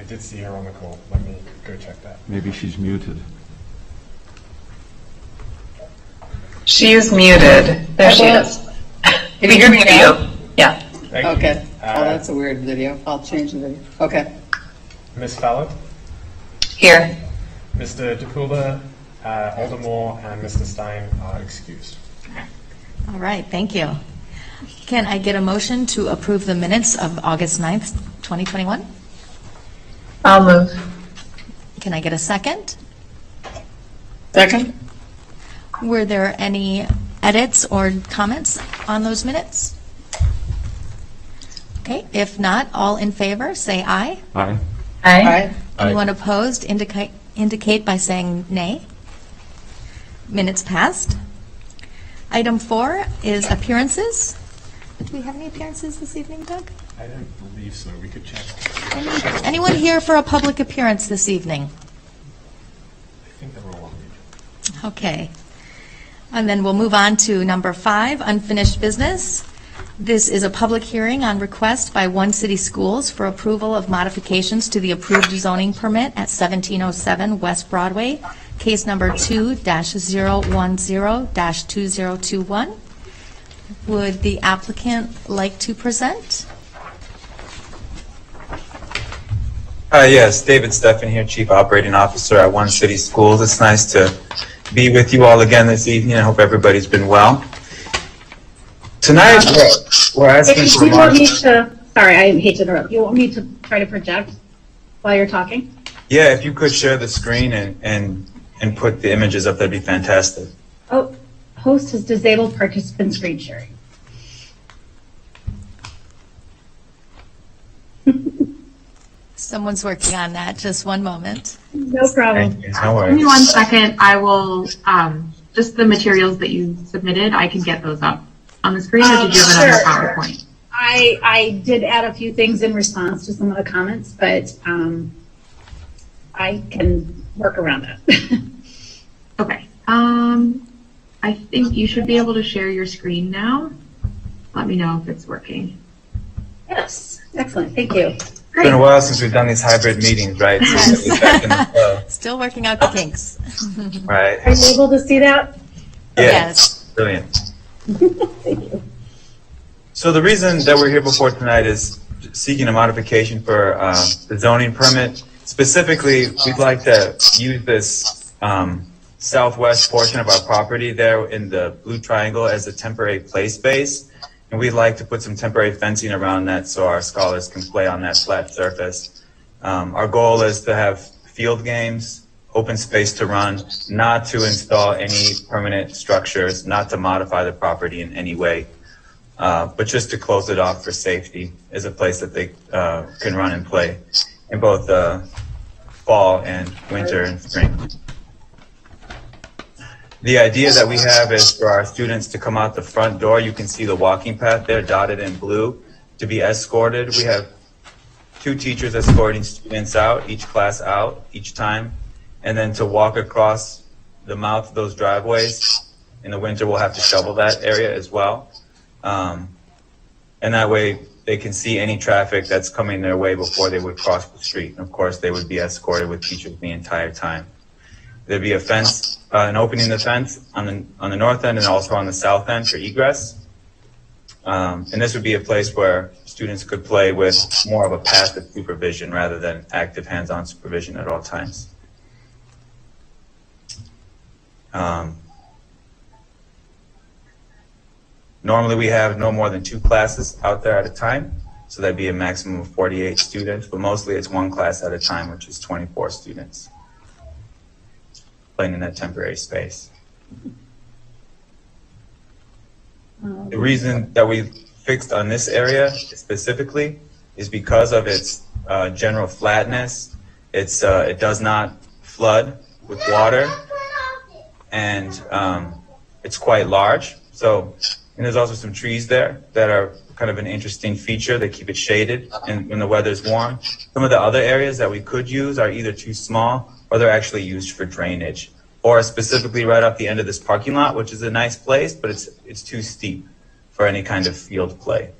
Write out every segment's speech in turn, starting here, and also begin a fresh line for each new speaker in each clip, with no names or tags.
did see her on the call. Let me go check that.
Maybe she's muted.
She is muted. There she is. If you hear me now. Yeah.
Okay. Oh, that's a weird video. I'll change the video. Okay.
Ms. Fallon,
Here.
Mr. DePula, Aldermore, and Mr. Stein are excused.
All right, thank you. Can I get a motion to approve the minutes of August 9th, 2021?
I'll move.
Can I get a second?
Second?
Were there any edits or comments on those minutes? Okay, if not, all in favor, say aye.
Aye.
Aye.
Anyone opposed, indicate by saying nay. Minutes passed. Item 4 is appearances. Do we have any appearances this evening, Doug?
I don't believe so. We could check.
Anyone here for a public appearance this evening?
I think they're all on mute.
Okay. And then we'll move on to number 5, unfinished business. This is a public hearing on request by One City Schools for approval of modifications to the approved zoning permit at 1707 West Broadway, case number 2-010-2021. Would the applicant like to present?
Yes, David Steffen here, Chief Operating Officer at One City Schools. It's nice to be with you all again this evening. I hope everybody's been well. Tonight, we're asking for
you want me to, sorry, I hate to interrupt. You want me to try to project while you're talking?
Yeah, if you could share the screen and put the images up, that'd be fantastic.
Oh, host has disabled participant screen sharing.
Someone's working on that. Just one moment.
No problem.
Thank you. No
Give me
worries.
1 second. I will, just the materials that you submitted, I can get those up on the screen, or did you have another
Sure.
PowerPoint?
I did add a few things in response to some of the comments, but I can work around that.
Okay. I think you should be able to share your screen now. Let me know if it's working.
Yes, excellent. Thank you.
It's been a while since we've done these hybrid meetings, right?
Yes.
So back in the flow,
Still working out the kinks.
right?
Are you able to see that?
Yeah,
Yes.
brilliant.
Thank you.
So the reason that we're here before tonight is seeking a modification for the zoning permit. Specifically, we'd like to use this southwest portion of our property there in the blue triangle as a temporary play space. And we'd like to put some temporary fencing around that so our scholars can play on that flat surface. Our goal is to have field games, open space to run, not to install any permanent structures, not to modify the property in any way, but just to close it off for safety as a place that they can run and play in both fall and winter and spring. The idea that we have is for our students to come out the front door. You can see the walking path there dotted in blue to be escorted. We have 2 teachers escorting students out, each class out each time, and then to walk across the mouth of those driveways. In the winter, we'll have to shovel that area as well. And that way they can see any traffic that's coming their way before they would cross the street. And of course, they would be escorted with teachers the entire time. There'd be a fence, an opening the fence on the north end and also on the south end for egress. And this would be a place where students could play with more of a passive supervision rather than active hands-on supervision at all times. Normally we have no more than 2 classes out there at a time, so that'd be a maximum of 48 students, but mostly it's 1 class at a time, which is 24 students playing in that temporary space. The reason that we fixed on this area specifically is because of its general flatness. It does not flood with water, and it's quite large. So, and there's also some trees there that are kind of an interesting feature. They keep it shaded and when the weather's warm. Some of the other areas that we could use are either too small or they're actually used for drainage, or specifically right off the end of this parking lot, which is a nice place, but it's too steep for any kind of field play.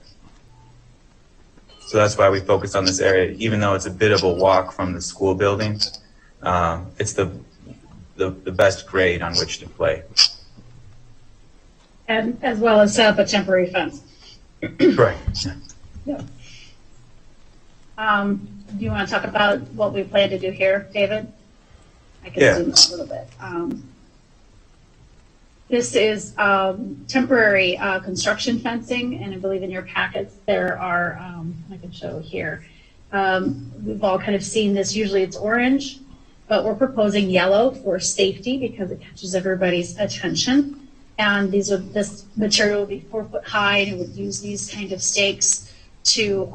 So that's why we focus on this area, even though it's a bit of a walk from the school building. It's the best grade on which to play.
And as well as set up a temporary fence.
Correct.
Yeah. Do you want to talk about what we plan to do here, David? I can
Yeah.
zoom out a little bit. This is temporary construction fencing, and I believe in your packets there are, I can show here. We've all kind of seen this, usually it's orange, but we're proposing yellow for safety because it catches everybody's attention. And this material would be 4 foot high, and it would use these kind of stakes to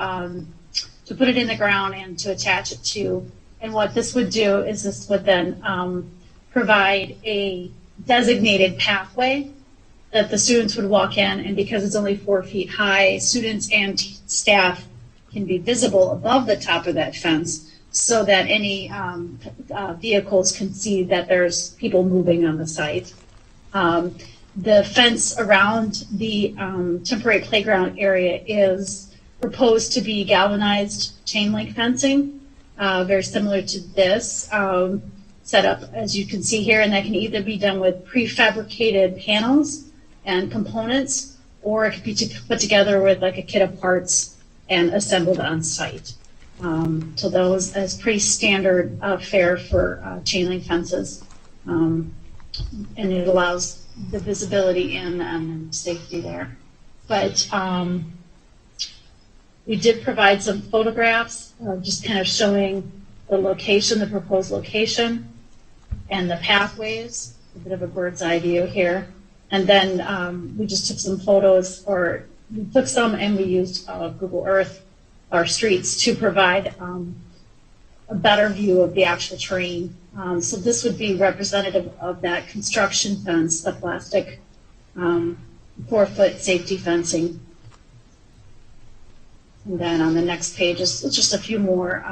put it in the ground and to attach it to. And what this would do is this would then provide a designated pathway that the students would walk in, and because it's only 4 feet high, students and staff can be visible above the top of that fence so that any vehicles can see that there's people moving on the site. The fence around the temporary playground area is proposed to be galvanized chain link fencing, very similar to this setup, as you can see here, and that can either be done with prefabricated panels and components, or it could be put together with like a kit of parts and assembled on site. So those is pretty standard fare for chain link fences, and it allows the visibility in and safety there. But we did provide some photographs, just kind of showing the location, the proposed location, and the pathways, a bit of a bird's eye view here. And then we just took some photos, or we took some and we used Google Earth, our streets, to provide a better view of the actual terrain. So this would be representative of that construction fence, the plastic 4 foot safety fencing. And then on the next page is just a few more,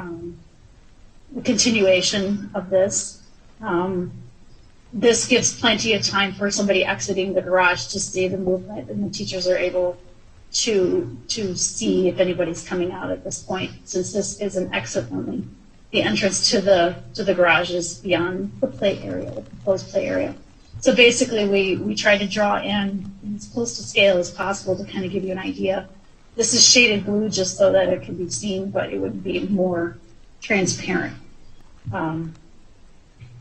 a continuation of this. This gives plenty of time for somebody exiting the garage to see the movement, and the teachers are able to see if anybody's coming out at this point, since this is an exit only. The entrance to the garage is beyond the play area, the proposed play area. So basically, we try to draw in as close to scale as possible to kind of give you an idea. This is shaded blue just so that it can be seen, but it would be more transparent,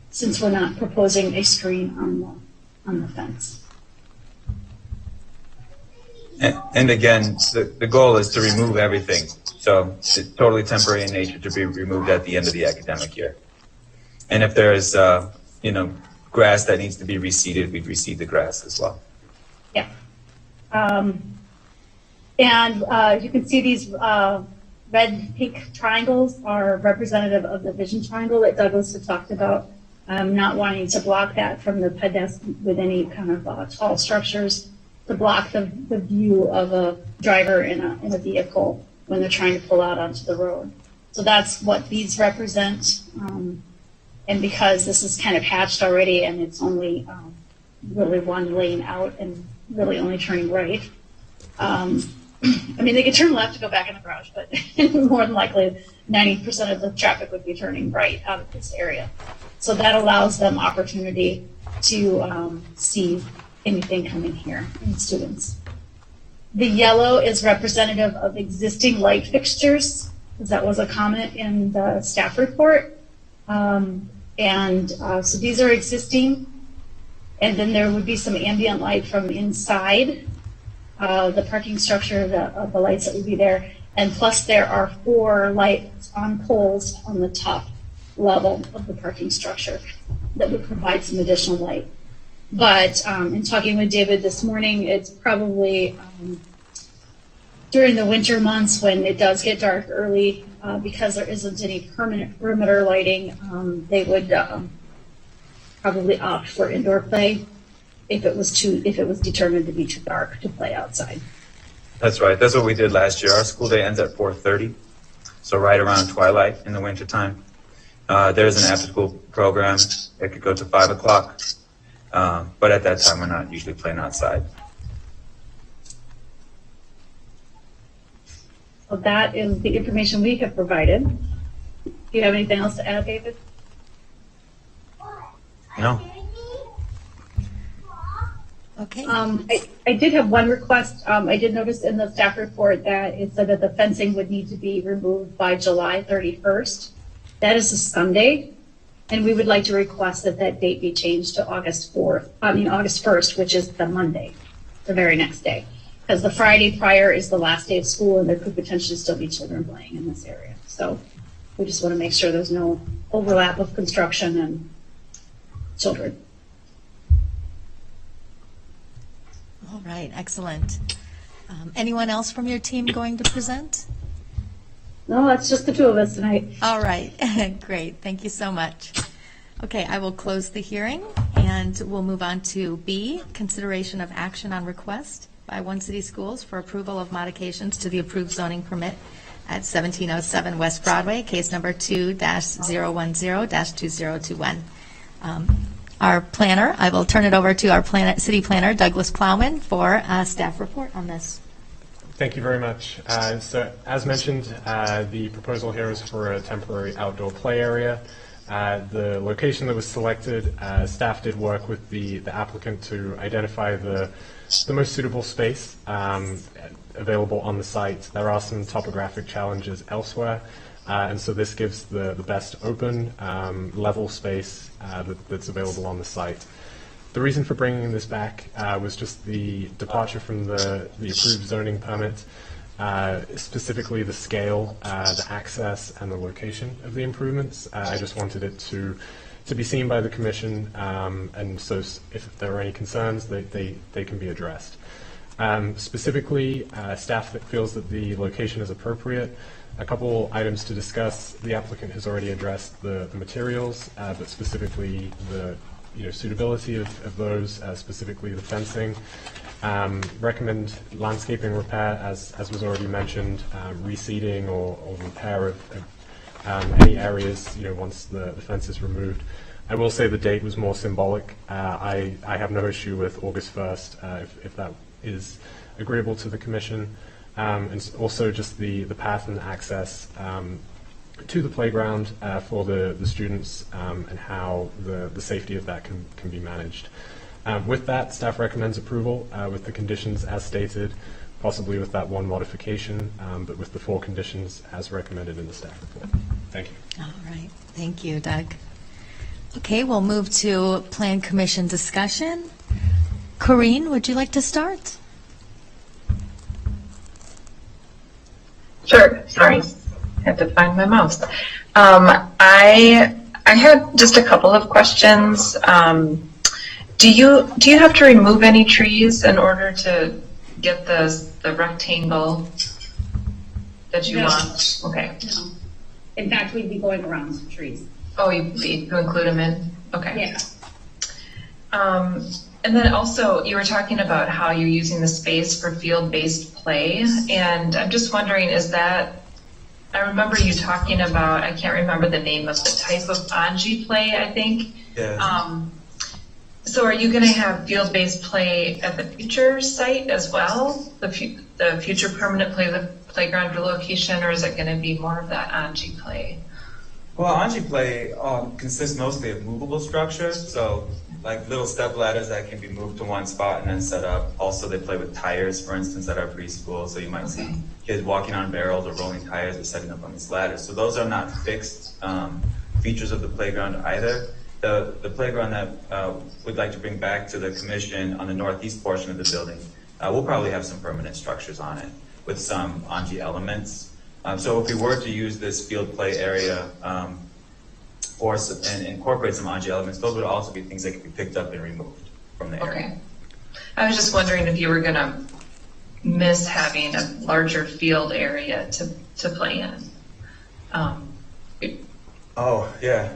since we're not proposing a screen on the fence.
And again, the goal is to remove everything. So it's totally temporary in nature to be removed at the end of the academic year. And if there is, grass that needs to be reseeded, we'd reseed the grass as well.
Yeah. And you can see these red, pink triangles are representative of the vision triangle that Douglas had talked about, not wanting to block that from the pedestrian with any kind of tall structures, to block the view of a driver in a vehicle when they're trying to pull out onto the road. So that's what these represent. And because this is kind of hatched already and it's only really one lane out and really only turning right. I mean, they could turn left to go back in the garage, but more than likely 90% of the traffic would be turning right out of this area. So that allows them opportunity to see anything coming here in students. The yellow is representative of existing light fixtures, because that was a comment in the staff report. So these are existing, and then there would be some ambient light from inside the parking structure of the lights that would be there. And plus there are 4 lights on poles on the top level of the parking structure that would provide some additional light. But in talking with David this morning, it's probably during the winter months when it does get dark early, because there isn't any permanent perimeter lighting, they would probably opt for indoor play if it was determined to be too dark to play outside.
That's right. That's what we did last year. Our school day ends at 4:30, so right around twilight in the wintertime. There's an after-school program. It could go to 5 o'clock, but at that time, we're not usually playing outside.
So that is the information we have provided. Do you have anything else to add, David?
No.
Okay.
I did have one request. I did notice in the staff report that it said that the fencing would need to be removed by July 31st. That is a Sunday, and we would like to request that that date be changed to August 1st, which is the Monday, the very next day. Because the Friday prior is the last day of school, and there could potentially still be children playing in this area. So we just want to make sure there's no overlap of construction and children.
All right, excellent. Anyone else from your team going to present?
No, that's just the two of us tonight.
All right, great. Thank you so much. Okay, I will close the hearing, and we'll move on to B, consideration of action on request by One City Schools for approval of modifications to the approved zoning permit at 1707 West Broadway, case number 2-010-2021. Our planner, I will turn it over to our city planner, Douglas Plowman, for a staff report on this.
Thank you very much. So as mentioned, the proposal here is for a temporary outdoor play area. The location that was selected, staff did work with the applicant to identify the most suitable space available on the site. There are some topographic challenges elsewhere, and so this gives the best open level space that's available on the site. The reason for bringing this back was just the departure from the approved zoning permit, specifically the scale, the access, and the location of the improvements. I just wanted it to be seen by the commission, and so if there are any concerns, they can be addressed. Specifically, staff that feels that the location is appropriate. A couple items to discuss. The applicant has already addressed the materials, but specifically the suitability of those, specifically the fencing. Recommend landscaping repair, as was already mentioned, reseeding or repair of any areas once the fence is removed. I will say the date was more symbolic. I have no issue with August 1st if that is agreeable to the commission. And also just the path and access to the playground for the students and how the safety of that can be managed. With that, staff recommends approval with the conditions as stated, possibly with that one modification, but with the 4 conditions as recommended in the staff report. Thank you.
All right, thank you, Doug. Okay, we'll move to Plan Commission discussion. Corinne, would you like to start?
Sure. Sorry, I had to find my mouse. I had just a couple of questions. Do you have to remove any trees in order to get the rectangle that you want? Okay.
No. In fact, we'd be going around some trees.
Oh, you include them in? Okay.
Yeah.
And then also, you were talking about how you're using the space for field-based play, and I'm just wondering, is that, I remember you talking about, I can't remember the name of the type of Anji play, I think.
Yeah.
So are you going to have field-based play at the future site as well, the future permanent playground relocation, or is it going to be more of that Anji play?
Well, Anji play consists mostly of movable structures, so like little step ladders that can be moved to one spot and then set up. Also, they play with tires, for instance, at our preschool, so you might see kids walking on barrels or rolling tires or setting up on these ladders. So those are not fixed features of the playground either. The playground that we'd like to bring back to the commission on the northeast portion of the building, we'll probably have some permanent structures on it with some Anji elements. So if we were to use this field play area and incorporate some Anji elements, those would also be things that could be picked up and removed from the area.
Okay. I was just wondering if you were going to miss having a larger field area to play in.
Oh, yeah.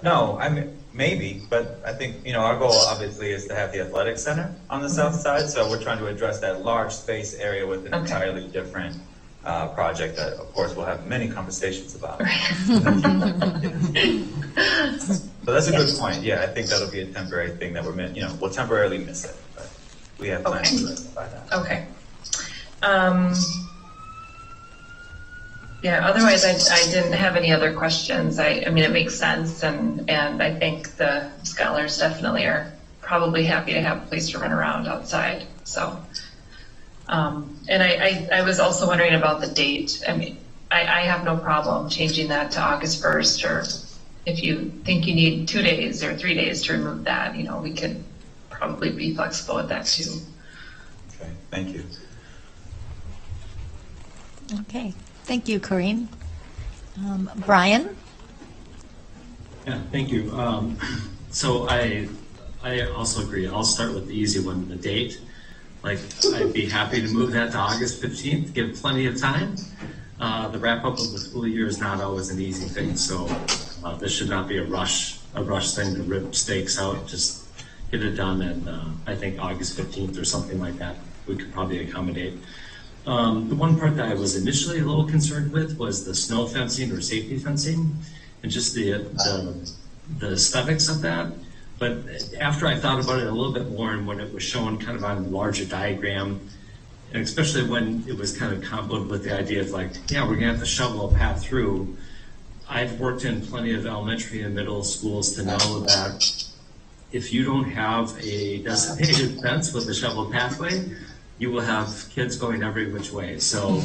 No, I mean, maybe, but I think, our goal obviously is to have the athletic center on the south side, so we're trying to address that large space area with an entirely different project that, of course, we'll have many conversations about. So that's a good point. Yeah, I think that'll be a temporary thing that we'll temporarily miss it, but we have plans to rectify that.
Okay. Um, yeah, otherwise I didn't have any other questions. I mean, it makes sense, and I think the scholars definitely are probably happy to have a place to run around outside. So, and I was also wondering about the date. I mean, I have no problem changing that to August 1st, or if you think you need 2 days or 3 days to remove that, you know, we could probably be flexible with that too.
Okay, thank you.
Okay, thank you, Corinne. Brian?
Yeah, thank you. So I also agree. I'll start with the easy one, the date. Like, I'd be happy to move that to August 15th, give plenty of time. The wrap up of the school year is not always an easy thing, so this should not be a rush thing to rip stakes out. Just get it done, and I think August 15th or something like that, we could probably accommodate. The one part that I was initially a little concerned with was the snow fencing or safety fencing, and just the aesthetics of that. But after I thought about it a little bit more, and when it was shown kind of on a larger diagram, and especially when it was kind of comboed with the idea of like, yeah, we're gonna have to shovel a path through. I've worked in plenty of elementary and middle schools to know that if you don't have a designated fence with a shovel pathway, you will have kids going every which way. So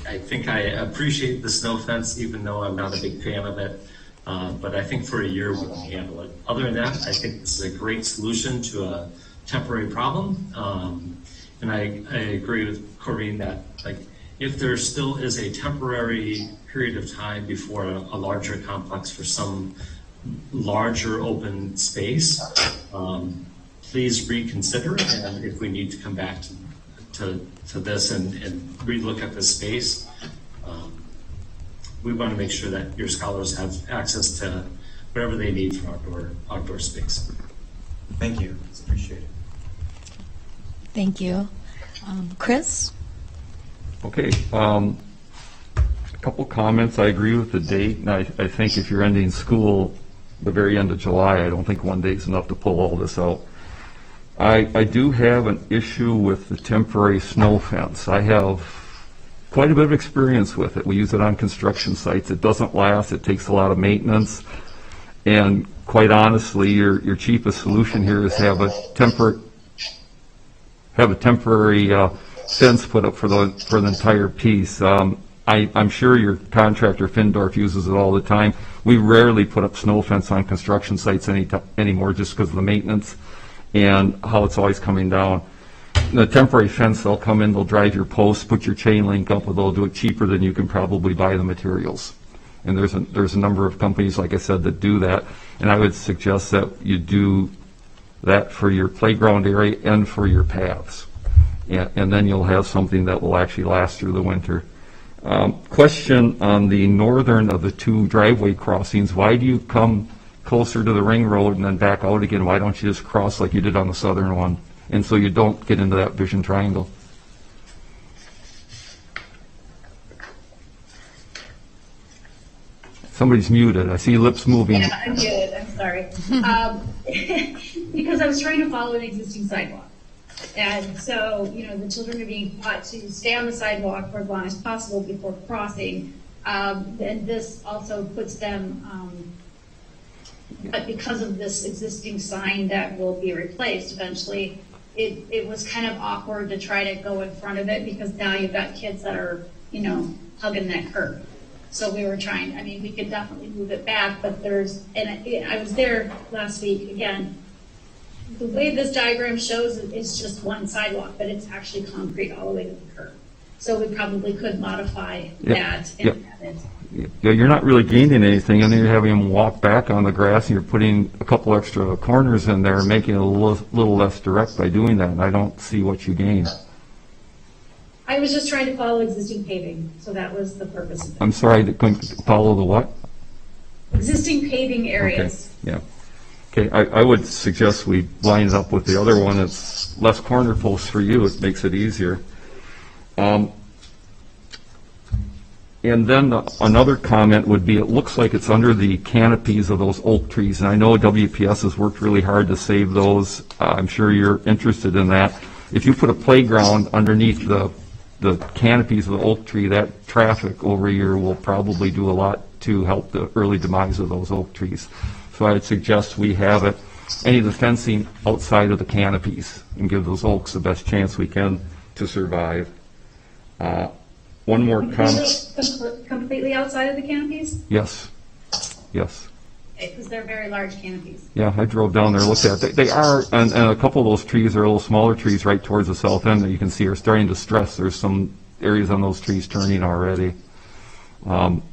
I think I appreciate the snow fence, even though I'm not a big fan of it. But I think for a year we can handle it. Other than that, I think this is a great solution to a temporary problem. And I agree with Corinne that, like, if there still is a temporary period of time before a larger complex for some larger open space, please reconsider. And if we need to come back to this and relook at this space, we want to make sure that your scholars have access to whatever they need for outdoor space.
Thank you. It's appreciated.
Thank you. Chris?
Okay. A couple comments. I agree with the date, and I think if you're ending school the very end of July, I don't think 1 day is enough to pull all this out. I do have an issue with the temporary snow fence. I have quite a bit of experience with it. We use it on construction sites. It doesn't last. It takes a lot of maintenance. And quite honestly, your cheapest solution here is have a temporary fence put up for the entire piece. I'm sure your contractor Findorf uses it all the time. We rarely put up snow fence on construction sites anymore just because of the maintenance and how it's always coming down. The temporary fence, they'll come in, they'll drive your posts, put your chain link up, or they'll do it cheaper than you can probably buy the materials. And there's a number of companies, like I said, that do that. And I would suggest that you do that for your playground area and for your paths. And then you'll have something that will actually last through the winter. Question on the northern of the two driveway crossings. Why do you come closer to the ring road and then back out again? Why don't you just cross like you did on the southern one? And so you don't get into that vision triangle. Somebody's muted. I see lips moving.
Yeah, I'm muted. I'm sorry. Because I was trying to follow an existing sidewalk. And so, the children are being taught to stay on the sidewalk for as long as possible before crossing. And this also puts them, but because of this existing sign that will be replaced eventually, it was kind of awkward to try to go in front of it because now you've got kids that are, hugging that curb. So we were trying, we could definitely move it back, but I was there last week again. The way this diagram shows it is just one sidewalk, but it's actually concrete all the way to the curb. So we probably could modify that and have it.
Yeah, you're not really gaining anything, and then you're having them walk back on the grass, and you're putting a couple extra corners in there and making it a little less direct by doing that, and I don't see what you gain.
I was just trying to follow existing paving, so that was the purpose of it.
I'm sorry, I couldn't follow the what?
Existing paving areas.
Okay, yeah. Okay, I would suggest we line it up with the other one. It's less corner posts for you. It makes it easier. And then another comment would be, it looks like it's under the canopies of those oak trees. And I know WPS has worked really hard to save those. I'm sure you're interested in that. If you put a playground underneath the the canopies of the oak tree, that traffic over here will probably do a lot to help the early demise of those oak trees. So I would suggest we have it, any of the fencing outside of the canopies, and give those oaks the best chance we can to survive. One more comment.
Completely outside of the canopies?
Yes, yes.
Because they're very large canopies.
Yeah, I drove down there and looked at it. They are, and a couple of those trees are little smaller trees right towards the south end that you can see are starting to stress. There's some areas on those trees turning already.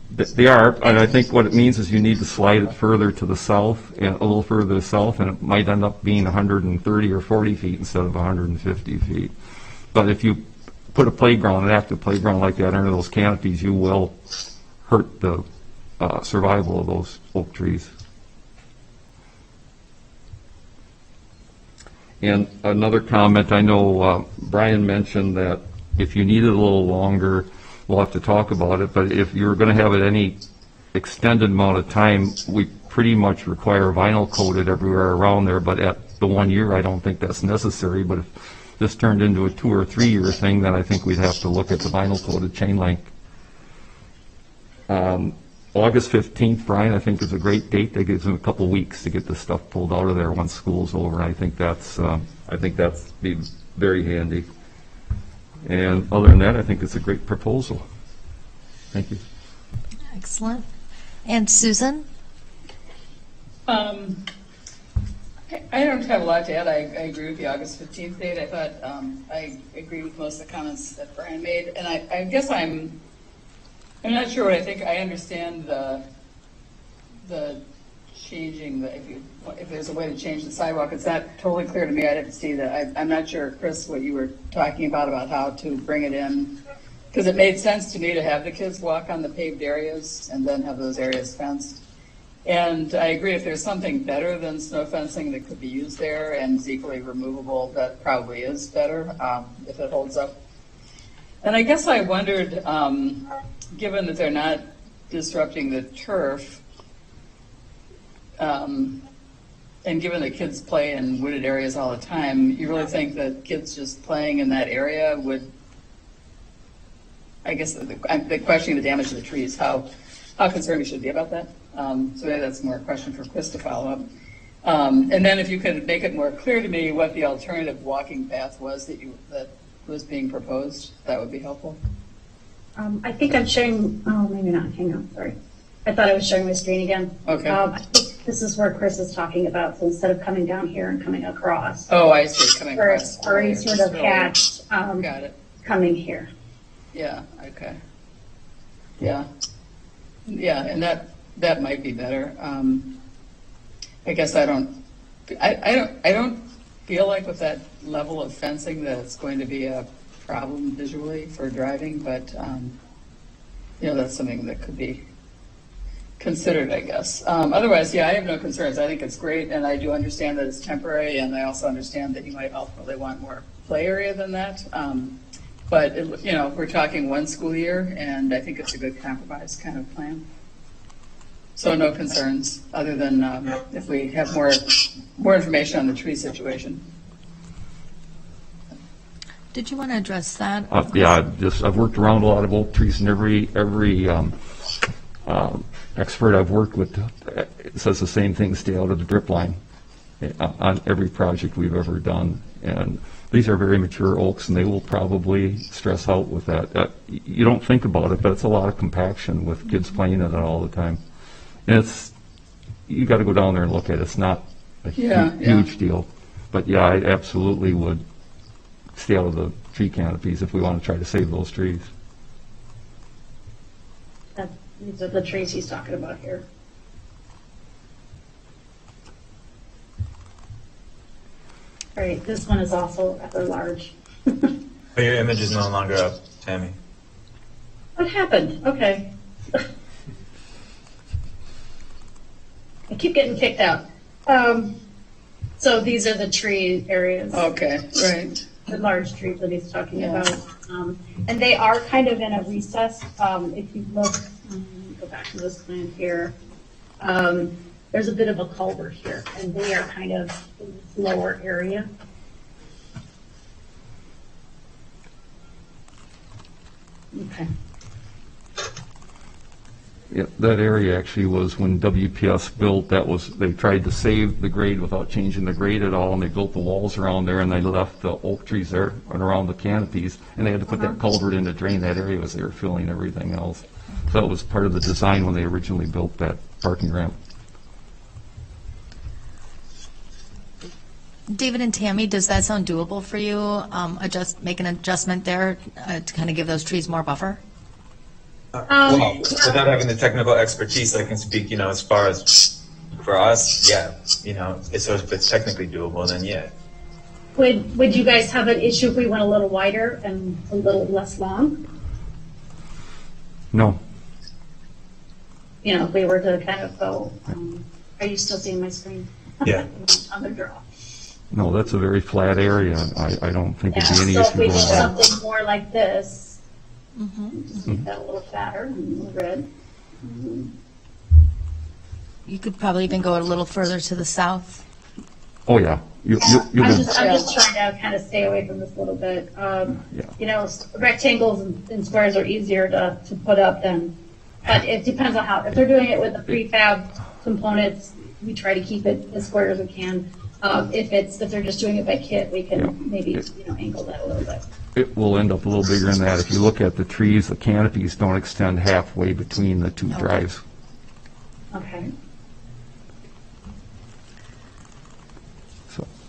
They are, and I think what it means is you need to slide it further to the south, and a little further to the south, and it might end up being 130 or 40 feet instead of 150 feet. But if you put a playground, an active playground like that under those canopies, you will hurt the survival of those oak trees. And another comment, I know Brian mentioned that if you need it a little longer, we'll have to talk about it, but if you're going to have it any extended amount of time, we pretty much require vinyl coated everywhere around there, but at the 1 year, I don't think that's necessary. But if this turned into a 2 or 3 year thing, then I think we'd have to look at the vinyl coated chain link. August 15th, Brian, I think is a great date. That gives them a couple weeks to get this stuff pulled out of there once school's over. I think that's be very handy. And other than that, I think it's a great proposal. Thank you.
Excellent. And Susan?
I don't have a lot to add. I agree with the August 15th date. I thought I agree with most of the comments that Brian made, and I guess I'm not sure what I think. I understand the changing if there's a way to change the sidewalk. It's not totally clear to me. I'd have to see that. I'm not sure, Chris, what you were talking about how to bring it in, because it made sense to me to have the kids walk on the paved areas and then have those areas fenced. And I agree, if there's something better than snow fencing that could be used there and is equally removable, that probably is better if it holds up. And I guess I wondered, given that they're not disrupting the turf, and given that kids play in wooded areas all the time, you really think that kids just playing in that area would, I guess the questioning the damage to the trees, how concerned we should be about that? So maybe that's more a question for Chris to follow up. And then if you could make it more clear to me what the alternative walking path was that was being proposed, that would be helpful.
I think I'm showing, maybe not, hang on, sorry. I thought I was showing my screen again.
Okay.
I think this is where Chris is talking about, so instead of coming down here and coming across.
Oh, I see, coming across.
Or he sort of hatched,
Got it.
coming here.
Yeah, okay. Yeah, and that might be better. I guess I don't feel like with that level of fencing that it's going to be a problem visually for driving, but that's something that could be considered, I guess. Otherwise, I have no concerns. I think it's great, and I do understand that it's temporary, and I also understand that you might ultimately want more play area than that. But we're talking 1 school year, and I think it's a good compromise kind of plan. So no concerns, other than if we have more information on the tree situation.
Did you want to address that?
I've worked around a lot of oak trees, and every expert I've worked with says the same thing: stay out of the drip line on every project we've ever done. And these are very mature oaks, and they will probably stress out with that. You don't think about it, but it's a lot of compaction with kids playing in it all the time. And you got to go down there and look at it. It's not a huge deal, but I absolutely would stay out of the tree canopies if we want to try to save those trees.
These are the trees he's talking about here. All right, this one is also rather large.
But your image is no longer up, Tammy.
What happened? Okay. I keep getting kicked out. So these are the tree areas.
Okay, right.
The large trees that he's talking about. And they are kind of in a recess. If you look, go back to this plan here. There's a bit of a culvert here, and they are kind of in this lower area. Okay.
Yeah, that area actually was when WPS built, they tried to save the grade without changing the grade at all, and they built the walls around there, and they left the oak trees there and around the canopies, and they had to put that culvert in to drain that area as they were filling everything else. So that was part of the design when they originally built that parking ramp.
David and Tammy, does that sound doable for you? Make an adjustment there to kind of give those trees more buffer?
Well, without having the technical expertise, I can speak, as far as for us, yeah, so if it's technically doable, then yeah.
Would you guys have an issue if we went a little wider and a little less long?
No.
If we were to kind of go, are you still seeing my screen?
Yeah.
On the draw.
No, that's a very flat area. I don't think
Yeah,
there'd be any
so if
issue
we
going
did
on.
something more like this, just make that a little fatter and more red.
You could probably even go a little further to the south.
Oh, yeah. You'll
I'm
be-
just trying to kind of stay away from this a little bit. Rectangles and squares are easier to put up than, but it depends on if they're doing it with the prefab components, we try to keep it as square as we can. If they're just doing it by kit, we can maybe, angle that a little bit.
It will end up a little bigger than that. If you look at the trees, the canopies don't extend halfway between the two drives.
Okay.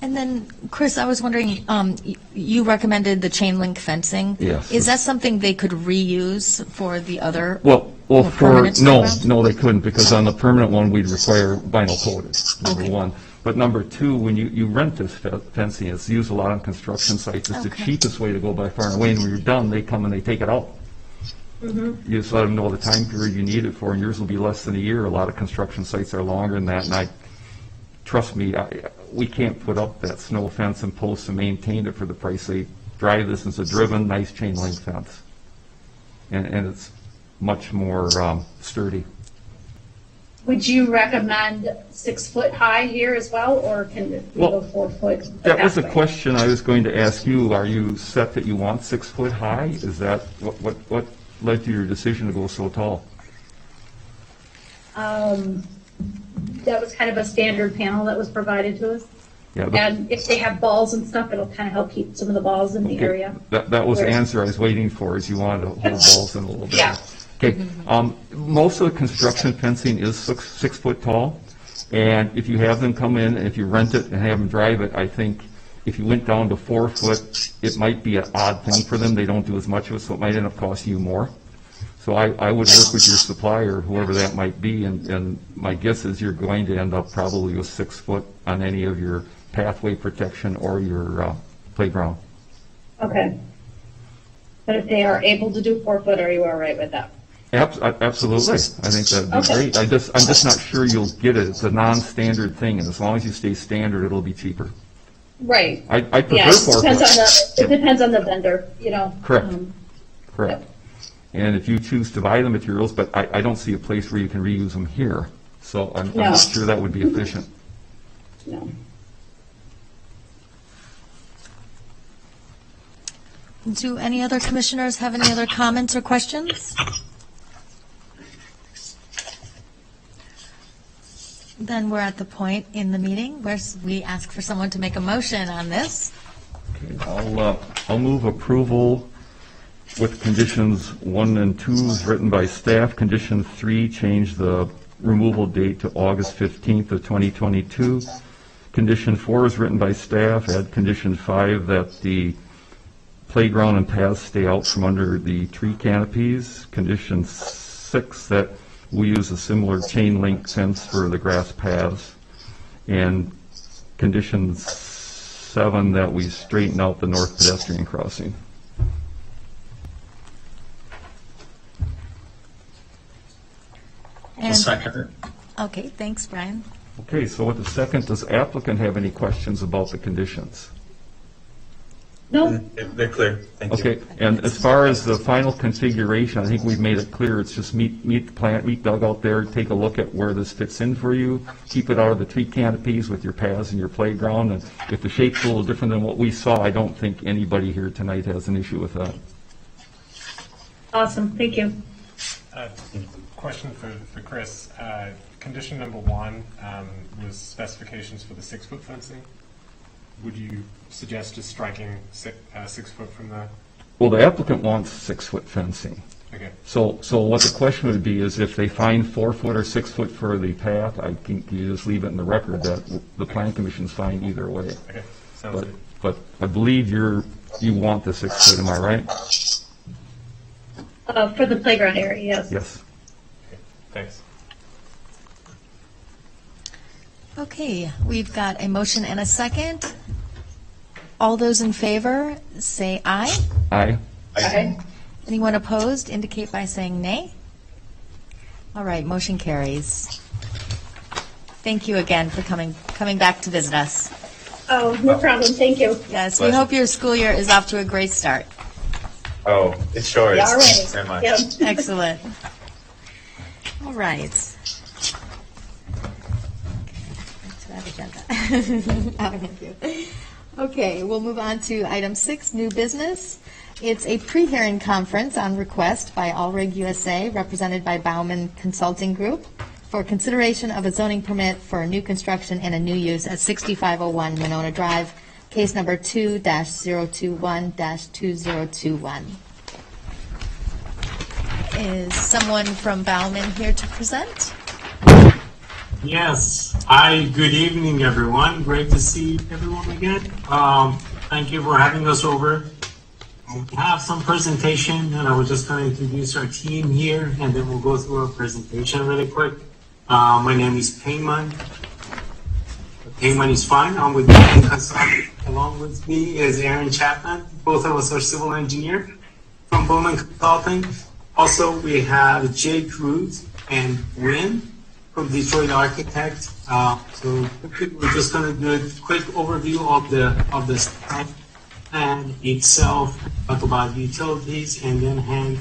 And then, Chris, I was wondering, you recommended the chain link fencing.
Yes.
Is that something they could reuse for the other?
Well,
Or permanent playground?
no, they couldn't, because on the permanent one, we'd require vinyl coated, number
Okay.
one. But number two, when you rent this fencing, it's used a lot on construction sites. It's the
Okay.
cheapest way to go by far and away, and when you're done, they come and they take it out. You just let them know the time period you need it for, and yours will be less than a year. A lot of construction sites are longer than that, and trust me, we can't put up that snow fence and posts and maintain it for the price they drive this. It's a driven, nice chain link fence. And it's much more sturdy.
Would you recommend 6 foot high here as well, or can it go 4 foot?
That was a
halfway?
question I was going to ask you. Are you set that you want 6 foot high? Is that, what led to your decision to go so tall?
That was kind of a standard panel that was provided to us.
Yeah,
And if they have balls and stuff, it'll kind of help keep some of the balls in the area.
That was the
Whereas-
answer I was waiting for, is you wanted to hold balls in a little bit.
Yeah.
Okay, most of the construction fencing is 6 foot tall, and if you have them come in, if you rent it and have them drive it, I think if you went down to 4 foot, it might be an odd thing for them. They don't do as much of it, so it might end up costing you more. So I would work with your supplier, whoever that might be, and my guess is you're going to end up probably with 6 foot on any of your pathway protection or your playground.
Okay. But if they are able to do 4 foot, are you all right with that?
Absolutely. I think that'd be
Okay.
great. I'm just not sure you'll get it. It's a non-standard thing, and as long as you stay standard, it'll be cheaper.
Right.
I prefer
Yeah,
4 foot.
it depends on the vendor,
Correct.
Um,
Correct. And if you choose to buy the materials, but I don't see a place where you can reuse them here, so I'm
No.
not sure that would be efficient.
No.
Do any other commissioners have any other comments or questions? Then we're at the point in the meeting where we ask for someone to make a motion on this.
Okay, I'll move approval with conditions 1 and 2 as written by staff. Condition 3, change the removal date to August 15th of 2022. Condition 4 is written by staff. Add condition 5 that the playground and paths stay out from under the tree canopies. Condition 6 that we use a similar chain link fence for the grass paths. And condition 7 that we straighten out the north pedestrian crossing.
I'll second it.
Okay, thanks, Brian.
Okay, so with the second, does applicant have any questions about the conditions?
No,
They're clear. Thank you.
Okay, and as far as the final configuration, I think we've made it clear, it's just meet the plant, meet Doug out there, take a look at where this fits in for you, keep it out of the tree canopies with your paths and your playground, and if the shape's a little different than what we saw, I don't think anybody here tonight has an issue with that.
Awesome, thank you.
Question for Chris. Condition number 1 was specifications for the 6-foot fencing. Would you suggest just striking 6 foot from the?
Well, the applicant wants 6-foot fencing.
Okay.
So what the question would be is if they find 4 foot or 6 foot for the path, I think you just leave it in the record that the plan commission's fine either way.
Okay. Sounds good.
But I believe you want the 6 foot, am I right?
For the playground area, yes.
Yes.
Okay. Thanks.
Okay, we've got a motion and a second. All those in favor, say aye.
Aye.
Aye.
Anyone opposed indicate by saying nay. All right, motion carries. Thank you again for coming back to visit us.
Oh, no problem, thank you.
Yes, we hope your school year is off to a great start.
Oh, it sure is.
Yeah, already.
Thanks very much.
Yep.
Excellent. All right. Back to that agenda. Thank you. Okay, we'll move on to item 6, new business. It's a pre-hearing conference on request by Allrig USA, represented by Bauman Consulting Group, for consideration of a zoning permit for new construction and a new use at 6501 Monona Drive, case number 2-021-2021. Is someone from Bauman here to present?
Yes. Hi, good evening, everyone. Great to see everyone again. Thank you for having us over. We have some presentation, and I was just going to introduce our team here, and then we'll go through our presentation really quick. My name is Payman. Payman is fine. I'm with Dane Consulting. Along with me is Aaron Chapman. Both of us are civil engineer from Bowman Consulting. Also, we have Jay Cruz and Wynn from Detroit Architect. So we're just going to do a quick overview of the site and itself, talk about utilities, and then hand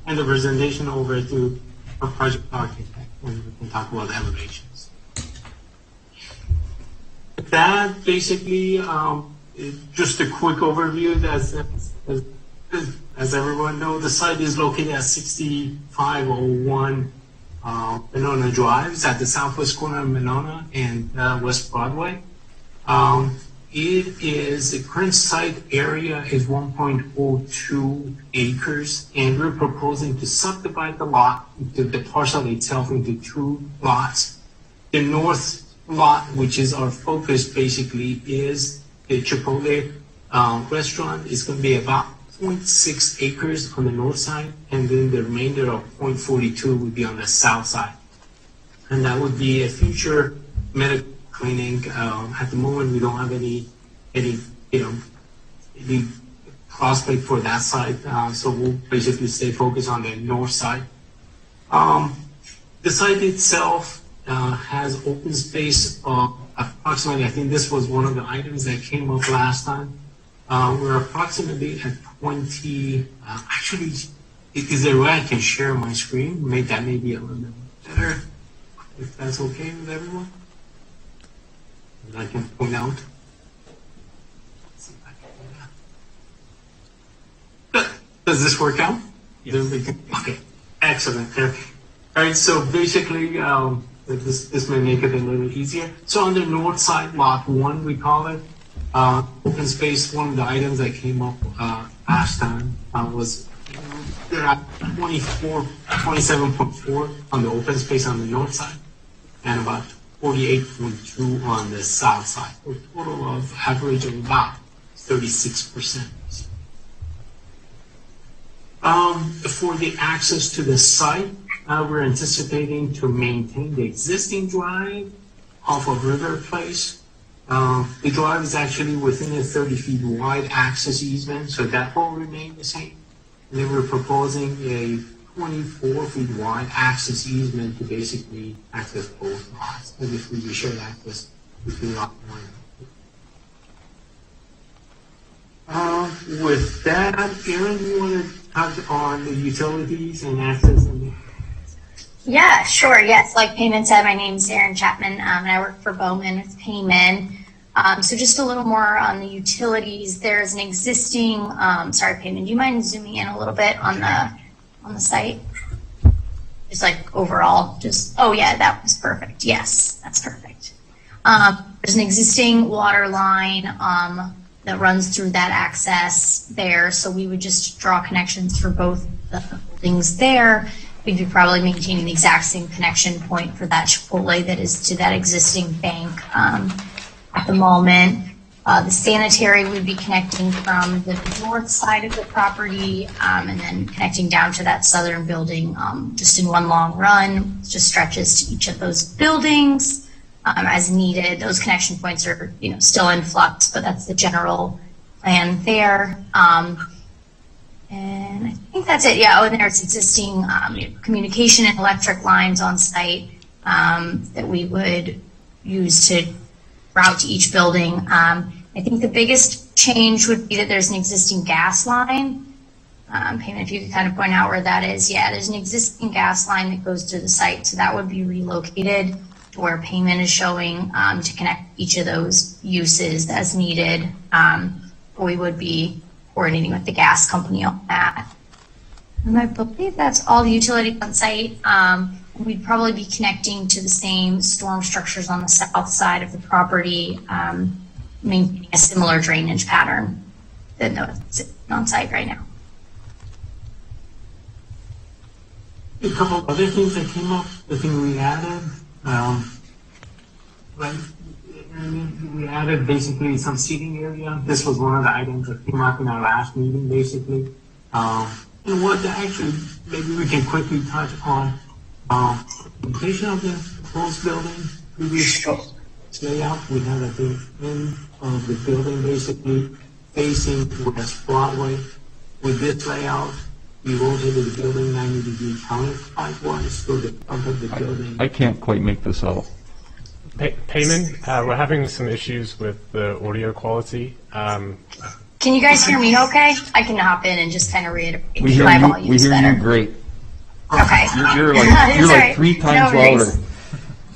the presentation over to our project architect, and we can talk about elevations. That basically is just a quick overview. As everyone knows, the site is located at 6501 Monona Drive. It's at the southwest corner of Monona and West Broadway. The current site area is 1.02 acres, and we're proposing to subdivide the parcel itself into 2 lots. The north lot, which is our focus basically, is the Chipotle restaurant. Is going to be about 0.6 acres on the north side, and then the remainder of 0.42 would be on the south side. And that would be a future medical cleaning. At the moment, we don't have any prospect for that side, so we'll basically stay focused on the north side. The site itself has open space of approximately, I think this was one of the items that came up last time. We're approximately at 20, actually, is there a way I can share my screen? Make that maybe a little bit better, if that's okay with everyone. And I can point out. Let's see if I can do that. Does this work out? Yes. Okay, excellent. All right, so basically, this may make it a little easier. So on the north side, lot 1, we call it, open space. One of the items that came up last time was they're at 27.4 on the open space on the north side, and about 48.2 on the south side, for a total of average of about 36%. For the access to the site, we're anticipating to maintain the existing drive off of River Place. The drive is actually within a 30 feet wide access easement, so that will remain the same. And then we're proposing a 24 feet wide access easement to basically access both lots. And this will be shared access between lot 1 and 2. With that, Aaron, you want to touch on the utilities and access?
Yeah, sure. Yes, like Payman said, my name is Erin Chapman, and I work for Bowman with Payman. So just a little more on the utilities. There's an existing, sorry, Payman, do you mind zooming in a little bit on the site? Just like overall, just, oh yeah, that was perfect. Yes, that's perfect. There's an existing water line that runs through that access there. So we would just draw connections for both the buildings there. We'd be probably maintaining the exact same connection point for that Chipotle that is to that existing bank at the moment. The sanitary would be connecting from the north side of the property and then connecting down to that southern building just in one long run. It just stretches to each of those buildings as needed. Those connection points are still in flux, but that's the general plan there. And I think that's it. Yeah, and there's existing communication and electric lines on site that we would use to route to each building. I think the biggest change would be that there's an existing gas line. Payman, if you could kind of point out where that is. Yeah, there's an existing gas line that goes through the site, so that would be relocated to where Payman is showing to connect each of those uses as needed. We would be coordinating with the gas company on that. And I believe that's all the utilities on site. We'd probably be connecting to the same storm structures on the south side of the property, maintaining a similar drainage pattern than that's on site right now.
A couple of other things that came up, the thing we added, we added basically some seating area. This was one of the items that came up in our last meeting, basically. And what actually, maybe we can quickly touch on location of the proposed building, previous layout. We had at the end of the building basically facing West Broadway. With this layout, we rotated the building 90 degrees counterclockwise to the front of the building.
I can't quite make this out.
Payman, we're having some issues with the audio quality.
Can you guys hear me okay? I can hop in and just kind of reiterate.
We hear you great.
Okay.
You're like 3 times louder.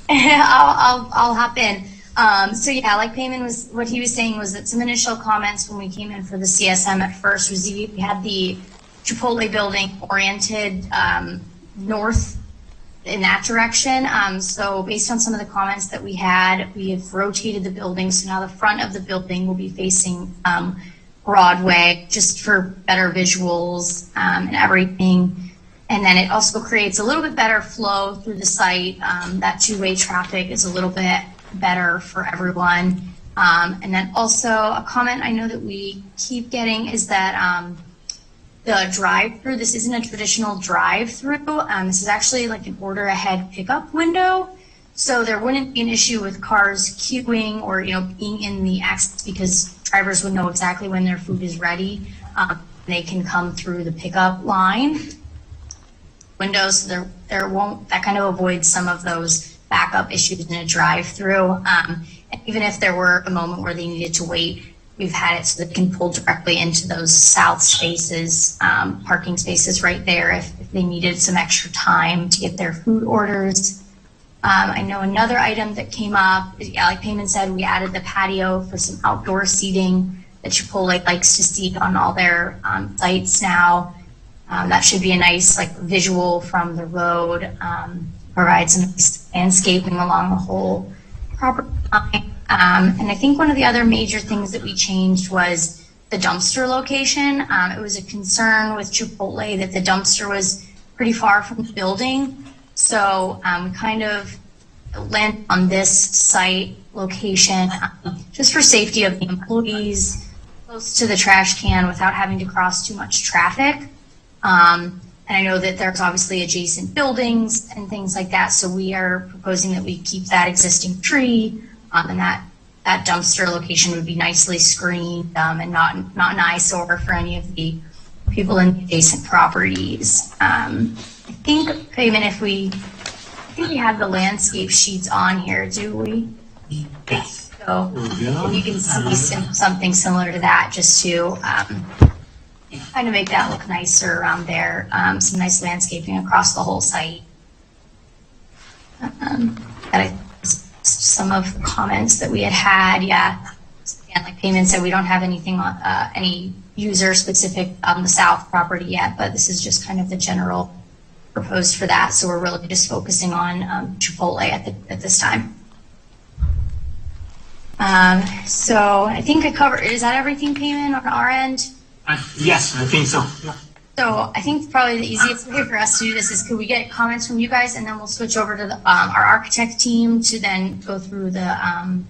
I'll hop in. So yeah, like Payman what he was saying was that some initial comments when we came in for the CSM at first was we had the Chipotle building oriented north in that direction. So based on some of the comments that we had, we have rotated the building. So now the front of the building will be facing Broadway just for better visuals and everything. And then it also creates a little bit better flow through the site. That two-way traffic is a little bit better for everyone. And then also a comment I know that we keep getting is that the drive-through, this isn't a traditional drive-through. This is actually like an order ahead pickup window. So there wouldn't be an issue with cars queuing or being in the access because drivers would know exactly when their food is ready. They can come through the pickup line windows. So there won't, that kind of avoids some of those backup issues in a drive-through. And even if there were a moment where they needed to wait, we've had it so they can pull directly into those south spaces, parking spaces right there if they needed some extra time to get their food orders. I know another item that came up, like Payman said, we added the patio for some outdoor seating that Chipotle likes to see on all their sites now. That should be a nice visual from the road, provide some landscaping along the whole property line. And I think one of the other major things that we changed was the dumpster location. It was a concern with Chipotle that the dumpster was pretty far from the building. So we kind of landed on this site location just for safety of the employees, close to the trash can without having to cross too much traffic. And I know that there's obviously adjacent buildings and things like that. So we are proposing that we keep that existing tree and that dumpster location would be nicely screened and not an eyesore for any of the people in the adjacent properties. I think, Payman, I think we have the landscape sheets on here, do we?
Yes.
So if you can see something similar to that, just to kind of make that look nicer around there. Some nice landscaping across the whole site. That is some of the comments that we had. Yeah. Again, like Payman said, we don't have anything on any user specific on the south property yet, but this is just kind of the general proposed for that. So we're really just focusing on Chipotle at this time. So I think I covered, is that everything, Payman, on our end?
Yes, I think so. Yeah.
So I think probably the easiest way for us to do this is could we get comments from you guys, and then we'll switch over to the, our architect team to then go through the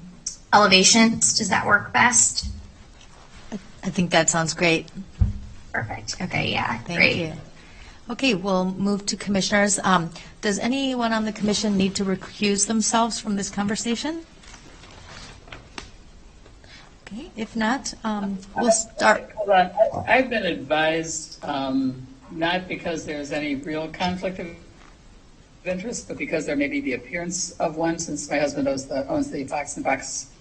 elevations. Does that work best?
I think that sounds great.
Perfect. Okay, yeah,
Thank
great.
you. Okay, we'll move to commissioners. Does anyone on the commission need to recuse themselves from this conversation? Okay, if not, we'll start.
Hold on. I've been advised, not because there's any real conflict of interest, but because there may be the appearance of one, since my husband owns the Fox and Box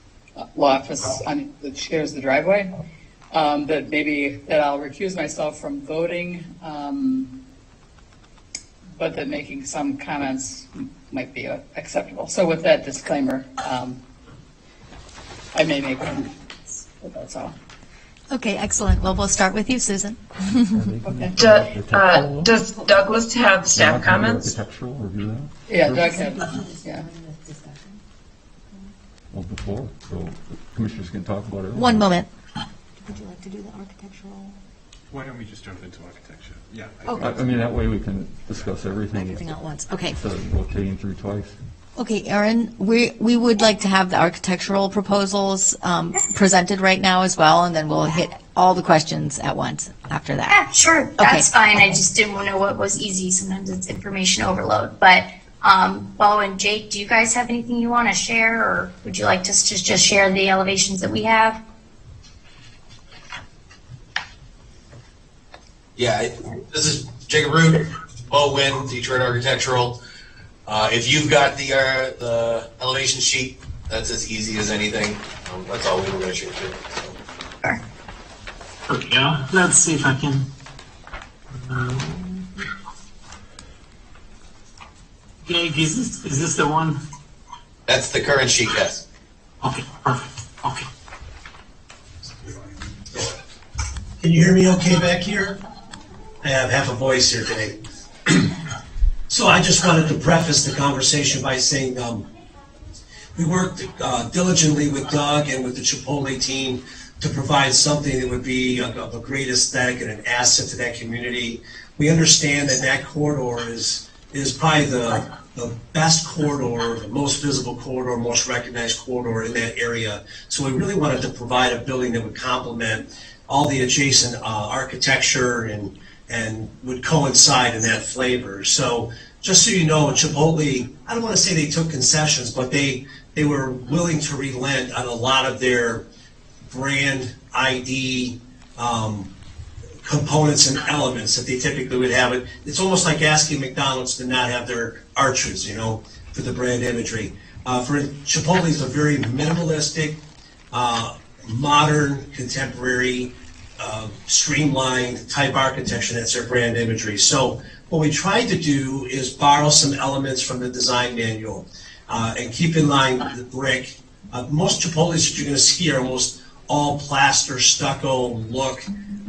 law office that shares the driveway, that maybe that I'll recuse myself from voting, but that making some comments might be acceptable. So with that disclaimer, I may make one. But that's all.
Okay, excellent. Well, we'll start with you, Susan.
Okay.
Does Douglas have staff comments?
Architectural review that?
Yeah, Doug had, yeah.
Well, before, so the commissioners can talk about it.
One moment. Would you like to do the architectural?
Why don't we just jump into architecture? Yeah.
I mean, that way we can discuss everything.
Everything at once. Okay.
Instead of rotating through twice.
Okay, Erin, we would like to have the architectural proposals presented right now as well, and then we'll hit all the questions at once after that.
Yeah, sure. That's fine. I just didn't know what was easy. Sometimes it's information overload. But Bo and Jake, do you guys have anything you want to share, or would you like us to just share the elevations that we have?
Yeah, this is Jacob Root, Bo Wynn, Detroit Architectural. If you've got the elevation sheet, that's as easy as anything. That's all we were going to shoot to.
Sure.
Okay, yeah. Let's see if I can. Jake, is this the one?
That's the current sheet, yes.
Okay, perfect. Okay.
Can you hear me okay back here? I have half a voice here today. So I just wanted to preface the conversation by saying we worked diligently with Doug and with the Chipotle team to provide something that would be of a great aesthetic and an asset to that community. We understand that that corridor is probably the best corridor, the most visible corridor, most recognized corridor in that area. So we really wanted to provide a building that would complement all the adjacent architecture and would coincide in that flavor. So just so you know, Chipotle, I don't want to say they took concessions, but they were willing to relent on a lot of their brand ID components and elements that they typically would have. It's almost like asking McDonald's to not have their arches, for the brand imagery. For Chipotle, it's a very minimalistic, modern, contemporary, streamlined type architecture. That's their brand imagery. So what we tried to do is borrow some elements from the design manual and keep in line the brick. Most Chipotles that you're going to see are almost all plaster stucco look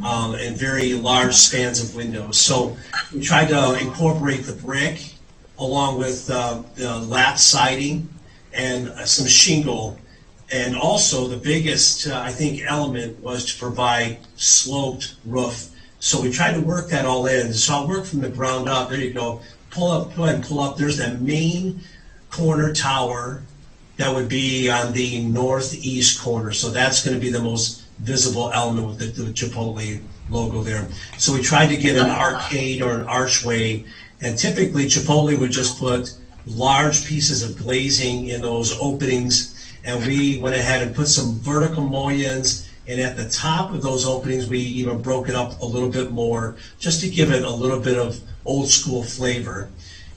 and very large spans of windows. So we tried to incorporate the brick along with the lap siding and some shingle. And also the biggest, I think, element was to provide sloped roof. So we tried to work that all in. So I'll work from the ground up. There you go. Pull up, go ahead and pull up. There's that main corner tower that would be on the northeast corner. So that's going to be the most visible element with the Chipotle logo there. So we tried to get an arcade or an archway. And typically Chipotle would just put large pieces of glazing in those openings. And we went ahead and put some vertical mullions, and at the top of those openings, we even broke it up a little bit more, just to give it a little bit of old school flavor.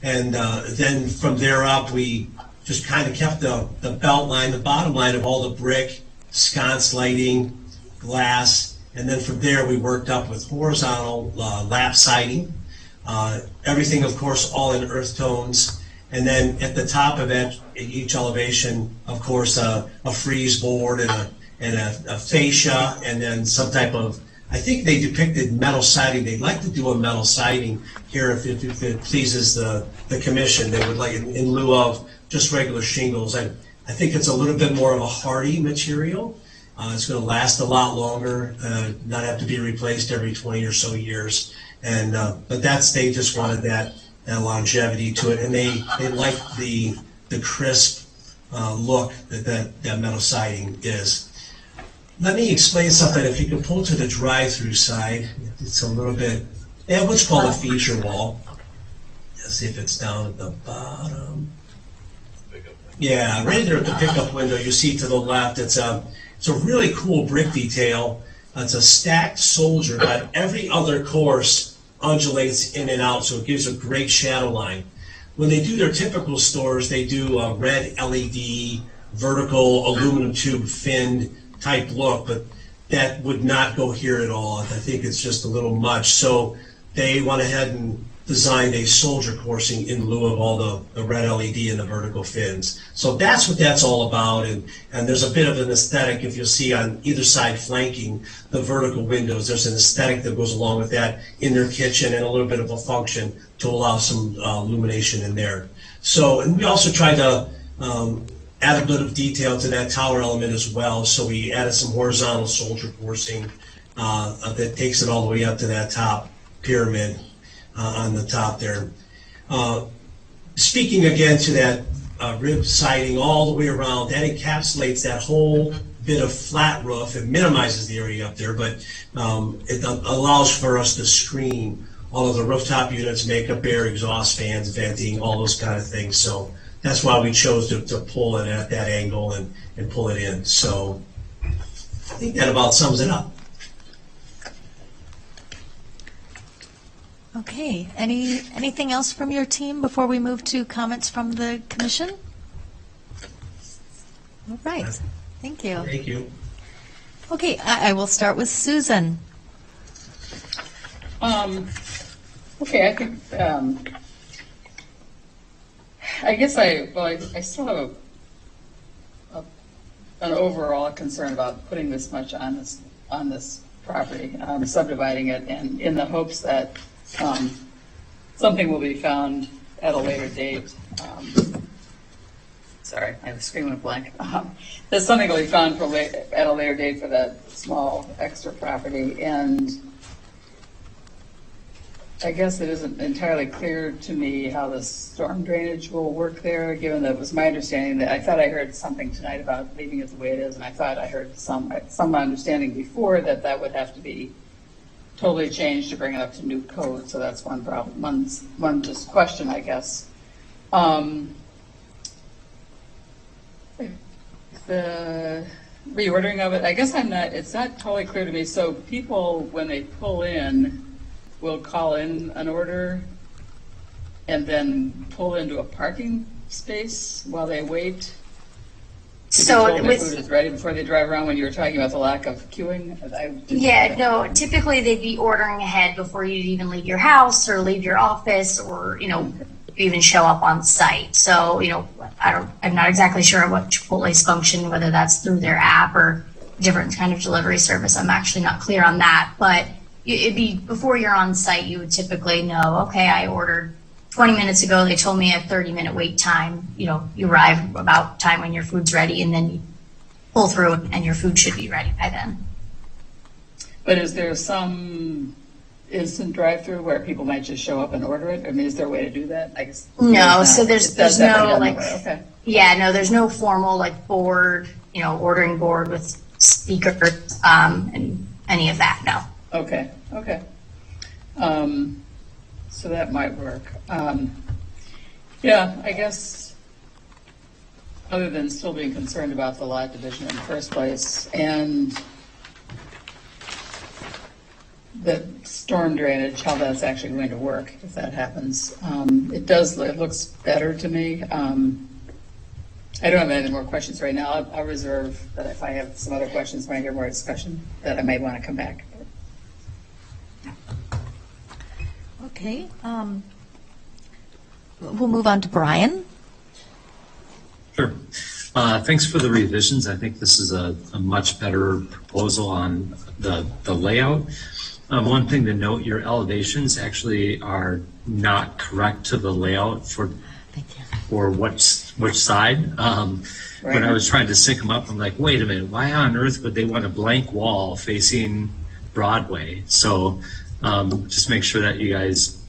And then from there up, we just kind of kept the belt line, the bottom line of all the brick, sconce lighting, glass, and then from there we worked up with horizontal lap siding. Everything, of course, all in earth tones. And then at the top of each elevation, of course, a frieze board and a fascia, and then some type of, I think they depicted metal siding. They'd like to do a metal siding here if it pleases the commission. They would like, in lieu of just regular shingles. I think it's a little bit more of a hardy material. It's going to last a lot longer, not have to be replaced every 20 or so years. And but they just wanted that longevity to it, and they like the crisp look that metal siding is. Let me explain something. If you can pull to the drive-through side, it's a little bit. They have what's called a feature wall. Let's see if it's down at the bottom. Yeah, right there at the pickup window, you see to the left. It's a really cool brick detail. It's a stacked soldier, but every other course undulates in and out, so it gives a great shadow line. When they do their typical stores, they do a red LED, vertical aluminum tube finned type look, but that would not go here at all. I think it's just a little much. So they went ahead and designed a soldier coursing in lieu of all the red LED and the vertical fins. So that's what that's all about, and there's a bit of an aesthetic, if you'll see on either side flanking the vertical windows, there's an aesthetic that goes along with that in their kitchen and a little bit of a function to allow some illumination in there. So, and we also tried to add a bit of detail to that tower element as well, so we added some horizontal soldier coursing that takes it all the way up to that top pyramid on the top there. Speaking again to that rib siding all the way around, that encapsulates that whole bit of flat roof. It minimizes the area up there, but it allows for us to screen all of the rooftop units, make up air, exhaust fans, venting, all those kind of things. So that's why we chose to pull it at that angle and pull it in. So I think that about sums it up.
Okay, anything else from your team before we move to comments from the commission? All right, thank you.
Thank you.
Okay, I will start with Susan.
Okay, I think, I guess I still have an overall concern about putting this much on this property, subdividing it, and in the hopes that something will be found at a later date. Sorry, I was screaming blank. That something will be found at a later date for that small extra property, and I guess it isn't entirely clear to me how the storm drainage will work there, given that it was my understanding that I thought I heard something tonight about leaving it the way it is, and I thought I heard some understanding before that would have to be totally changed to bring it up to new code. So that's one problem. One just question, I guess. The reordering of it, I guess it's not totally clear to me. So people, when they pull in, will call in an order and then pull into a parking space while they wait
So
the food is ready before they drive around. When you were talking about the lack of queuing,
typically they'd be ordering ahead before you even leave your house or leave your office, or even show up on site. So I'm not exactly sure what Chipotle's function, whether that's through their app or different kind of delivery service. I'm actually not clear on that, but it'd be before you're on site. You would typically know, okay, I ordered 20 minutes ago, they told me a 30-minute wait time. You arrive about time when your food's ready, and then you pull through and your food should be ready by then.
But is there some instant drive-through where people might just show up and order it? I mean, is there a way to do that? I guess
no. So there's no
okay.
There's no formal board, ordering board with speakers and any of that. No.
Okay. So that might work. I guess other than still being concerned about the lot division in the first place and the storm drainage, how that's actually going to work if that happens. It looks better to me. I don't have any more questions right now. I'll reserve that if I have some other questions when I hear more discussion that I may want to come back.
Okay. We'll move on to Brian.
Sure. Thanks for the revisions. I think this is a much better proposal on the layout. One thing to note, your elevations actually are not correct to the layout for which side. When I was trying to sync them up, I'm like, wait a minute, why on earth would they want a blank wall facing Broadway? So just make sure that you guys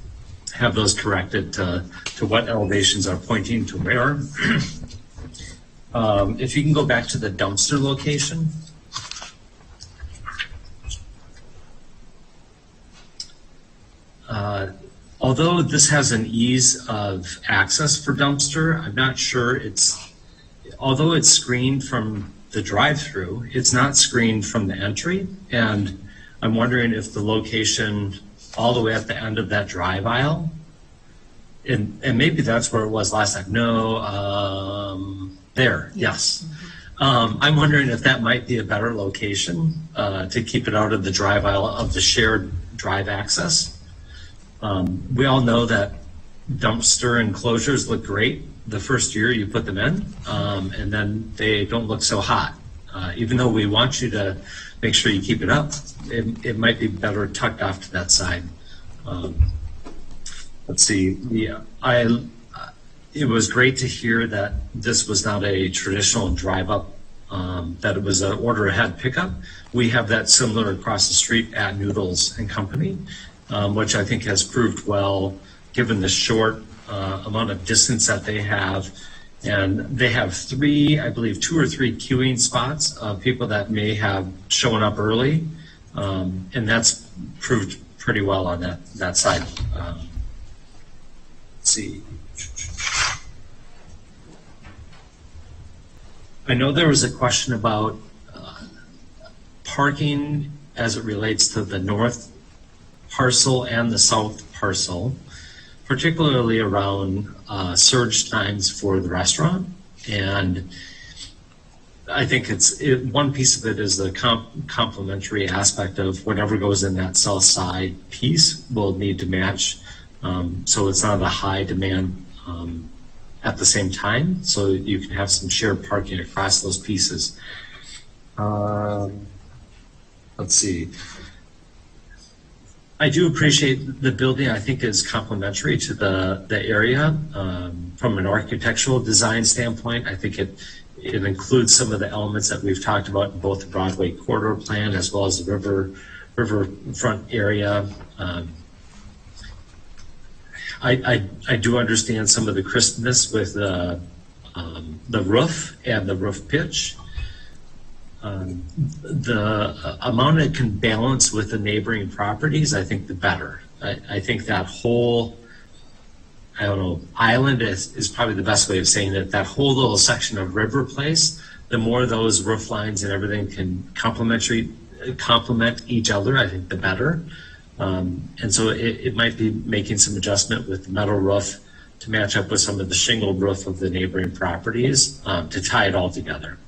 have those corrected to what elevations are pointing to where. If you can go back to the dumpster location. Although this has an ease of access for dumpster, I'm not sure although it's screened from the drive-through, it's not screened from the entry. And I'm wondering if the location all the way at the end of that drive aisle, and maybe that's where it was last time. No, there, yes. I'm wondering if that might be a better location to keep it out of the drive aisle of the shared drive access. We all know that dumpster enclosures look great the first year you put them in, and then they don't look so hot. Even though we want you to make sure you keep it up, it might be better tucked off to that side. Let's see. It was great to hear that this was not a traditional drive up, that it was an order ahead pickup. We have that similar across the street at Noodles and Company, which I think has proved well given the short amount of distance that they have. And they have I believe 2 or 3 queuing spots of people that may have shown up early. And that's proved pretty well on that side. Let's see. I know there was a question about parking as it relates to the north parcel and the south parcel, particularly around surge times for the restaurant. And I think one piece of it is the complementary aspect of whatever goes in that south side piece will need to match, so it's not a high demand at the same time, so you can have some shared parking across those pieces. Let's see. I do appreciate the building. I think is complementary to the area from an architectural design standpoint. I think it includes some of the elements that we've talked about in both the Broadway corridor plan as well as the riverfront area. I do understand some of the crispness with the roof and the roof pitch. The amount it can balance with the neighboring properties, I think the better. I think that whole, island is probably the best way of saying it. That whole little section of River Place, the more those roof lines and everything can complement each other, I think the better. And so it might be making some adjustment with the metal roof to match up with some of the shingled roof of the neighboring properties to tie it all together.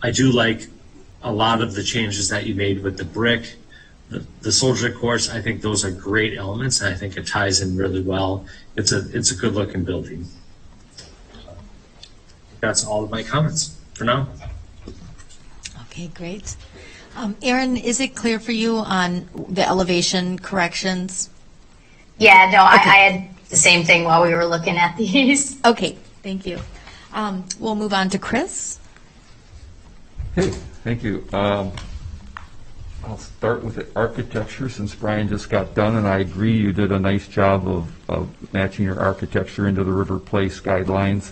I do like a lot of the changes that you made with the brick, the soldier course. I think those are great elements, and I think it ties in really well. It's a good looking building. That's all of my comments for now.
Okay, great. Erin, is it clear for you on the elevation corrections?
Yeah, no, okay. I had the same thing while we were looking at these.
Okay, thank you. We'll move on to Chris.
Hey, thank you. I'll start with the architecture since Brian just got done, and I agree you did a nice job of matching your architecture into the River Place guidelines.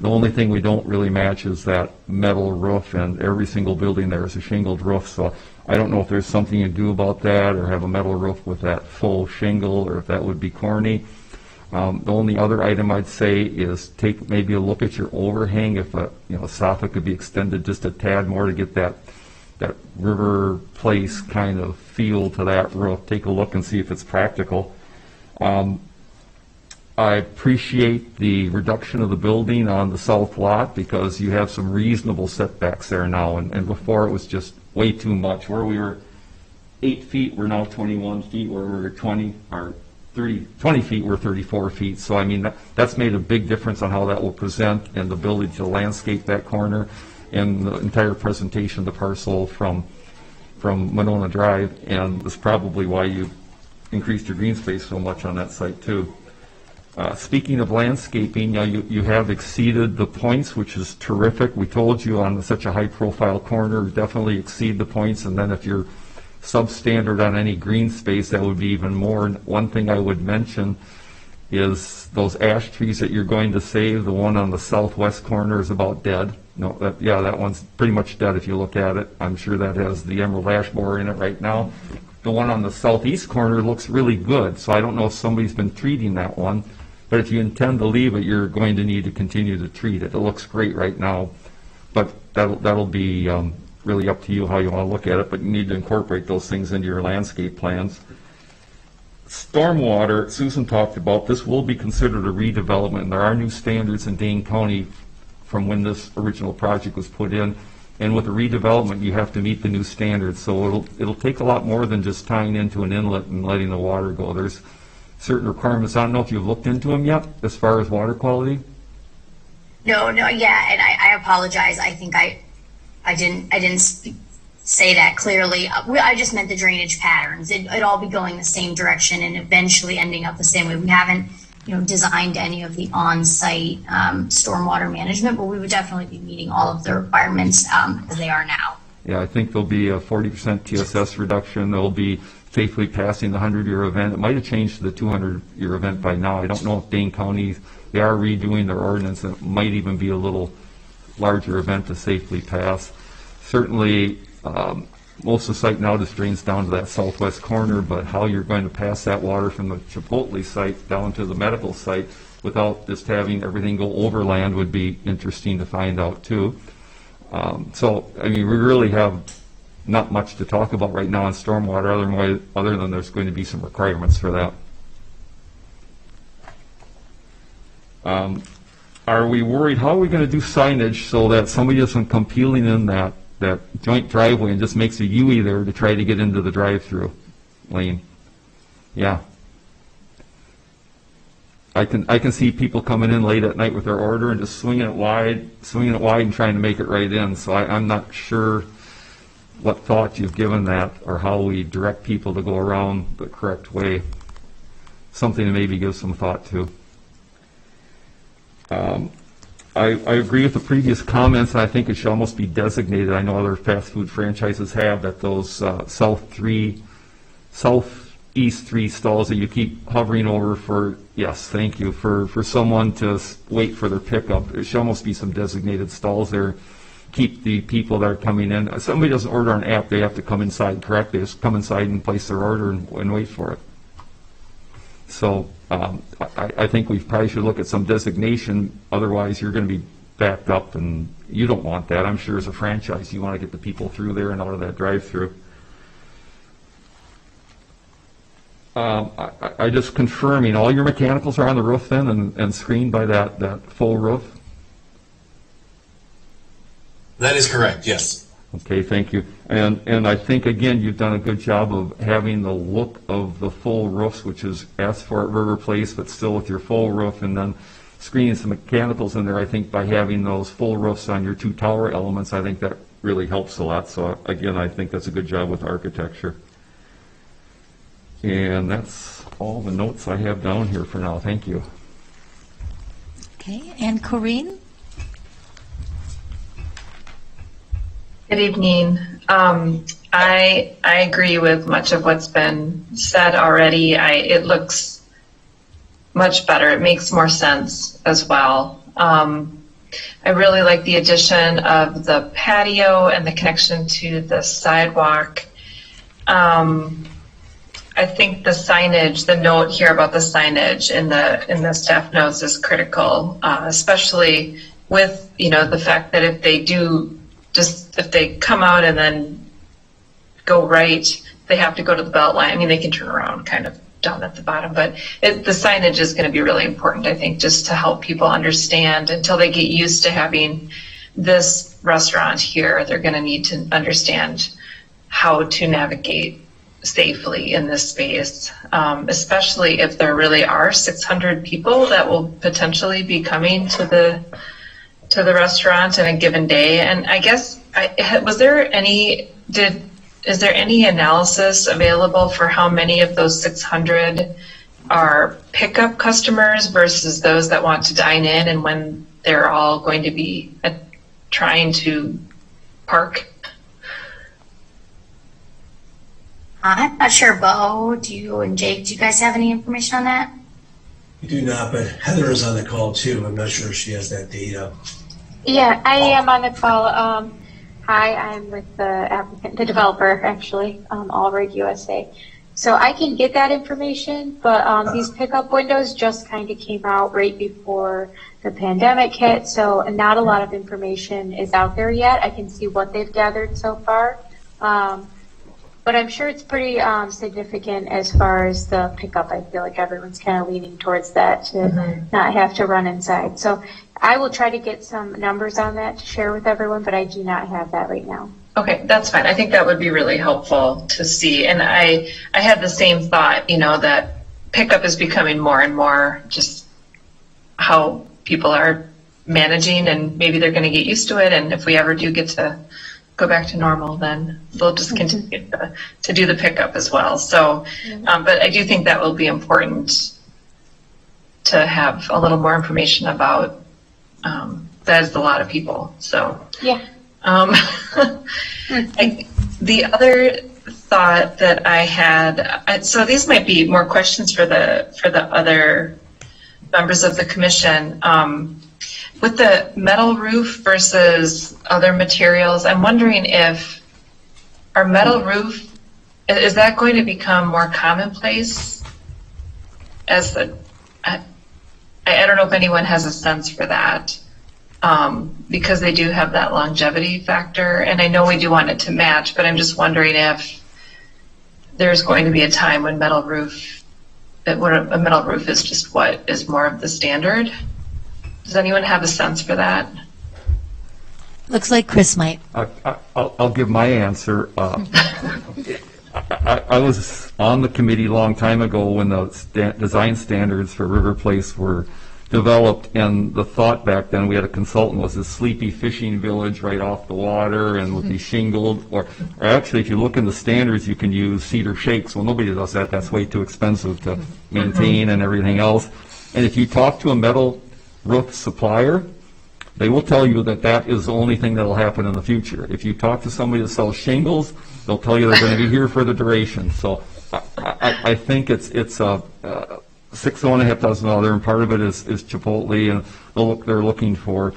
The only thing we don't really match is that metal roof, and every single building there is a shingled roof, so I don't know if there's something you do about that or have a metal roof with that full shingle, or if that would be corny. The only other item I'd say is take maybe a look at your overhang. If a soffit could be extended just a tad more to get that River Place kind of feel to that roof. Take a look and see if it's practical. I appreciate the reduction of the building on the south lot because you have some reasonable setbacks there now, and before it was just way too much. Where we were 8 feet, we're now 21 feet. Where we were 20 or 20 feet were 34 feet. So I mean, that's made a big difference on how that will present and the ability to landscape that corner and the entire presentation of the parcel from Monona Drive, and that's probably why you increased your green space so much on that site too. Speaking of landscaping, you have exceeded the points, which is terrific. We told you on such a high-profile corner, definitely exceed the points, and then if you're substandard on any green space, that would be even more. And one thing I would mention is those ash trees that you're going to save. The one on the southwest corner is about dead. No, that one's pretty much dead if you look at it. I'm sure that has the emerald ash borer in it right now. The one on the southeast corner looks really good, so I don't know if somebody's been treating that one, but if you intend to leave it, you're going to need to continue to treat it. It looks great right now, but that'll be really up to you how you want to look at it, but you need to incorporate those things into your landscape plans. Stormwater, Susan talked about, this will be considered a redevelopment. There are new standards in Dane County from when this original project was put in, and with a redevelopment you have to meet the new standards, so it'll take a lot more than just tying into an inlet and letting the water go. There's certain requirements. I don't know if you've looked into them yet as far as water quality.
No, yeah, and I apologize. I think I didn't say that clearly. I just meant the drainage patterns. It'd all be going the same direction and eventually ending up the same way. We haven't, designed any of the on-site stormwater management, but we would definitely be meeting all of the requirements as they are now.
Yeah, I think there'll be a 40% TSS reduction. There'll be faithfully passing the 100-year event. It might have changed to the 200-year event by now. I don't know if Dane County, they are redoing their ordinance. It might even be a little larger event to safely pass. Certainly, most of the site now just drains down to that southwest corner, but how you're going to pass that water from the Chipotle site down to the medical site without just having everything go overland would be interesting to find out too. So, I mean, we really have not much to talk about right now on stormwater other than there's going to be some requirements for that. Are we worried? How are we going to do signage so that somebody doesn't come peeling in that joint driveway and just makes a U-ey there to try to get into the drive-through lane? Yeah. I can see people coming in late at night with their order and just swinging it wide and trying to make it right in. So I'm not sure what thought you've given that or how we direct people to go around the correct way. Something to maybe give some thought to. I agree with the previous comments. I think it should almost be designated. I know other fast food franchises have that those southeast 3 stalls that you keep hovering over for, yes, thank you, for someone to wait for their pickup. There should almost be some designated stalls there. Keep the people that are coming in. If somebody doesn't order on an app, they have to come inside, correct? They just come inside and place their order and wait for it. So I think we probably should look at some designation. Otherwise, you're going to be backed up, and you don't want that. I'm sure as a franchise, you want to get the people through there and out of that drive-through. I just confirming, all your mechanicals are on the roof then and screened by that full roof?
That is correct, yes.
Okay, thank you. And I think, again, you've done a good job of having the look of the full roofs, which is asked for at River Place, but still with your full roof, and then screening some mechanicals in there. I think by having those full roofs on your 2 tower elements, I think that really helps a lot. So, again, I think that's a good job with architecture. And that's all the notes I have down here for now. Thank you.
Okay, and Corinne?
Good evening. I agree with much of what's been said already. It looks much better. It makes more sense as well. I really like the addition of the patio and the connection to the sidewalk. I think the signage, the note here about the signage in the staff notes is critical, especially with the fact that if they come out and then go right, they have to go to the belt line. I mean, they can turn around kind of down at the bottom, but the signage is going to be really important, I think, just to help people understand until they get used to having this restaurant here. They're going to need to understand how to navigate safely in this space, especially if there really are 600 people that will potentially be coming to the restaurant in a given day. And I guess, is there any analysis available for how many of those 600 are pickup customers versus those that want to dine in, and when they're all going to be trying to park?
I'm not sure, Bo, and Jake, do you guys have any information on that?
We do not, but Heather is on the call too. I'm not sure if she has that data.
Yeah, I am on the call. Hi, I'm with the applicant, the developer actually, Allred USA. So I can get that information, but these pickup windows just kind of came out right before the pandemic hit, so not a lot of information is out there yet. I can see what they've gathered so far. But I'm sure it's pretty significant as far as the pickup. I feel like everyone's kind of leaning towards that to not have to run inside. So I will try to get some numbers on that to share with everyone, but I do not have that right now.
Okay, that's fine. I think that would be really helpful to see. And I had the same thought, that pickup is becoming more and more just how people are managing, and maybe they're going to get used to it. And if we ever do get to go back to normal, then they'll just continue to do the pickup as well. So, but I do think that will be important to have a little more information about. That is a lot of people. So,
yeah.
The other thought that I had, so these might be more questions for the other members of the commission. With the metal roof versus other materials, I'm wondering if our metal roof, is that going to become more commonplace as I don't know if anyone has a sense for that, because they do have that longevity factor, and I know we do want it to match, but I'm just wondering if there's going to be a time when a metal roof is just what is more of the standard. Does anyone have a sense for that?
Looks like Chris might.
I'll give my answer. I was on the committee a long time ago when the design standards for River Place were developed, and the thought back then, we had a consultant, was a sleepy fishing village right off the water and would be shingled, or actually if you look in the standards you can use cedar shakes. Well, nobody does that. That's way too expensive to maintain and everything else. And if you talk to a metal roof supplier, they will tell you that that is the only thing that will happen in the future. If you talk to somebody that sells shingles, they'll tell you they're going to be here for the duration. So I think it's $6,500, and part of it is Chipotle, and they're looking for.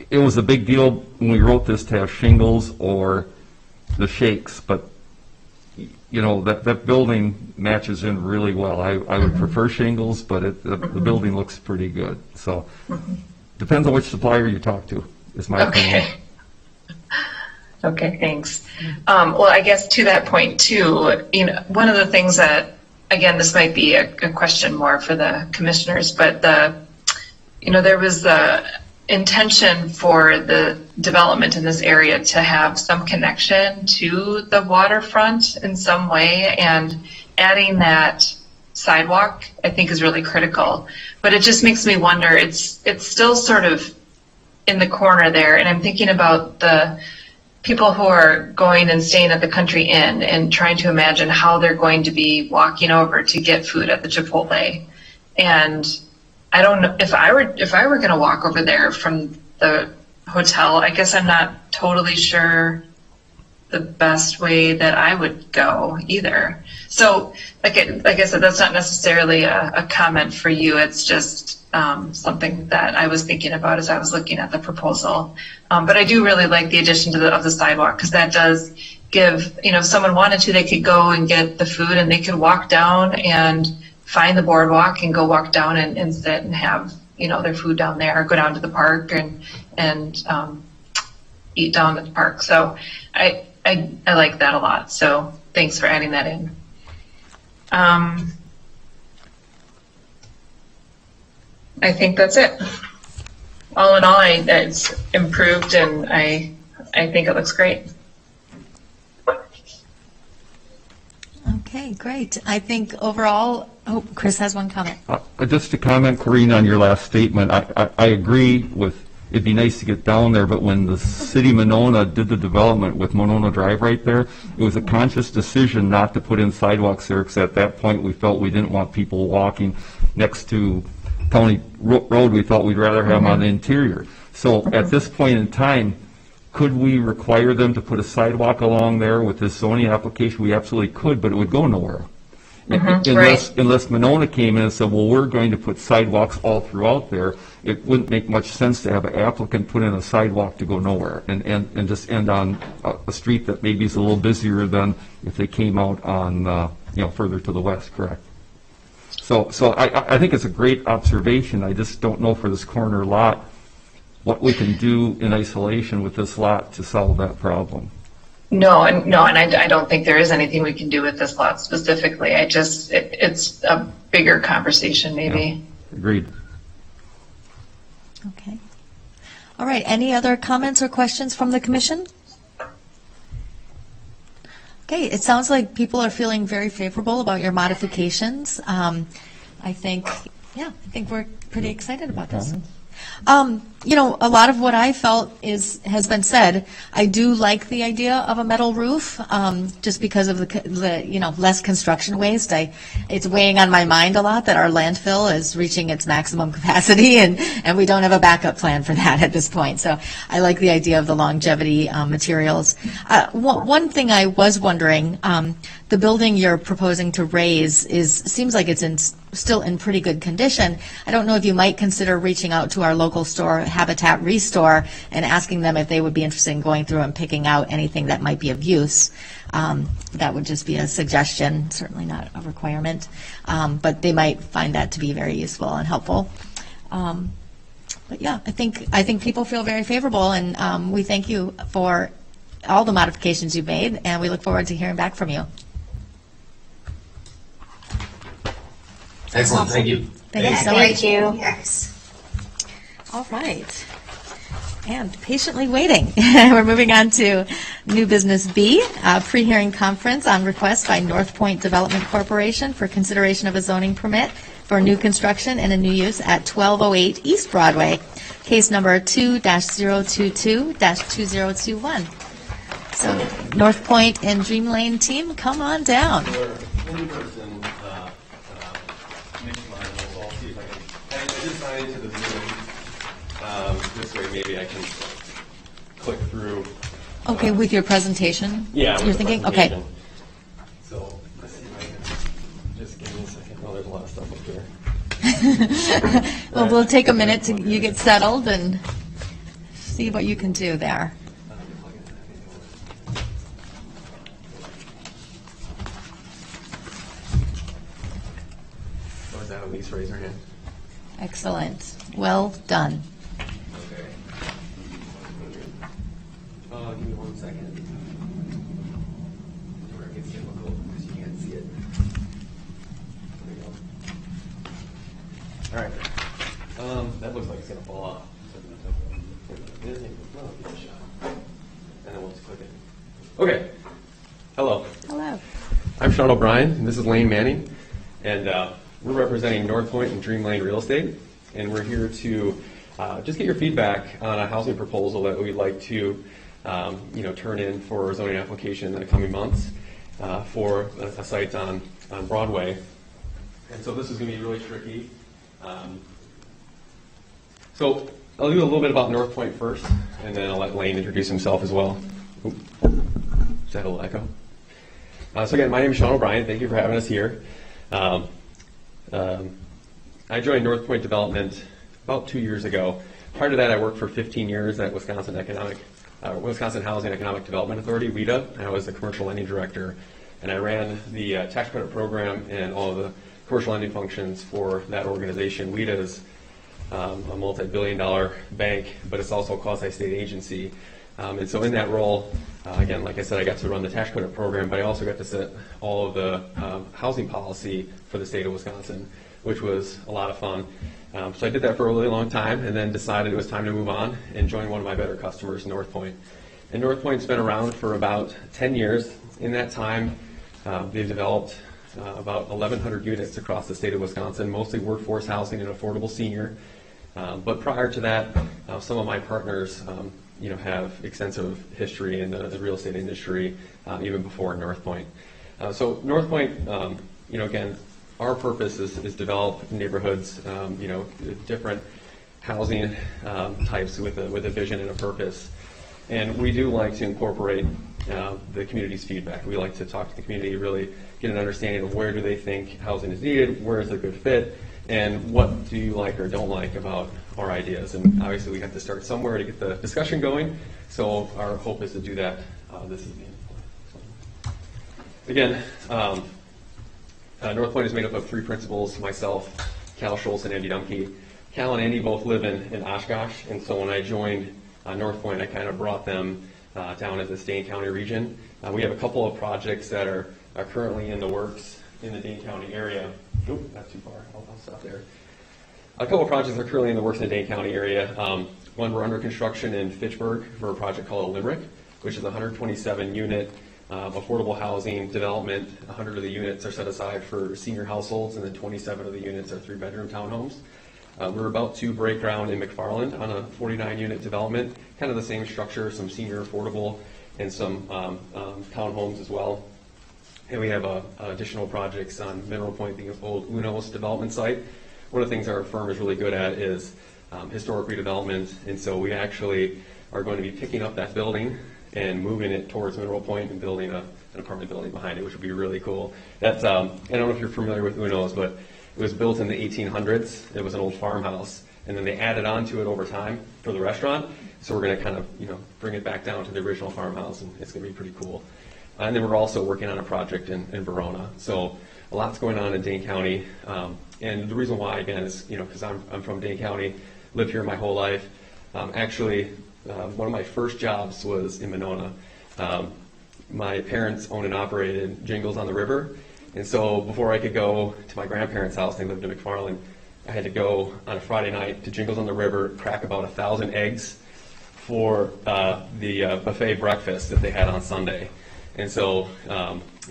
It was a big deal when we wrote this to have shingles or the shakes, but that building matches in really well. I would prefer shingles, but the building looks pretty good. So depends on which supplier you talk to, is my opinion.
Okay, thanks. Well, I guess to that point too, one of the things that, again, this might be a question more for the commissioners, but there was the intention for the development in this area to have some connection to the waterfront in some way, and adding that sidewalk, I think, is really critical. But it just makes me wonder, it's still sort of in the corner there, and I'm thinking about the people who are going and staying at the Country Inn and trying to imagine how they're going to be walking over to get food at the Chipotle. And I don't know if I were going to walk over there from the hotel, I guess I'm not totally sure the best way that I would go either. So like I said, that's not necessarily a comment for you. It's just something that I was thinking about as I was looking at the proposal. But I do really like the addition of the sidewalk, because that does give, if someone wanted to, they could go and get the food, and they could walk down and find the boardwalk and go walk down and sit and have, their food down there, or go down to the park and eat down at the park. So I like that a lot. So thanks for adding that in. I think that's it. All in all, it's improved, and I think it looks great.
Okay, great. I think overall, oh, Chris has one comment.
Just to comment, Corinne, on your last statement, I agree with, it'd be nice to get down there, but when the city of Monona did the development with Monona Drive right there, it was a conscious decision not to put in sidewalks there, because at that point we felt we didn't want people walking next to County Road. We thought we'd rather have them on the interior. So at this point in time, could we require them to put a sidewalk along there with this zoning application? We absolutely could, but it would go nowhere. Unless Monona came in and said, well, we're going to put sidewalks all throughout there, it wouldn't make much sense to have an applicant put in a sidewalk to go nowhere and just end on a street that maybe is a little busier than if they came out on, further to the west, correct? So I think it's a great observation. I just don't know for this corner lot what we can do in isolation with this lot to solve that problem.
No, and I don't think there is anything we can do with this lot specifically. It's a bigger conversation, maybe.
Yeah, agreed.
Okay. All right. Any other comments or questions from the commission? Okay. It sounds like people are feeling very favorable about your modifications. I think we're pretty excited about this. A lot of what I felt has been said. I do like the idea of a metal roof, just because of the less construction waste. It's weighing on my mind a lot that our landfill is reaching its maximum capacity, and we don't have a backup plan for that at this point. So I like the idea of the longevity materials. One thing I was wondering, the building you're proposing to raise seems like it's still in pretty good condition. I don't know if you might consider reaching out to our local store, Habitat Restore, and asking them if they would be interested in going through and picking out anything that might be of use. That would just be a suggestion, certainly not a requirement, but they might find that to be very useful and helpful. But yeah, I think people feel very favorable, and we thank you for all the modifications you've made, and we look forward to hearing back from you.
Excellent. Thank you.
Thank you so much.
Thank you.
Yes.
All right. And patiently waiting. We're moving on to new business B, pre-hearing conference on request by North Point Development Corporation for consideration of a zoning permit for new construction and a new use at 1208 East Broadway, case number 2-022-2021. So North Point and Dream Lane team, come on down.
Into the Zoom. This way, maybe I can click through.
Okay, with your presentation?
Yeah.
You're thinking? Okay.
So, let's see if I can just give me a second. Oh, there's a lot of stuff up here.
Well, we'll take a minute to you get settled and see what you can do there.
Oh, is that Elise? Raise her hand.
Excellent. Well done.
Okay. Give me 1 second. Where it gets difficult because you can't see it. There we go. All right. That looks like it's going to fall off. And then we'll just click it. Okay. Hello.
Hello.
I'm Sean O'Brien, and this is Lane Manning. And we're representing North Point and Dream Lane Real Estate, and we're here to just get your feedback on a housing proposal that we'd like to, turn in for a zoning application in the coming months for a site on Broadway. And so this is going to be really tricky. So I'll do a little bit about North Point first, and then I'll let Lane introduce himself as well. Is that a little echo? So again, my name is Sean O'Brien. Thank you for having us here. I joined North Point Development about 2 years ago. Prior to that, I worked for 15 years at Wisconsin Housing Economic Development Authority, WHEDA. I was the commercial lending director, and I ran the tax credit program and all of the commercial lending functions for that organization. WHEDA is a multi-billion-dollar bank, but it's also a quasi-state agency. And so in that role, again, like I said, I got to run the tax credit program, but I also got to set all of the housing policy for the state of Wisconsin, which was a lot of fun. So I did that for a really long time, and then decided it was time to move on and join one of my better customers, North Point. And North Point's been around for about 10 years. In that time, They've developed about 1,100 units across the state of Wisconsin, mostly workforce housing and affordable senior. But prior to that, some of my partners, have extensive history in the real estate industry, even before North Point. So North Point, again, our purpose is develop neighborhoods, different housing types with a vision and a purpose. And we do like to incorporate the community's feedback. We like to talk to the community, really get an understanding of where do they think housing is needed, where is a good fit, and what do you like or don't like about our ideas. And obviously we have to start somewhere to get the discussion going, so our hope is to do that this evening. Again, North Point is made up of three principals, myself, Cal Schultz, and Andy Dumke. Cal and Andy both live in Oshkosh, and so when I joined North Point, I kind of brought them down as this Dane County region. We have a couple of projects that are currently in the works in the Dane County area. Oop, not too far. I'll stop there. A couple of projects are currently in the works in the Dane County area. One, we're under construction in Fitchburg for a project called Limerick, which is a 127-unit affordable housing development. 100 of the units are set aside for senior households, and then 27 of the units are three-bedroom townhomes. We're about to break ground in McFarland on a 49-unit development, kind of the same structure, some senior affordable and some townhomes as well. And we have additional projects on Mineral Point, the old Uno's development site. One of the things our firm is really good at is historic redevelopment, and so we actually are going to be picking up that building and moving it towards Mineral Point and building an apartment building behind it, which would be really cool. That's I don't know if you're familiar with Uno's, but it was built in the 1800s. It was an old farmhouse, and then they added on to it over time for the restaurant. So we're going to kind of bring it back down to the original farmhouse, and it's going to be pretty cool. And then we're also working on a project in Verona. So a lot's going on in Dane County. And the reason why, again, is because I'm from Dane County, lived here my whole life. Actually, one of my first jobs was in Monona. My parents owned and operated Jingles on the River. And so before I could go to my grandparents' house, they lived in McFarland, I had to go on a Friday night to Jingles on the River, crack about 1,000 eggs for the buffet breakfast that they had on Sunday. And so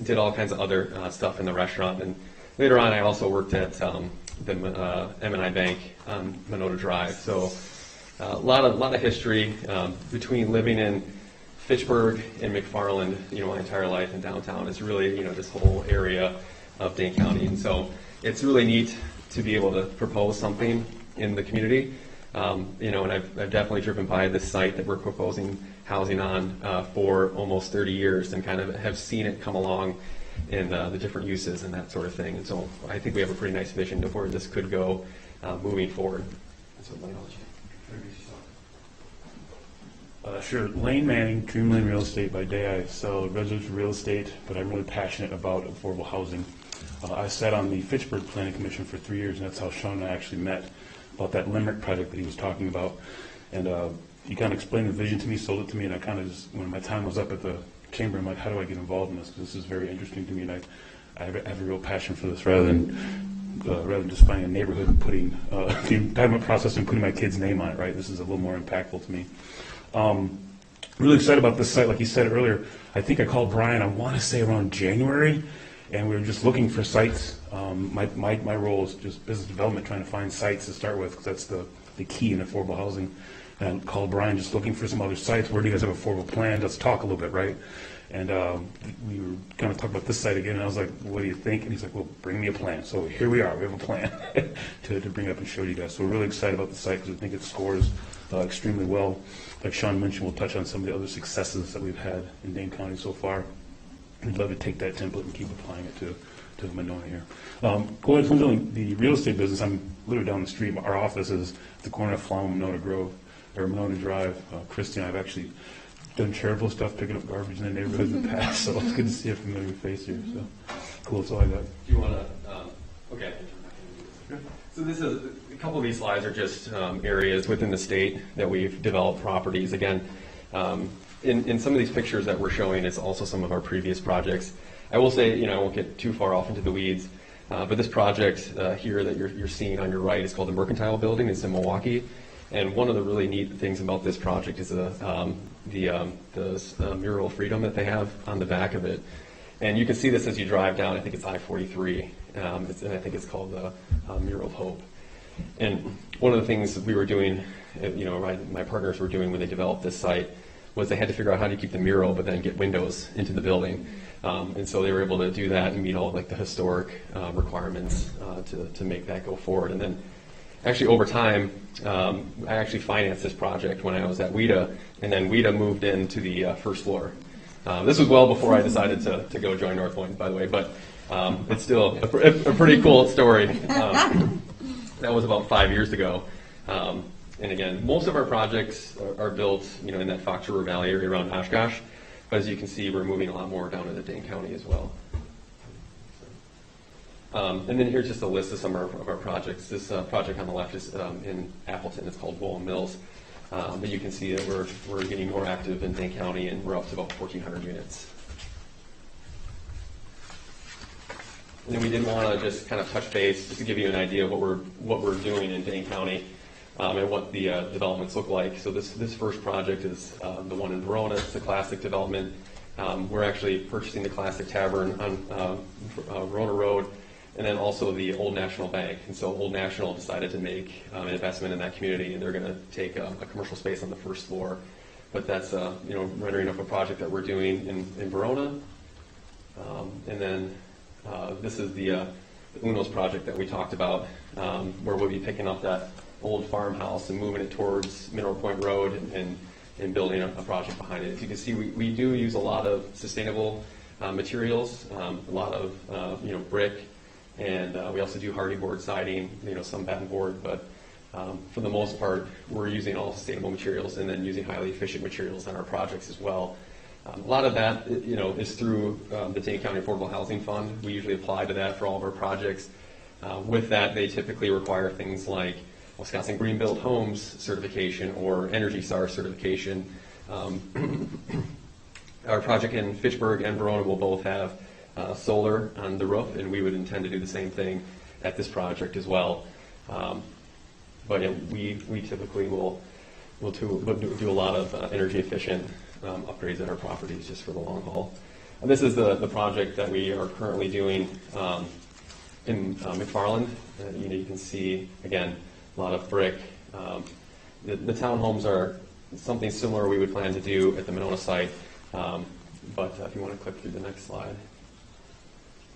did all kinds of other stuff in the restaurant. And later on, I also worked at the M&I Bank on Monona Drive. So a lot of history between living in Fitchburg and McFarland, my entire life in downtown is really, this whole area of Dane County. And so it's really neat to be able to propose something in the community. And I've definitely driven by this site that we're proposing housing on for almost 30 years and kind of have seen it come along in the different uses and that sort of thing. And so I think we have a pretty nice vision of where this could go moving forward. So,
sure. Lane Manning, Dreamland Real Estate. By day I sell residential real estate, but I'm really passionate about affordable housing. I sat on the Fitchburg Planning Commission for 3 years, and that's how Sean and I actually met, about that Limerick project that he was talking about. And he kind of explained the vision to me, sold it to me, and I kind of just, when my time was up at the chamber, I'm like, how do I get involved in this? Because this is very interesting to me, and I have a real passion for this, rather than just finding a neighborhood and putting the entitlement process and putting my kid's name on it, right? This is a little more impactful to me. Really excited about this site. Like you said earlier, I think I called Brian, I want to say around January, and we were just looking for sites. My role is just business development, trying to find sites to start with, because that's the key in affordable housing. And I called Brian, just looking for some other sites. Where do you guys have affordable plan? Let's talk a little bit, right? And we were kind of talking about this site again, and I was like, what do you think? And he's like, well, bring me a plan. So here we are. We have a plan to bring up and show you guys. So we're really excited about the site because I think it scores extremely well. Like Sean mentioned, we'll touch on some of the other successes that we've had in Dane County so far. We'd love to take that template and keep applying it to Monona here. Going from the real estate business, I'm literally down the street. Our office is at the corner of Flower and Monona Grove, or Monona Drive. Christy and I have actually done charitable stuff, picking up garbage in the neighborhood in the past, so it's good to see a familiar face here. So cool, that's all I got.
Do you want to, okay. So this is, a couple of these slides are just areas within the state that we've developed properties. Again, in some of these pictures that we're showing, it's also some of our previous projects. I will say, I won't get too far off into the weeds, but this project here that you're seeing on your right is called the Mercantile Building. It's in Milwaukee. And one of the really neat things about this project is the mural of freedom that they have on the back of it. And you can see this as you drive down. I think it's I-43, and I think it's called the Mural of Hope. And one of the things that we were doing, my partners were doing when they developed this site, was they had to figure out how to keep the mural, but then get windows into the building. And so they were able to do that and meet all like the historic requirements to make that go forward. And then actually over time, I actually financed this project when I was at WIDA, and then WIDA moved into the first floor. This was well before I decided to go join North Point, by the way, but it's still a pretty cool story. That was about 5 years ago. And again, most of our projects are built, in that Fox River Valley area around Oshkosh. But as you can see, we're moving a lot more down into Dane County as well. And then here's just a list of some of our projects. This project on the left is in Appleton. It's called Woolen Mills. But you can see that we're getting more active in Dane County, and we're up to about 1,400 units. And then we did want to just kind of touch base, just to give you an idea of what we're doing in Dane County. And what the developments look like. So this first project is the one in Verona. It's the Classic development. We're actually purchasing the Classic Tavern on Verona Road, and then also the Old National Bank. And so Old National decided to make an investment in that community, and they're going to take a commercial space on the first floor. But that's rendering up a project that we're doing in Verona. And then this is the UNOS project that we talked about, where we'll be picking up that old farmhouse and moving it towards Mineral Point Road and building a project behind it. As you can see, we do use a lot of sustainable materials, a lot of brick, and we also do hardy board siding, some batten board, but for the most part, we're using all sustainable materials and then using highly efficient materials on our projects as well. A lot of that, is through the Dane County Affordable Housing Fund. We usually apply to that for all of our projects. With that, they typically require things like Wisconsin Green Built Homes certification or Energy Star certification. Our project in Fitchburg and Verona will both have solar on the roof, and we would intend to do the same thing at this project as well. But yeah, we typically will do a lot of energy efficient upgrades at our properties just for the long haul. And this is the project that we are currently doing in McFarland. You can see, again, a lot of brick. The townhomes are something similar we would plan to do at the Monona site, but if you want to click through the next slide.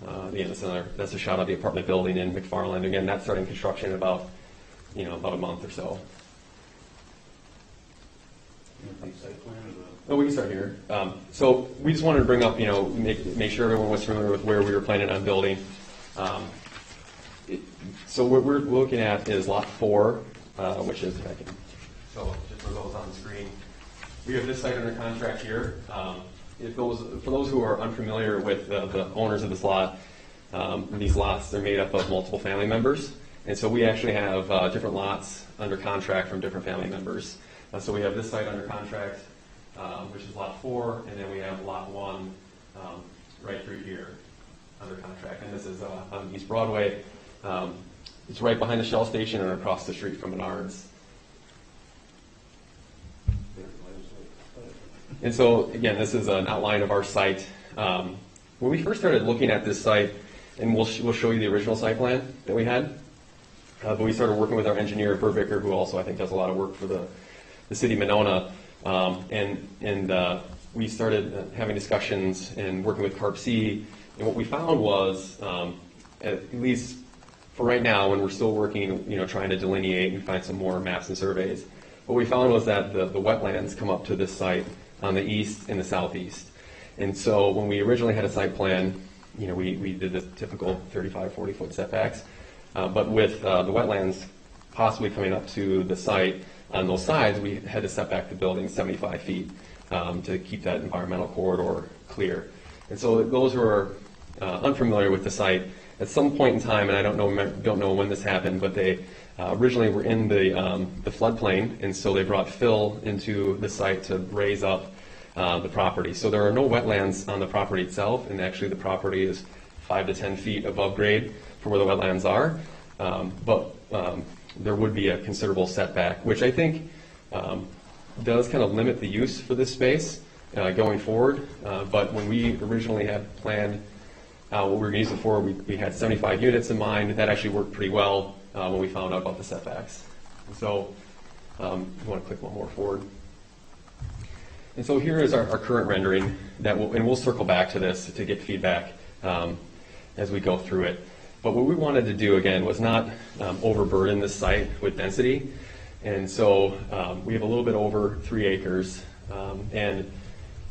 Again, that's a shot of the apartment building in McFarland. Again, that's starting construction in about a month or so. Oh, we can start here. So we just wanted to bring up, make sure everyone was familiar with where we were planning on building. So what we're looking at is lot 4, which is, I can show just for those on the screen. We have this site under contract here. For those who are unfamiliar with the owners of this lot, these lots, they're made up of multiple family members. And so we actually have different lots under contract from different family members. So we have this site under contract, which is lot 4, and then we have lot 1 right through here under contract. And this is on East Broadway. It's right behind the Shell station and across the street from Menards. And so, again, this is an outline of our site. When we first started looking at this site, and we'll show you the original site plan that we had, but we started working with our engineer, Burbicker, who also, I think, does a lot of work for the city of Monona, and we started having discussions and working with CARP-C, and what we found was, at least for right now, when we're still working, trying to delineate and find some more maps and surveys, what we found was that the wetlands come up to this site on the east and the southeast. And so when we originally had a site plan, we did the typical 35, 40-foot setbacks, but with the wetlands possibly coming up to the site on those sides, we had to set back the building 75 feet to keep that environmental corridor clear. And so those who are unfamiliar with the site, at some point in time, and I don't know when this happened, but they originally were in the floodplain, and so they brought fill into the site to raise up the property. So there are no wetlands on the property itself, and actually the property is 5 to 10 feet above grade for where the wetlands are. But there would be a considerable setback, which I think does kind of limit the use for this space. going forward. But when we originally had planned what we were going to use it for, we had 75 units in mind. That actually worked pretty well when we found out about the setbacks. And so you want to click one more forward. And so here is our current rendering, and we'll circle back to this to get feedback as we go through it. But what we wanted to do, again, was not overburden this site with density. And so we have a little bit over 3 acres, and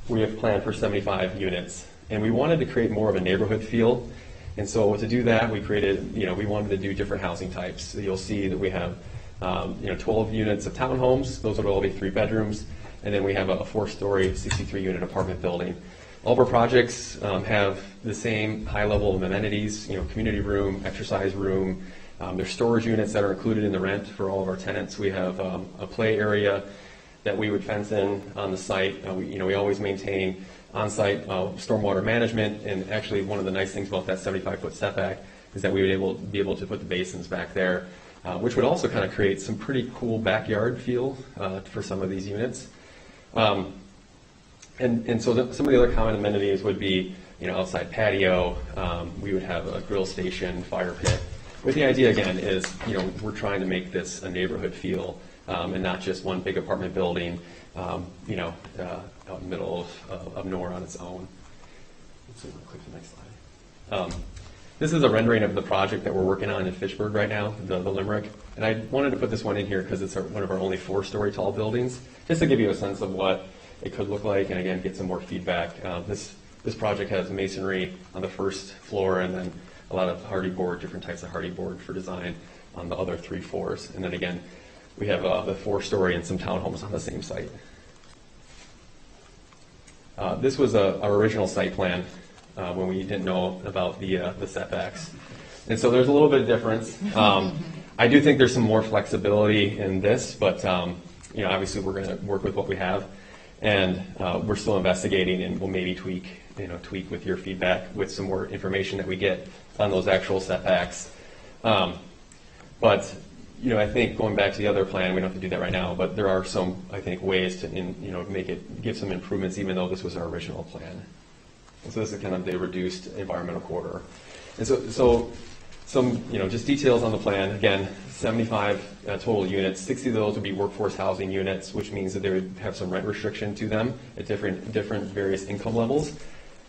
we have planned for 75 units. And we wanted to create more of a neighborhood feel. And so to do that, we created, we wanted to do different housing types. So you'll see that we have 12 units of townhomes. Those would all be 3 bedrooms. And then we have a 4-story, 63-unit apartment building. All of our projects have the same high level of amenities, community room, exercise room. There's storage units that are included in the rent for all of our tenants. We have a play area that we would fence in on the site. We always maintain on-site stormwater management, and actually one of the nice things about that 75-foot setback is that we would be able to put the basins back there, which would also kind of create some pretty cool backyard feel for some of these units. And so some of the other common amenities would be, outside patio. We would have a grill station, fire pit. But the idea again is, we're trying to make this a neighborhood feel, and not just one big apartment building, out in the middle of nowhere on its own. So we'll click the next slide. This is a rendering of the project that we're working on in Fitchburg right now, the Limerick. And I wanted to put this one in here because it's one of our only 4-story tall buildings, just to give you a sense of what it could look like, and again, get some more feedback. This project has masonry on the first floor, and then a lot of hardy board, different types of hardy board for design on the other 3 floors. And then again, we have the 4-story and some townhomes on the same site. This was our original site plan when we didn't know about the setbacks. And so there's a little bit of difference. I do think there's some more flexibility in this, but obviously we're going to work with what we have. And we're still investigating, and we'll maybe tweak with your feedback with some more information that we get on those actual setbacks. But I think going back to the other plan, we don't have to do that right now, but there are some, I think, ways to give some improvements, even though this was our original plan. And so this is kind of the reduced environmental corridor. And so some, just details on the plan. Again, 75 total units. 60 of those would be workforce housing units, which means that they would have some rent restriction to them at different various income levels.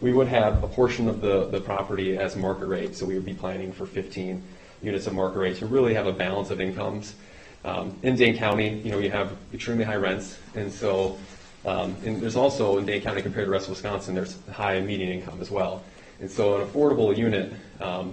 We would have a portion of the property as market rate, so we would be planning for 15 units of market rate to really have a balance of incomes. In Dane County, you have extremely high rents, and so and there's also in Dane County compared to the rest of Wisconsin, there's high median income as well. And so an affordable unit,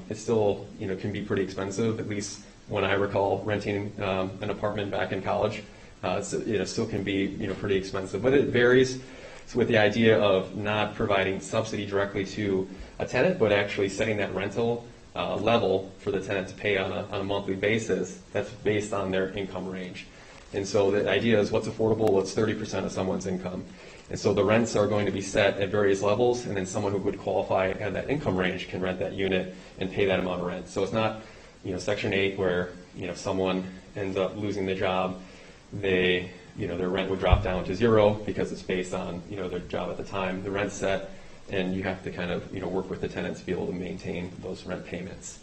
it still can be pretty expensive. At least when I recall renting an apartment back in college, it still can be pretty expensive, but it varies. So with the idea of not providing subsidy directly to a tenant, but actually setting that rental level for the tenant to pay on a monthly basis, that's based on their income range. And so the idea is what's affordable, what's 30% of someone's income. And so the rents are going to be set at various levels, and then someone who would qualify at that income range can rent that unit and pay that amount of rent. So it's not, Section 8 where, someone ends up losing the job, their rent would drop down to 0 because it's based on, their job at the time. The rent's set, and you have to kind of, work with the tenants to be able to maintain those rent payments.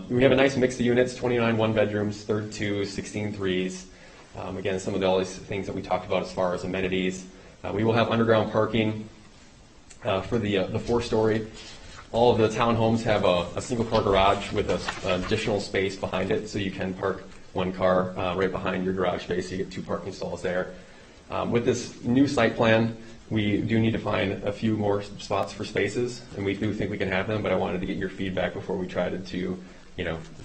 We have a nice mix of units, 29 1-bedrooms, 32, 16 3s. Again, some of all these things that we talked about as far as amenities. We will have underground parking for the 4-story. All of the townhomes have a single-car garage with an additional space behind it, so you can park one car right behind your garage space, so you get 2 parking stalls there. With this new site plan, we do need to find a few more spots for spaces, and we do think we can have them, but I wanted to get your feedback before we tried to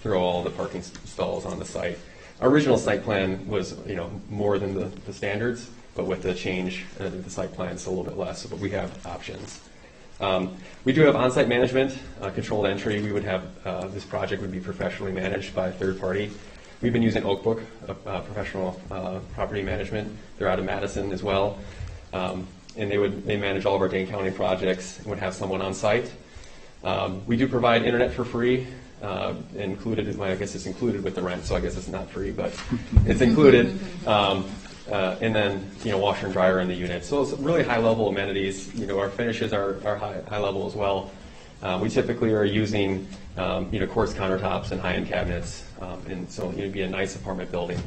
throw all the parking stalls on the site. Our original site plan was, more than the standards, but with the change, the site plan is a little bit less, but we have options. We do have on-site management, controlled entry. We would have, this project would be professionally managed by a third party. We've been using Oakbrook, professional property management. They're out of Madison as well. And they manage all of our Dane County projects and would have someone on site. We do provide internet for free. Included, I guess it's included with the rent, so I guess it's not free, but it's included. and then, washer and dryer in the unit. So it's really high-level amenities. Our finishes are high level as well. We typically are using, quartz countertops and high-end cabinets, and so it'd be a nice apartment building.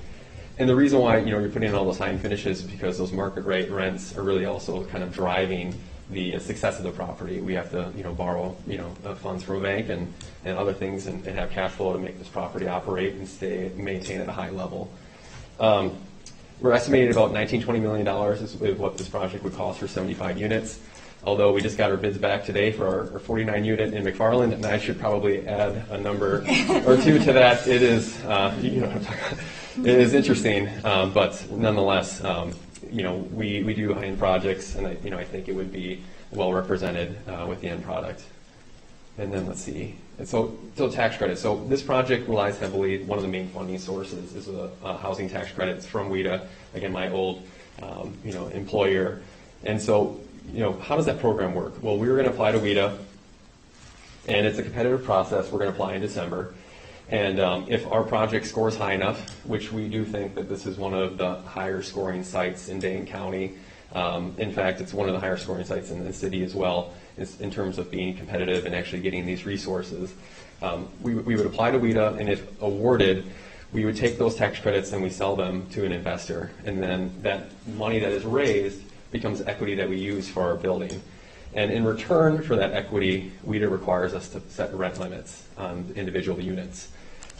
And the reason why, you're putting in all those high-end finishes is because those market rate rents are really also kind of driving the success of the property. We have to, borrow, funds from a bank and other things and have cash flow to make this property operate and maintain at a high level. We're estimating about $19-20 million is what this project would cost for 75 units. Although we just got our bids back today for our 49 unit in McFarland, and I should probably add a number or two to that. It is, it is interesting, but nonetheless, we do high-end projects, and I think it would be well represented with the end product. And then let's see. And so tax credits. So this project relies heavily. One of the main funding sources is housing tax credits from WIDA. Again, my old, employer. And so, how does that program work? Well, we were going to apply to WIDA, and it's a competitive process. We're going to apply in December. And if our project scores high enough, which we do think that this is one of the higher scoring sites in Dane County. In fact, it's one of the higher scoring sites in the city as well, in terms of being competitive and actually getting these resources. We would apply to WIDA, and if awarded, we would take those tax credits and we sell them to an investor. And then that money that is raised becomes equity that we use for our building. And in return for that equity, WIDA requires us to set rent limits on individual units.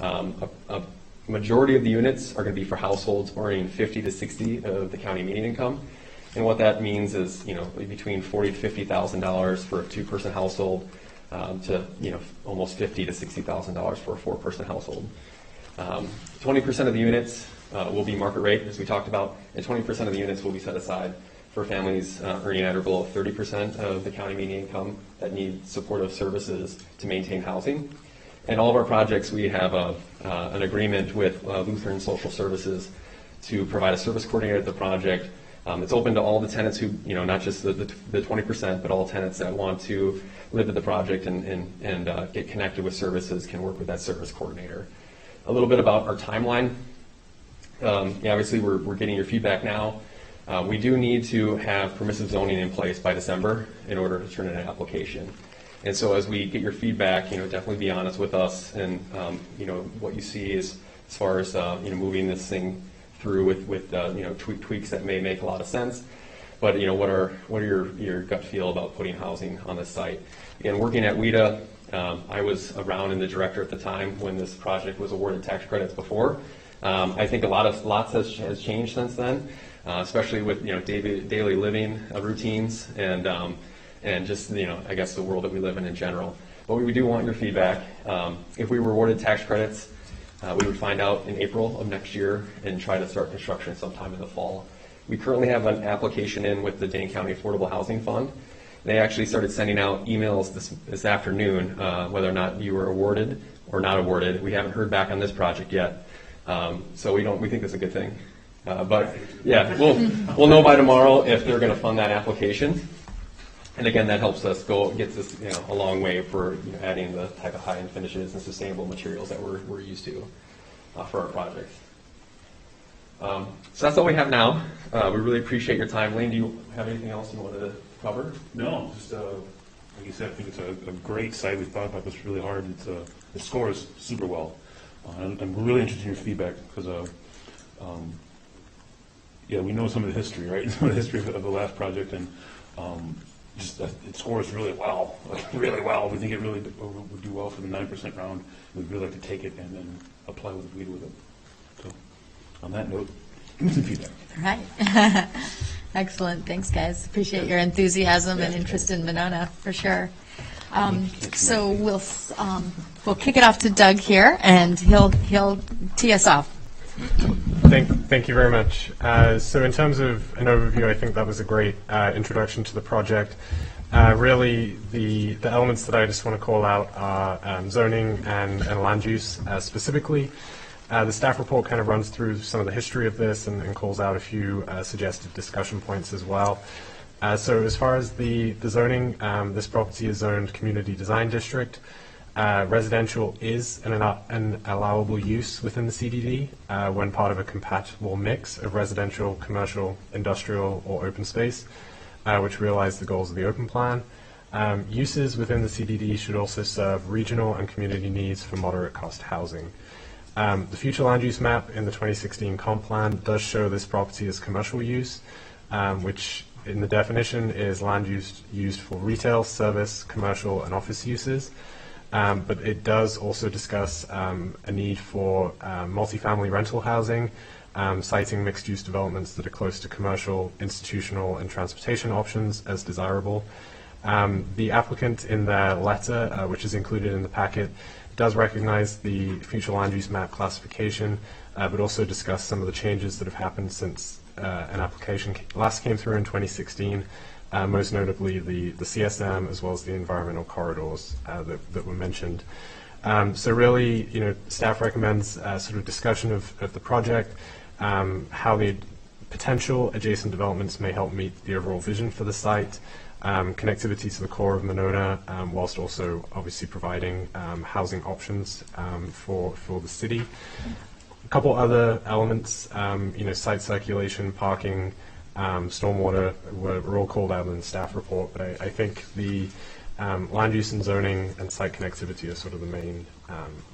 A majority of the units are going to be for households earning 50 to 60 of the county median income. And what that means is, between $40,000 to $50,000 for a two-person household, to almost $50,000 to $60,000 for a four-person household. 20% of the units will be market rate, as we talked about, and 20% of the units will be set aside for families earning at or below 30% of the county median income that need supportive services to maintain housing. And all of our projects, we have an agreement with Lutheran Social Services to provide a service coordinator at the project. It's open to all the tenants who, not just the 20%, but all tenants that want to live at the project and get connected with services can work with that service coordinator. A little bit about our timeline. Obviously, we're getting your feedback now. We do need to have permissive zoning in place by December in order to turn in an application. And so as we get your feedback, definitely be honest with us and, what you see is as far as, moving this thing through with tweaks that may make a lot of sense. But, what are your gut feel about putting housing on this site? Again, working at WIDA, I was around and the director at the time when this project was awarded tax credits before. I think lots has changed since then, especially with daily living routines and just I guess the world that we live in general. But we do want your feedback. If we were awarded tax credits, we would find out in April of next year and try to start construction sometime in the fall. We currently have an application in with the Dane County Affordable Housing Fund. They actually started sending out emails this afternoon, whether or not you were awarded or not awarded. We haven't heard back on this project yet, so we think that's a good thing. But yeah, we'll know by tomorrow if they're going to fund that application. And again, that helps us gets us a long way for adding the type of high-end finishes and sustainable materials that we're used to for our projects. So that's all we have now. We really appreciate your time. Lane, do you have anything else you wanted to cover?
No, just like you said, I think it's a great site. We thought about this really hard. It scores super well. I'm really interested in your feedback because, we know some of the history, right? Some of the history of the last project, and it scores really well, really well. We think it really would do well for the 9% round. We'd really like to take it and then apply with it. So, on that note, give me some feedback.
All right. Excellent. Thanks, guys. Appreciate your enthusiasm and interest in Monona, for sure. So we'll kick it off to Doug here, and he'll tee us off.
Thank you very much. So in terms of an overview, I think that was a great introduction to the project. Really, the elements that I just want to call out are zoning and land use specifically. The staff report kind of runs through some of the history of this and calls out a few suggested discussion points as well. So as far as the zoning, this property is zoned Community Design District. Residential is an allowable use within the CDD when part of a compatible mix of residential, commercial, industrial, or open space, which realize the goals of the open plan. Uses within the CDD should also serve regional and community needs for moderate cost housing. The future land use map in the 2016 comp plan does show this property as commercial use, which in the definition is land use used for retail, service, commercial, and office uses. But it does also discuss a need for multifamily rental housing, citing mixed-use developments that are close to commercial, institutional, and transportation options as desirable. The applicant in their letter, which is included in the packet, does recognize the future land use map classification, but also discuss some of the changes that have happened since an application last came through in 2016, most notably the CSM as well as the environmental corridors that were mentioned. So really, staff recommends sort of discussion of the project, how the potential adjacent developments may help meet the overall vision for the site, connectivity to the core of Monona, whilst also obviously providing housing options for the city. A couple other elements, site circulation, parking, stormwater were all called out in the staff report, but I think the land use and zoning and site connectivity are sort of the main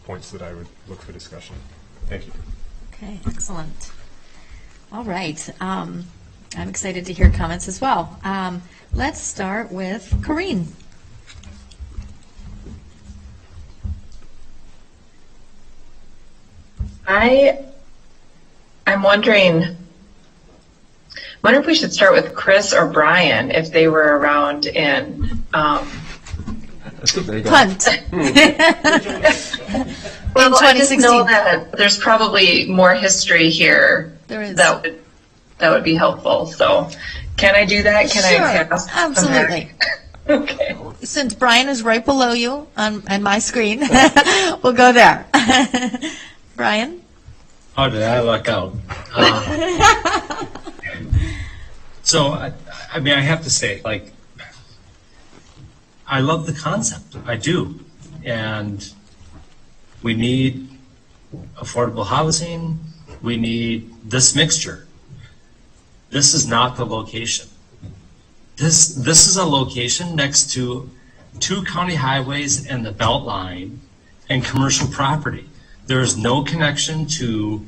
points that I would look for discussion. Thank you.
Okay, excellent. All right. I'm excited to hear comments as well. Let's start with Corrine.
I'm wondering if we should start with Chris or Brian if they were around in
Hunt.
Well, I just know that there's probably more history here.
There is.
That would be helpful. So, can I do that? Can
Sure,
I pass?
absolutely.
Okay.
Since Brian is right below you on my screen, we'll go there. Brian?
How did I luck out? So, I mean, I have to say, I love the concept. I do. And we need affordable housing. We need this mixture. This is not the location. This is a location next to 2 county highways and the Beltline and commercial property. There's no connection to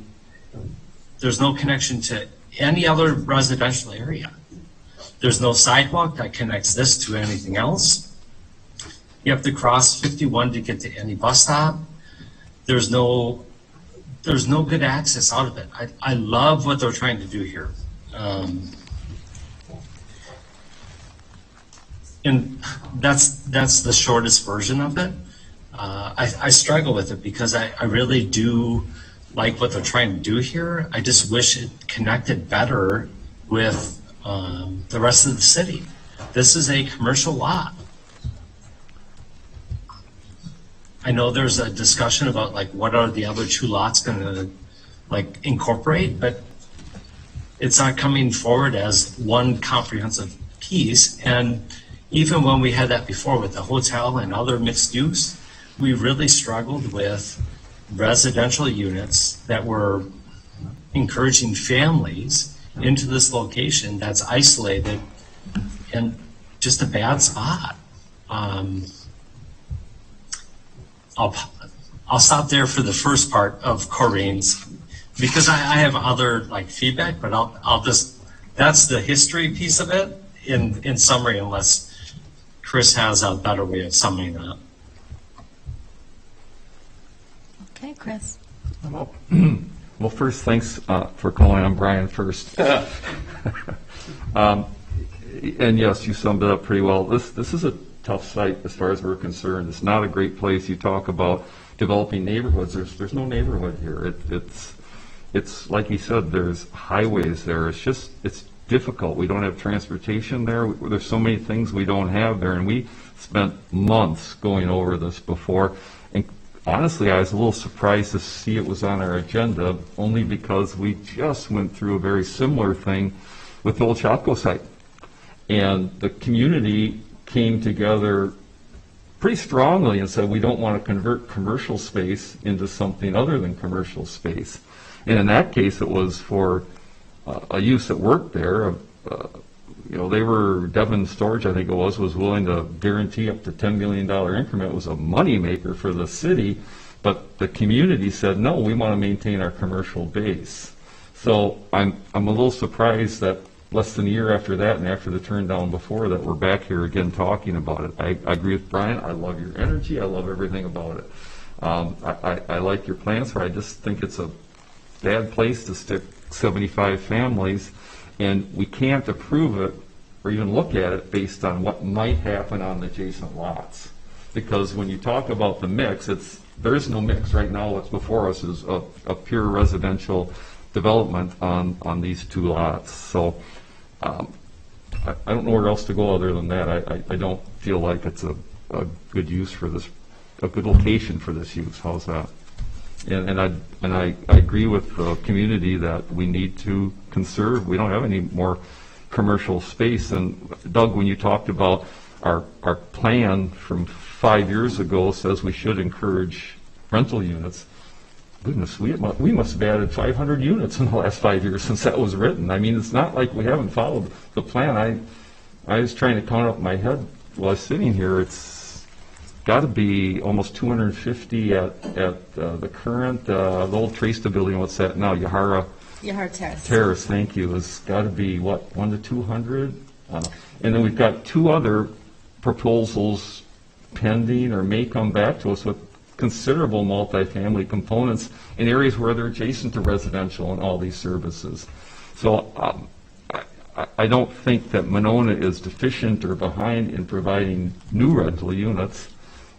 any other residential area. There's no sidewalk that connects this to anything else. You have to cross 51 to get to any bus stop. There's no good access out of it. I love what they're trying to do here. And that's the shortest version of it. I struggle with it because I really do like what they're trying to do here. I just wish it connected better with the rest of the city. This is a commercial lot. I know there's a discussion about what are the other 2 lots going to incorporate, but it's not coming forward as one comprehensive piece. And even when we had that before with the hotel and other mixed use, we really struggled with residential units that were encouraging families into this location that's isolated and just a bad spot. I'll stop there for the first part of Corrine's because I have other feedback, but I'll just, that's the history piece of it in summary, unless Chris has a better way of summing that.
Okay, Chris.
Well, first, thanks for calling on Brian first. And yes, you summed it up pretty well. This is a tough site as far as we're concerned. It's not a great place. You talk about developing neighborhoods. There's no neighborhood here. It's like you said, there's highways there. It's difficult. We don't have transportation there. There's so many things we don't have there, and we spent months going over this before. And honestly, I was a little surprised to see it was on our agenda, only because we just went through a very similar thing with the old Chapco site. And the community came together pretty strongly and said we don't want to convert commercial space into something other than commercial space. And in that case, it was for a use that worked there. They were, Devon Storage, I think it was willing to guarantee up to $10 million increment. It was a moneymaker for the city, but the community said, no, we want to maintain our commercial base. So I'm a little surprised that less than a year after that and after the turn down before that, we're back here again talking about it. I agree with Brian. I love your energy. I love everything about it. I like your plans for it. I just think it's a bad place to stick 75 families, and we can't approve it or even look at it based on what might happen on the adjacent lots. Because when you talk about the mix, there is no mix. Right now what's before us is a pure residential development on these two lots. So I don't know where else to go other than that. I don't feel like it's a good use for this, a good location for this use. How's that? And I agree with the community that we need to conserve. We don't have any more commercial space. And Doug, when you talked about our plan from 5 years ago says we should encourage rental units. Goodness, we must have added 500 units in the last 5 years since that was written. I mean, it's not like we haven't followed the plan. I was trying to count up in my head while I was sitting here. It's got to be almost 250 at the current, the old Traceta building. What's that now? Yahara
Terrace.
Terrace, thank you. It's got to be, what, 1 to 200? And then we've got 2 other proposals pending or may come back to us with considerable multifamily components in areas where they're adjacent to residential and all these services. So I don't think that Monona is deficient or behind in providing new rental units.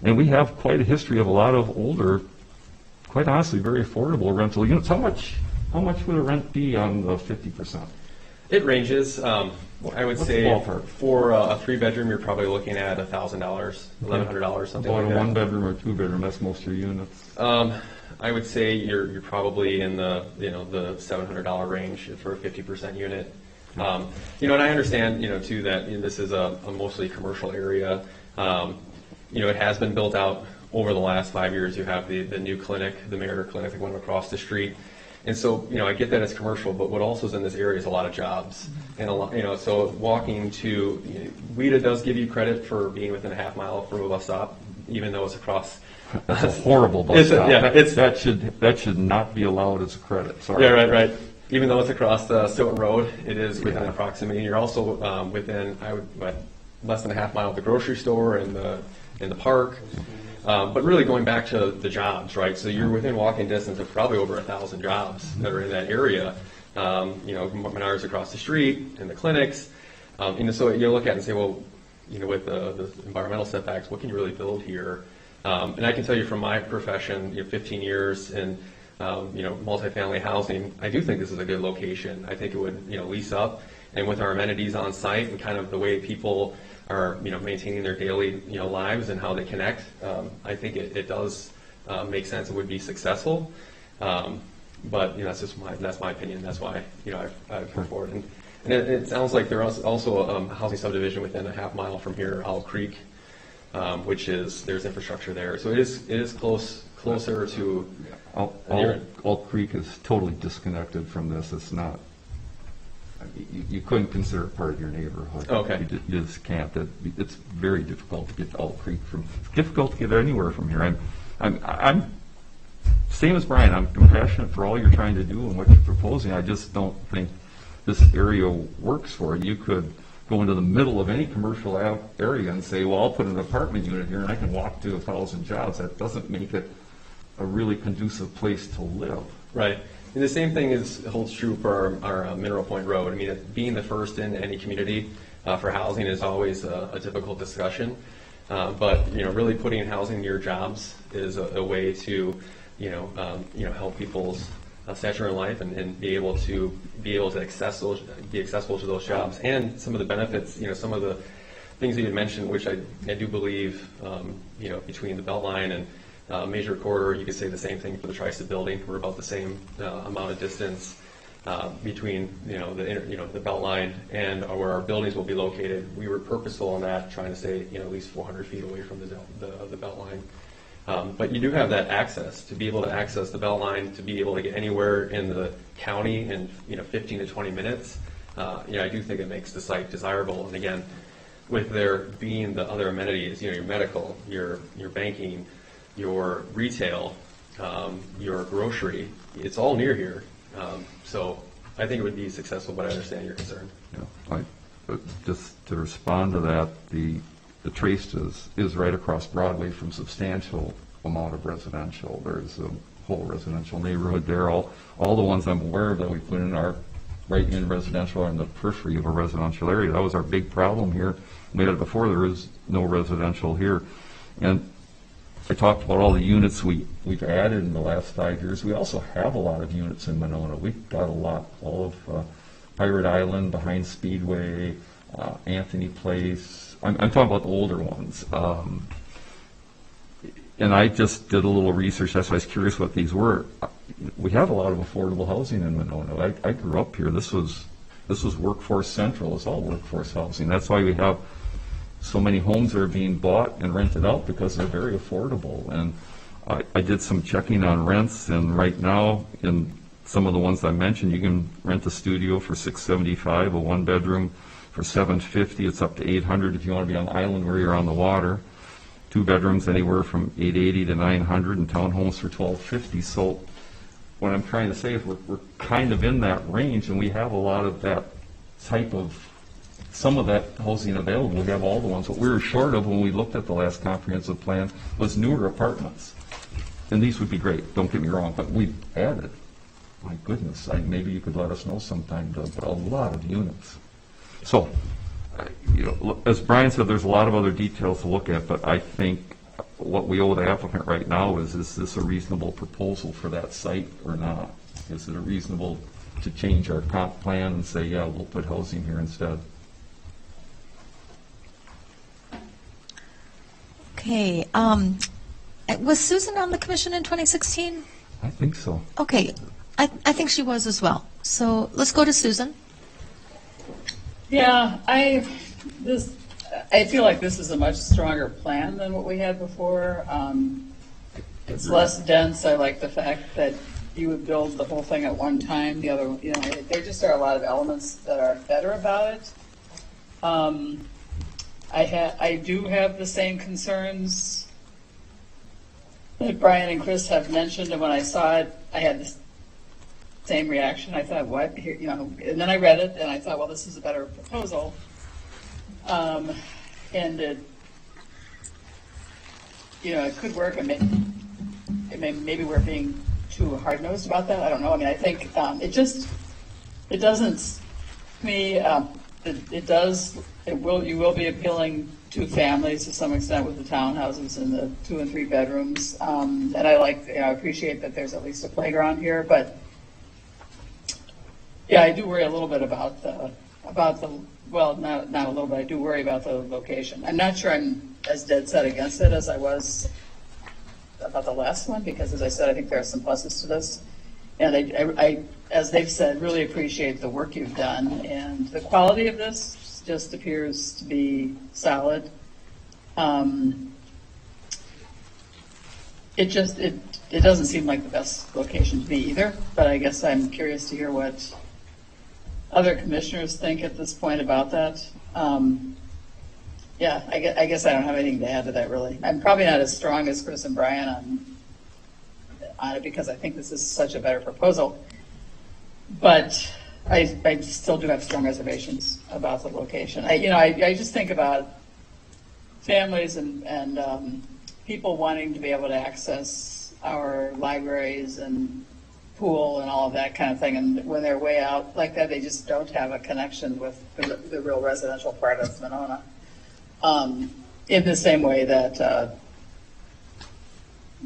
And we have quite a history of a lot of older, quite honestly, very affordable rental units. How much would a rent be on the 50%?
It ranges. I would say for a 3-bedroom, you're probably looking at $1,000, $1,100, something like that.
About a 1-bedroom or 2-bedroom, that's most of your units.
I would say you're probably in the the $700 range for a 50% unit. And I understand too that this is a mostly commercial area. It has been built out over the last 5 years. You have the new clinic, the Mariner Clinic, the one across the street. And so, I get that it's commercial, but what also is in this area is a lot of jobs. And a lot, so walking to, WIDA does give you credit for being within a half mile from a bus stop, even though it's across.
That's a horrible bus stop.
Yeah,
that should not be allowed as a credit. Sorry.
Yeah, right. Even though it's across Stoughton Road, it is within a proximity. You're also within, less than a half mile of the grocery store and the park. But really going back to the jobs, right? So you're within walking distance of probably over 1,000 jobs that are in that area. Menards across the street and the clinics. So you look at it and say, well, with the environmental setbacks, what can you really build here? And I can tell you from my profession, 15 years in multifamily housing, I do think this is a good location. I think it would lease up, and with our amenities on site and kind of the way people are maintaining their daily lives and how they connect, I think it does make sense. It would be successful, but that's my opinion. That's why I've put forward. And it sounds like there's also a housing subdivision within a half mile from here, Owl Creek, which there's infrastructure there. So it is closer to.
Owl Creek is totally disconnected from this. It's not. You couldn't consider it part of your neighborhood.
Okay.
You just can't. It's very difficult to get to Owl Creek difficult to get anywhere from here. I'm same as Brian. I'm compassionate for all you're trying to do and what you're proposing. I just don't think this area works for it. You could go into the middle of any commercial area and say, well, I'll put an apartment unit here and I can walk to 1,000 jobs. That doesn't make it a really conducive place to live.
Right. And the same thing holds true for our Mineral Point Road. I mean, being the first in any community for housing is always a difficult discussion. But really putting housing near jobs is a way to help people's stature in life and be able to be accessible to those jobs, and some of the benefits. Some of the things that you mentioned, which I do believe between the Beltline and major corridor, you could say the same thing for the Tri-State building. We're about the same amount of distance between the belt line and where our buildings will be located. We were purposeful in that, trying to stay at least 400 feet away from the belt line. But you do have that access to be able to access the belt line, to be able to get anywhere in the county in 15 to 20 minutes. I do think it makes the site desirable. And again, with there being the other amenities, your medical, your banking, your retail, your grocery, it's all near here. So I think it would be successful, but I understand your concern.
Just to respond to that, the Trace is right across Broadway from substantial amount of residential. There's a whole residential neighborhood there. All the ones I'm aware of that we put in are right in residential or in the periphery of a residential area. That was our big problem here. We had it before. There is no residential here. And I talked about all the units we've added in the last 5 years. We also have a lot of units in Monona. We've got a lot. All of Pirate Island, behind Speedway, Anthony Place. I'm talking about the older ones. And I just did a little research. That's why I was curious what these were. We have a lot of affordable housing in Monona. I grew up here. This was workforce central. It's all workforce housing. That's why we have so many homes that are being bought and rented out, because they're very affordable. And I did some checking on rents, and right now in some of the ones I mentioned, you can rent a studio for $675, a one bedroom for $750. It's up to $800 if you want to be on the island where you're on the water. 2 bedrooms anywhere from $880 to $900, and townhomes for $1250. So what I'm trying to say is we're kind of in that range, and we have a lot of that type of, some of that housing available. We have all the ones. What we were short of when we looked at the last comprehensive plan was newer apartments. And these would be great, don't get me wrong, but we've added, my goodness, maybe you could let us know sometime, Doug, but a lot of units. So, as Brian said, there's a lot of other details to look at, but I think what we owe the applicant right now is this a reasonable proposal for that site or not? Is it reasonable to change our comp plan and say, yeah, we'll put housing here instead?
Okay. Was Susan on the commission in 2016?
I think so.
Okay. I think she was as well. So let's go to Susan.
Yeah, I feel like this is a much stronger plan than what we had before. It's less dense. I like the fact that you would build the whole thing at one time. The other, there just are a lot of elements that are better about it. I do have the same concerns that Brian and Chris have mentioned, and when I saw it, I had the same reaction. I thought, what? Here, and then I read it, and I thought, well, this is a better proposal. And it could work. Maybe we're being too hard-nosed about that. I don't know. I think it doesn't. To me, you will be appealing to families to some extent with the townhouses and the 2 and 3 bedrooms. And I appreciate that there's at least a playground here, but yeah, I do worry a little bit about the well, not a little bit. I do worry about the location. I'm not sure I'm as dead set against it as I was about the last one, because as I said, I think there are some pluses to this. And I, as they've said, really appreciate the work you've done, and the quality of this just appears to be solid. It doesn't seem like the best location to be either, but I guess I'm curious to hear what other commissioners think at this point about that. Yeah, I guess I don't have anything to add to that, really. I'm probably not as strong as Chris and Brian on it, because I think this is such a better proposal. But I still do have strong reservations about the location. I just think about families and people wanting to be able to access our libraries and pool and all of that kind of thing, and when they're way out like that, they just don't have a connection with the real residential part of Monona. In the same way that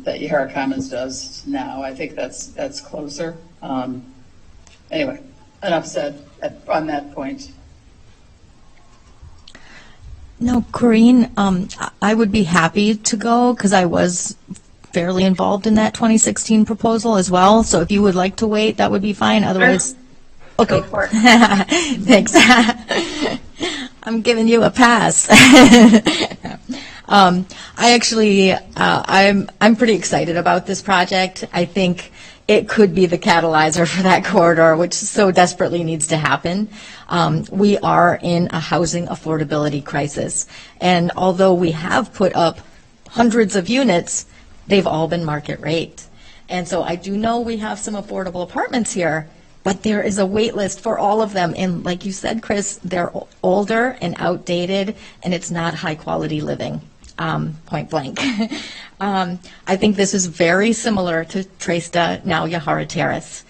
Yahara Commons does now. I think that's closer. Anyway, enough said on that point.
No, Corinne, I would be happy to go, because I was fairly involved in that 2016 proposal as well. So if you would like to wait, that would be fine. Otherwise, Okay.
Go for it.
Thanks. I'm giving you a pass. I actually, I'm pretty excited about this project. I think it could be the catalyzer for that corridor, which so desperately needs to happen. We are in a housing affordability crisis, and although we have put up hundreds of units, they've all been market rate. And so I do know we have some affordable apartments here, but there is a wait list for all of them. And like you said, Chris, they're older and outdated, and it's not high-quality living, point blank. I think this is very similar to Tresta, now Yahara Terrace,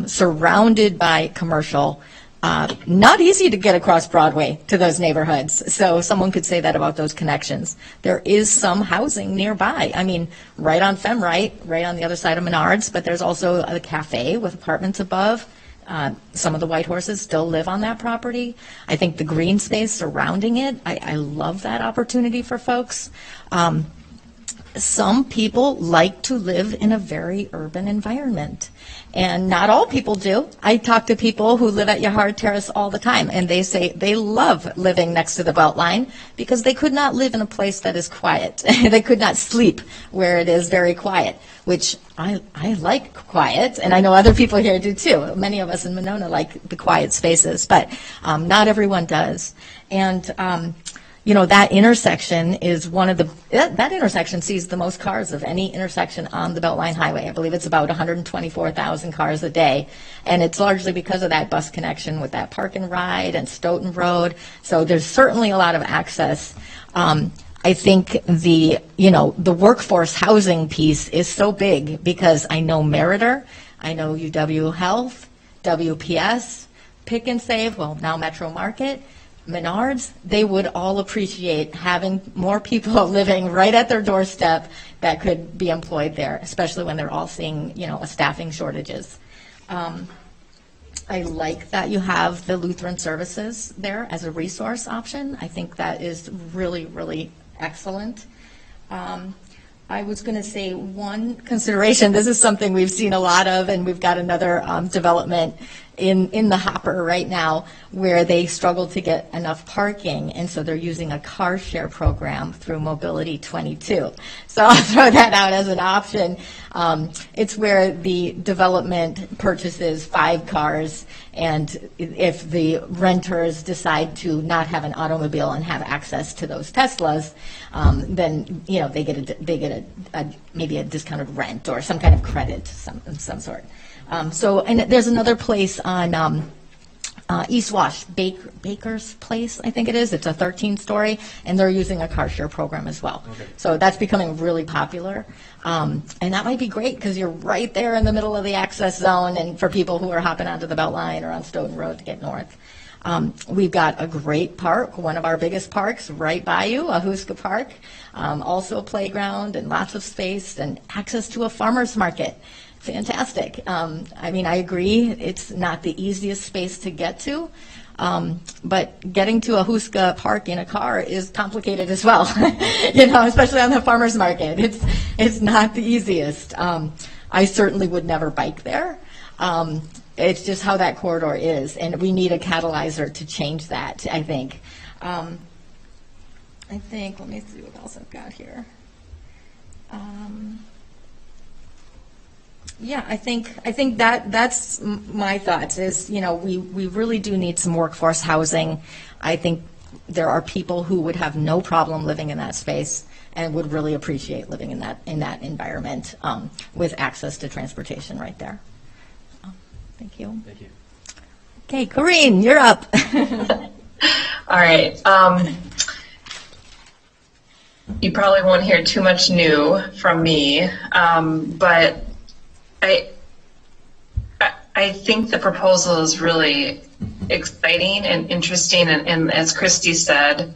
surrounded by commercial. Not easy to get across Broadway to those neighborhoods. So someone could say that about those connections. There is some housing nearby. I mean, right on Femright, right on the other side of Menards, but there's also a cafe with apartments above. Some of the White Horses still live on that property. I think the green space surrounding it, I love that opportunity for folks. Some people like to live in a very urban environment, and not all people do. I talk to people who live at Yahara Terrace all the time, and they say they love living next to the Beltline because they could not live in a place that is quiet. They could not sleep where it is very quiet, which I like quiet, and I know other people here do too. Many of us in Monona like the quiet spaces, but not everyone does. And you know, that intersection is one of the, that intersection sees the most cars of any intersection on the Beltline Highway. I believe it's about 124,000 cars a day. And it's largely because of that bus connection with that park and ride and Stoughton Road. So there's certainly a lot of access. I think the workforce housing piece is so big because I know Meritor, I know UW Health, WPS, Pick and Save, well, now Metro Market, Menards, they would all appreciate having more people living right at their doorstep that could be employed there, especially when they're all seeing, a staffing shortages. I like that you have the Lutheran services there as a resource option. I think that is really, really excellent. I was going to say one consideration. This is something we've seen a lot of, and we've got another development in the hopper right now where they struggle to get enough parking, and so they're using a car share program through Mobility 22. So I'll throw that out as an option. It's where the development purchases 5 cars, and if the renters decide to not have an automobile and have access to those Teslas, then they get maybe a discounted rent or some kind of credit, some sort. And there's another place on East Wash, Baker's Place, I think it is. It's a 13-story, and they're using a car share program as well. Okay. So that's becoming really popular. And that might be great because you're right there in the middle of the access zone, and for people who are hopping onto the Beltline or on Stoughton Road to get north. We've got a great park, one of our biggest parks right by you, Ahuska Park, also a playground and lots of space and access to a farmer's market. Fantastic. I agree, it's not the easiest space to get to, but getting to Ahuska Park in a car is complicated as well, especially on the farmer's market. It's not the easiest. I certainly would never bike there. It's just how that corridor is, and we need a catalyzer to change that, I think. Let me see what else I've got here. Yeah, I think that's my thoughts is, we really do need some workforce housing. I think there are people who would have no problem living in that space and would really appreciate living in that environment with access to transportation right there. Thank you.
Thank you.
Okay, Corrine, you're up.
All right. You probably won't hear too much new from me, but I think the proposal is really exciting and interesting, and as Christy said,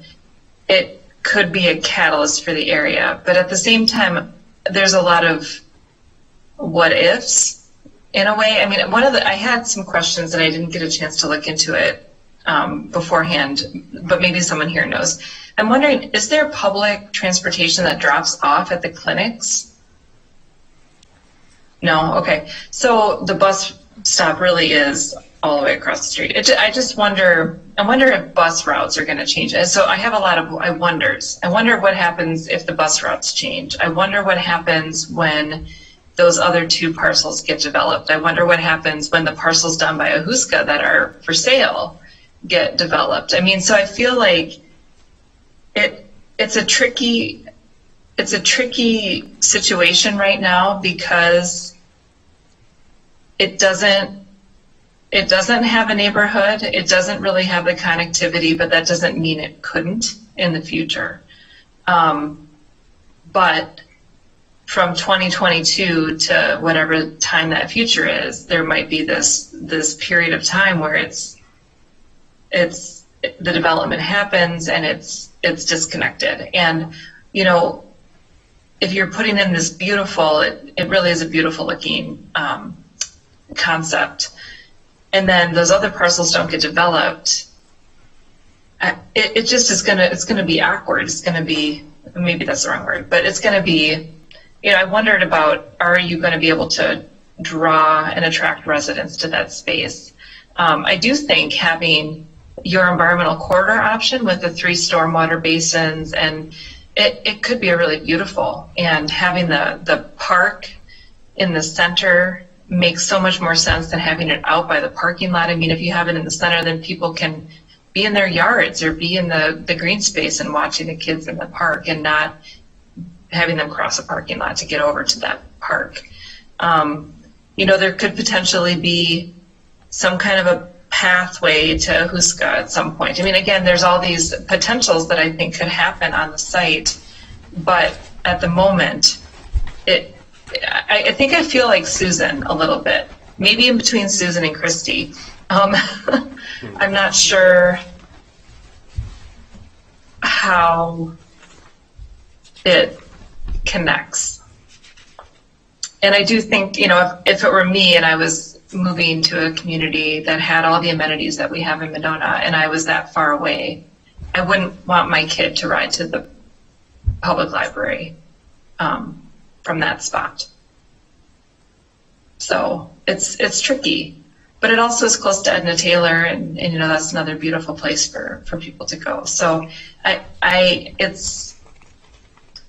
it could be a catalyst for the area. But at the same time, there's a lot of what ifs in a way. I had some questions and I didn't get a chance to look into it beforehand, but maybe someone here knows. I'm wondering, is there public transportation that drops off at the clinics? No? Okay. So the bus stop really is all the way across the street. I just wonder, I wonder if bus routes are going to change. And so I have a lot of I wonders. I wonder what happens if the bus routes change. I wonder what happens when those other two parcels get developed. I wonder what happens when the parcels down by Ahuska that are for sale get developed. I mean, so I feel like it's a tricky situation right now because it doesn't have a neighborhood. It doesn't really have the connectivity, but that doesn't mean it couldn't in the future. But from 2022 to whatever time that future is, there might be this period of time where it's the development happens and it's disconnected. And you know, if you're putting in this beautiful, it really is a beautiful looking concept, and then those other parcels don't get developed, it just is it's gonna be awkward. It's gonna be, maybe that's the wrong word, but it's gonna be, you know, I wondered about, are you gonna be able to draw and attract residents to that space? I do think having your environmental corridor option with the 3 stormwater basins, and it could be a really beautiful, and having the park in the center makes so much more sense than having it out by the parking lot. I mean, if you have it in the center, then people can be in their yards or be in the green space and watching the kids in the park and not having them cross a parking lot to get over to that park. You know, there could potentially be some kind of a pathway to Ahuska at some point. I mean, again, there's all these potentials that I think could happen on the site, but at the moment, I think I feel like Susan a little bit, maybe in between Susan and Christy. I'm not sure how it connects. And I do think, you know, if it were me and I was moving to a community that had all the amenities that we have in Monona and I was that far away, I wouldn't want my kid to ride to the public library from that spot. So it's tricky, but it also is close to Edna Taylor, and you know, that's another beautiful place for people to go. So it's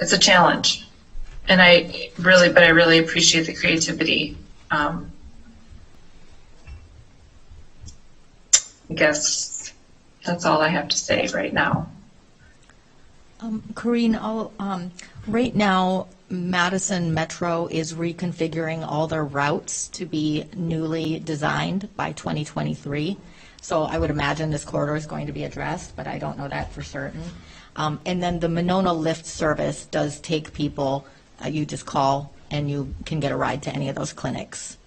a challenge, and I really appreciate the creativity. I guess that's all I have to say right now.
Corinne, right now, Madison Metro is reconfiguring all their routes to be newly designed by 2023. So I would imagine this corridor is going to be addressed, but I don't know that for certain. And then the Monona Lift service does take people, you just call and you can get a ride to any of those clinics.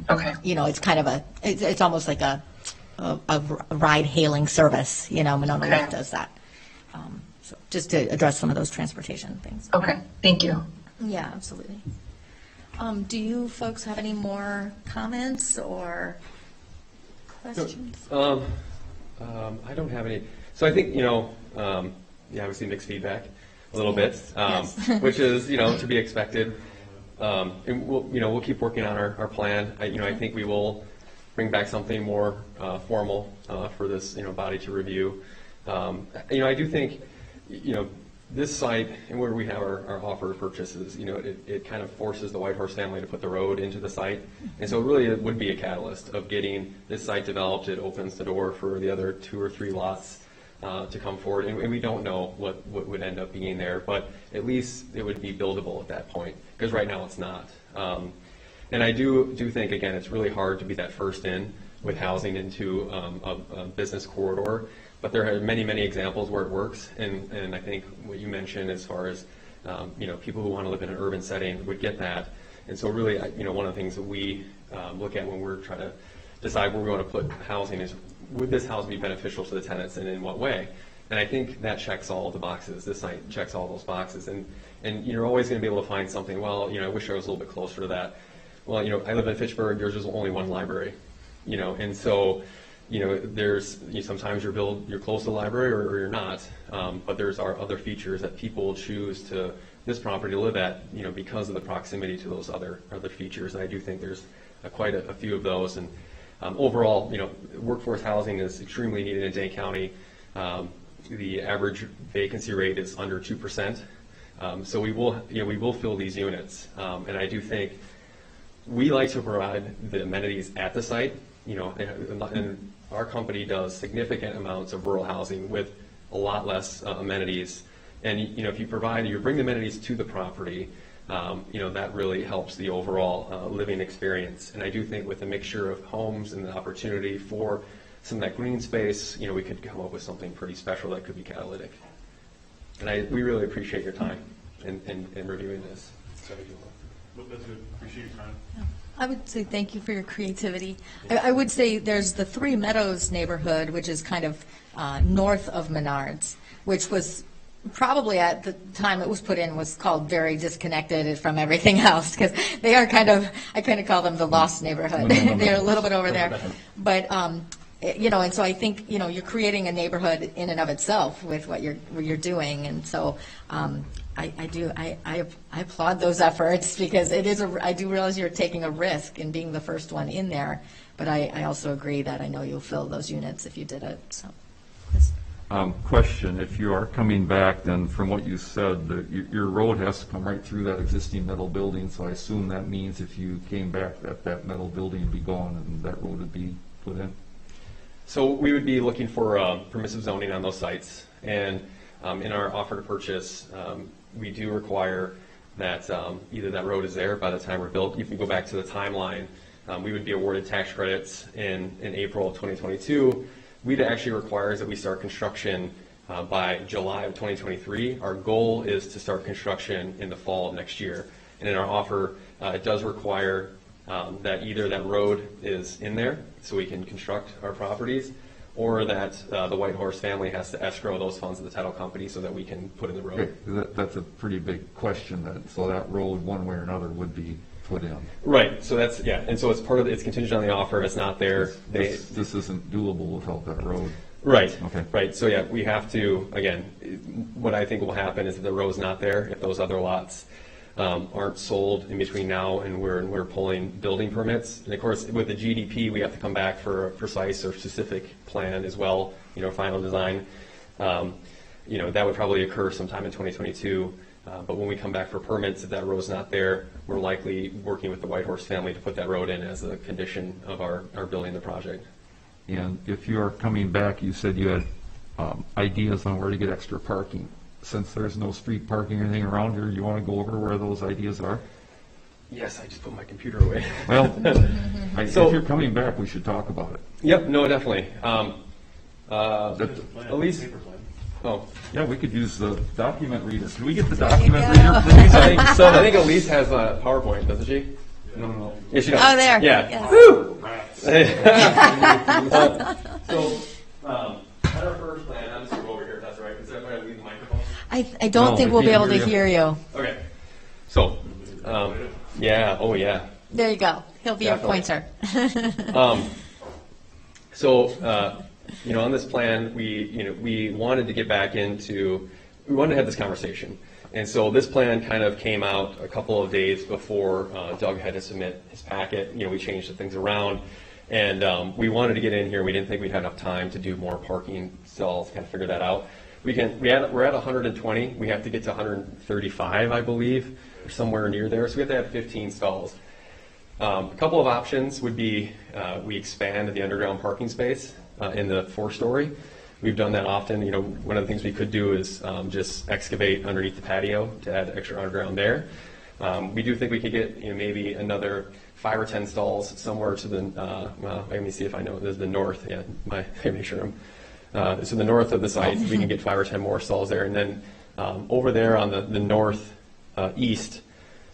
Okay.
You know, it's kind of it's almost like a ride-hailing service. You know, Monona Lift does that. So just to address some of those transportation things.
Okay, thank you.
Yeah, absolutely. Do you folks have any more comments or questions?
I don't have any. So I think, you know, obviously mixed feedback a little bit, which is, you know, to be expected. And we'll keep working on our plan. I think we will bring back something more formal for this, body to review. I do think, this site and where we have our offer of purchases, it kind of forces the Whitehorse family to put the road into the site. And so really it would be a catalyst of getting this site developed. It opens the door for the other 2 or 3 lots to come forward. And we don't know what would end up being there, but at least it would be buildable at that point, because right now it's not. And I do think, again, it's really hard to be that first in with housing into a business corridor. But there are many, many examples where it works, and I think what you mentioned as far as people who want to live in an urban setting would get that. And so really, one of the things that we look at when we're trying to decide where we want to put housing is, would this house be beneficial to the tenants, and in what way? And I think that checks all the boxes. This site checks all those boxes, and you're always going to be able to find something. Well, I wish I was a little bit closer to that. Well, I live in Fitchburg. There's just only one library, and so. There's sometimes you're close to the library or you're not, but there's other features that people choose to this property to live at, because of the proximity to those other features. And I do think there's quite a few of those, and Overall, workforce housing is extremely needed in Dane County. The average vacancy rate is under 2%. So we will fill these units. And I do think we like to provide the amenities at the site, and our company does significant amounts of rural housing with a lot less amenities. And if you bring the amenities to the property, that really helps the overall living experience. And I do think with a mixture of homes and the opportunity for some of that green space, we could come up with something pretty special that could be catalytic. And we really appreciate your time in reviewing this.
That's good. Appreciate your time.
I would say thank you for your creativity. I would say there's the Three Meadows neighborhood, which is kind of north of Menards, which was probably at the time it was put in was called very disconnected from everything else, because they are I kind of call them the lost neighborhood. They're a little bit over there. But, and so I think, you're creating a neighborhood in and of itself with what you're doing. And so I applaud those efforts, because I do realize you're taking a risk in being the first one in there, but I also agree that I know you'll fill those units if you did it. So,
question, if you are coming back, then from what you said, your road has to come right through that existing metal building, so I assume that means if you came back, that metal building would be gone and that road would be put in?
So we would be looking for permissive zoning on those sites, and in our offer to purchase, we do require that either that road is there by the time we're built. If you go back to the timeline, we would be awarded tax credits in April of 2022. We'd actually requires that we start construction by July of 2023. Our goal is to start construction in the fall of next year. And in our offer, it does require that either that road is in there so we can construct our properties, or that the White Horse family has to escrow those funds to the title company so that we can put in the road.
Okay. That's a pretty big question. So that road, one way or another, would be put in.
Right. So that's, yeah. And so it's it's contingent on the offer. If it's not there,
this isn't doable without that road.
Right.
Okay.
Right. So yeah, we have to, again, what I think will happen is that the road's not there if those other lots aren't sold in between now and we're pulling building permits. And of course, with the GDP, we have to come back for a precise or specific plan as well, final design. That would probably occur sometime in 2022. But when we come back for permits, if that road's not there, we're likely working with the White Horse family to put that road in as a condition of our building the project.
And if you are coming back, you said you had ideas on where to get extra parking. Since there's no street parking or anything around here, you want to go over where those ideas are?
Yes, I just put my computer away.
Well, if you're coming back, we should talk about it.
Yep, no, definitely. Elise? Oh.
Yeah, we could use the document reader. Can we get the document reader, please?
I think Elise has a PowerPoint, doesn't she?
No.
Yeah, she does.
Oh, there.
Yeah.
Yes.
Woo! At our first plan, I'm just going to go over here if that's right. Is that right? I leave the microphone?
I don't think we'll be able to hear you.
Okay. So, yeah. Oh, yeah.
There you go. He'll be your pointer.
On this plan, we wanted to get back into, we wanted to have this conversation. And so this plan kind of came out a couple of days before Doug had to submit his packet. We changed the things around. And we wanted to get in here. We didn't think we'd have enough time to do more parking stalls, kind of figure that out. We're at 120. We have to get to 135, I believe, or somewhere near there. So we have to have 15 stalls. A couple of options would be we expand the underground parking space in the 4-story. We've done that often. One of the things we could do is just excavate underneath the patio to add extra underground there. We do think we could get maybe another 5 or 10 stalls somewhere to the, let me see if I know, this is the north. Yeah, I make sure so the north of the site, we can get 5 or 10 more stalls there. And then over there on the north east,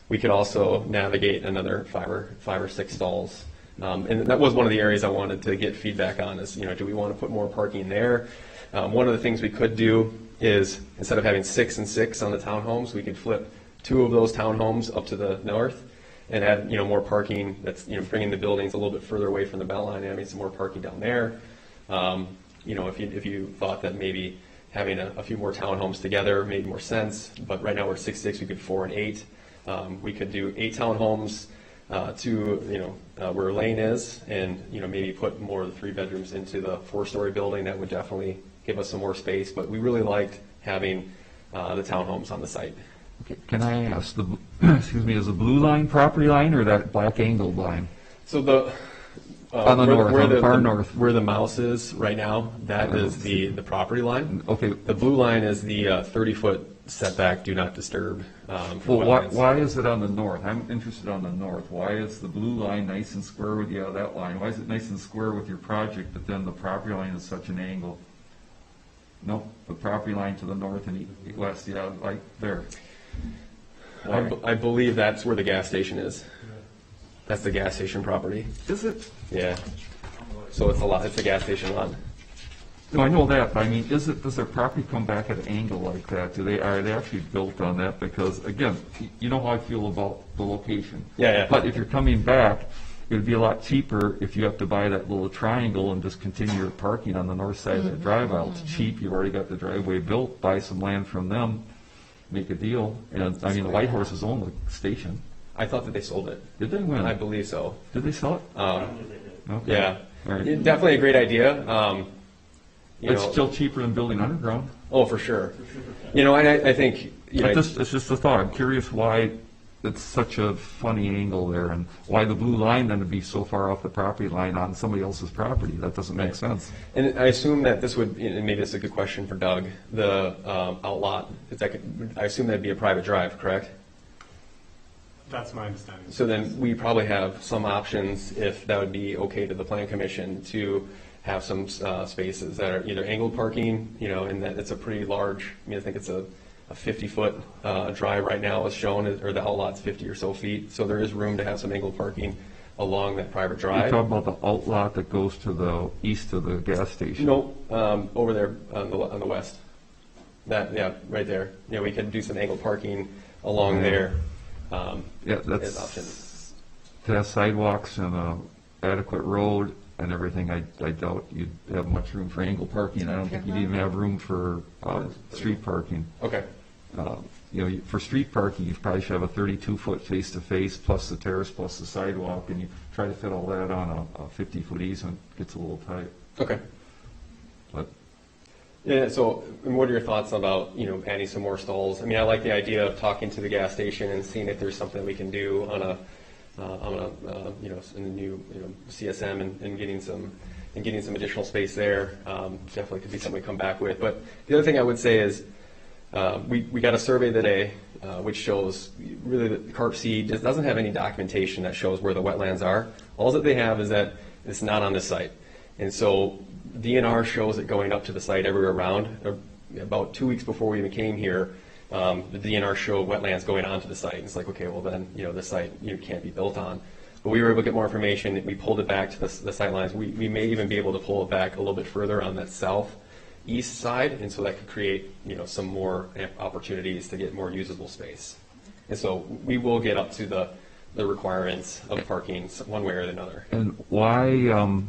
we could also navigate another 5 or 6 stalls. And that was one of the areas I wanted to get feedback on is, do we want to put more parking there? One of the things we could do is instead of having 6 and 6 on the townhomes, we could flip 2 of those townhomes up to the north and add, more parking that's, bringing the buildings a little bit further away from the bell line and having some more parking down there. If you thought that maybe having a few more townhomes together made more sense, but right now we're 6, we could 4 and 8. We could do 8 townhomes to, where Lane is, and, maybe put more of the 3 bedrooms into the 4-story building. That would definitely give us some more space, but we really liked having the townhomes on the site.
Okay, can I ask, excuse me, is the blue line property line or that black angled line?
So the
on the north, on the far north,
where the mouse is right now, that is the property line.
Okay.
The blue line is the 30-foot setback, do not disturb.
Well, why is it on the north? I'm interested on the north. Why is the blue line nice and square with that line? Why is it nice and square with your project, but then the property line is such an angle? No, the property line to the north and west, like there.
I believe that's where the gas station is. That's the gas station property.
Is it?
Yeah. So it's a gas station lot.
No, I know that, but I mean, does their property come back at an angle like that? Are they actually built on that? Because again, you know how I feel about the location.
Yeah.
But if you're coming back, it would be a lot cheaper if you have to buy that little triangle and just continue your parking on the north side of the drive out. It's cheap. You've already got the driveway built. Buy some land from them, make a deal. And I mean, the White Horses own the station.
I thought that they sold it.
Did they? When?
I believe so.
Did they sell it?
Okay. Yeah.
Right.
Definitely a great idea.
It's still cheaper than building underground.
Oh, for sure. And I think
it's just a thought. I'm curious why it's such a funny angle there, and why the blue line then would be so far off the property line on somebody else's property. That doesn't make sense.
And I assume that this would, and maybe this is a good question for Doug, the outlot, I assume that'd be a private drive, correct?
That's my understanding.
So then we probably have some options, if that would be okay to the Plan Commission, to have some spaces that are either angled parking, and that it's a pretty large, I think it's a 50-foot drive right now is shown, or the outlot's 50 or so feet. So there is room to have some angled parking along that private drive.
You're talking about the outlot that goes to the east of the gas station?
No, over there on the west. Right there. We could do some angled parking along there.
That's
options.
To have sidewalks and a adequate road and everything, I doubt you'd have much room for angle parking. I don't think you'd even have room for street parking.
Okay.
For street parking, you probably should have a 32-foot face-to-face plus the terrace plus the sidewalk, and you try to fit all that on a 50-foot easement. Gets a little tight.
Okay.
But
yeah. So, and what are your thoughts about adding some more stalls? I mean, I like the idea of talking to the gas station and seeing if there's something we can do on a in the new CSM and getting some additional space there. Definitely could be something we come back with. But the other thing I would say is we got a survey today which shows really that Carp C doesn't have any documentation that shows where the wetlands are. All that they have is that it's not on this site, and so DNR shows it going up to the site everywhere around. About 2 weeks before we even came here, the DNR showed wetlands going onto the site. It's like, okay, well then, the site can't be built on. But we were able to get more information. We pulled it back to the sight lines. We may even be able to pull it back a little bit further on that southeast side, and so that could create, some more opportunities to get more usable space. And so we will get up to the requirements of parking one way or another.
And why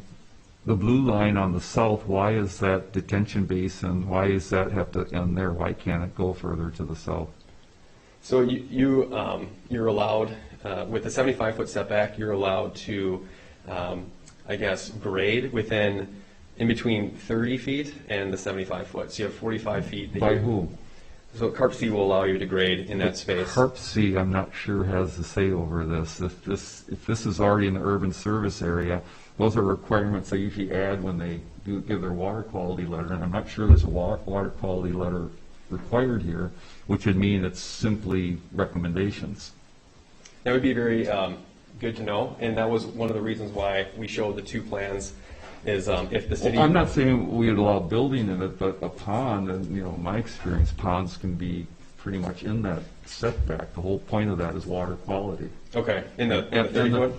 the blue line on the south, why is that detention basin, why does that have to end there? Why can't it go further to the south?
So you're allowed, with the 75-foot setback, you're allowed to, grade in between 30 feet and the 75 foot. So you have 45 feet.
By who?
So Carp C will allow you to grade in that space.
Carp C, I'm not sure has the say over this. If this is already in the urban service area, those are requirements they usually add when they give their water quality letter, and I'm not sure there's a water quality letter required here, which would mean it's simply recommendations.
That would be very good to know, and that was one of the reasons why we showed the two plans. Is if the city.
Well, I'm not saying we would allow building in it, but a pond, and in my experience, ponds can be pretty much in that setback. The whole point of that is water quality.
Okay. In the 30 foot?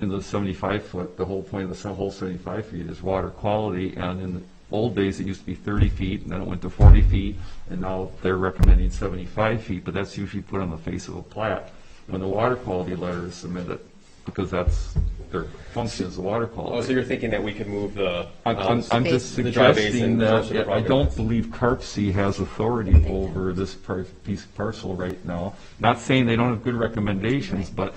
In the 75 foot, the whole point of the whole 75 feet is water quality, and in the old days it used to be 30 feet, and then it went to 40 feet, and now they're recommending 75 feet, but that's usually put on the face of a plat when the water quality letter is submitted, because that's their function as the water quality.
Oh, so you're thinking that we could move the
I'm just suggesting that I don't believe Carp C has authority over this piece of parcel right now. Not saying they don't have good recommendations, but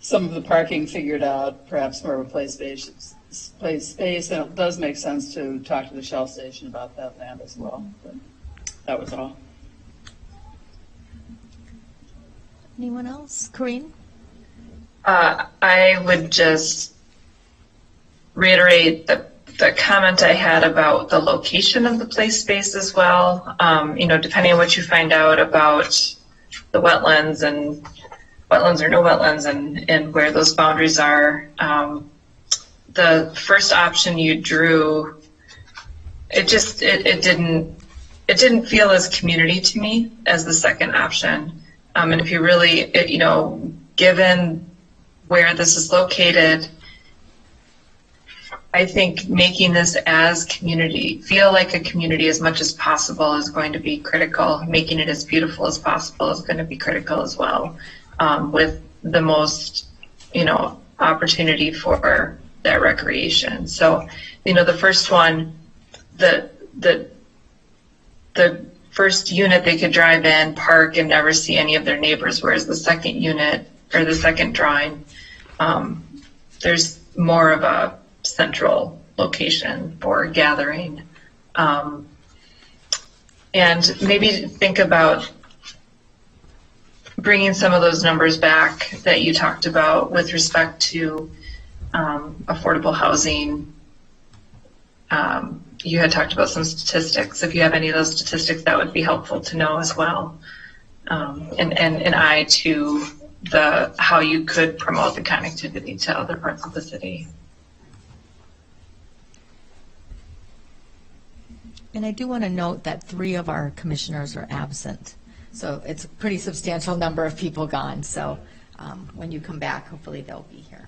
some of the parking figured out, perhaps more of a play space, and it does make sense to talk to the Shell station about that land as well. But that was all.
Anyone else? Corinne?
I would just reiterate the comment I had about the location of the play space as well. Depending on what you find out about the wetlands and wetlands or no wetlands and where those boundaries are. The first option you drew, it didn't feel as community to me as the second option. And if you really, given where this is located, I think making this as community, feel like a community as much as possible is going to be critical. Making it as beautiful as possible is going to be critical as well, with the most, opportunity for that recreation. So, the first one, the first unit they could drive in, park, and never see any of their neighbors, whereas the second unit, or the second drawing, there's more of a central location for gathering. And maybe think about bringing some of those numbers back that you talked about with respect to affordable housing. You had talked about some statistics. If you have any of those statistics, that would be helpful to know as well. And an eye to how you could promote the connectivity to other parts of the city.
And I do want to note that 3 of our commissioners are absent. So it's a pretty substantial number of people gone. So when you come back, hopefully they'll be here.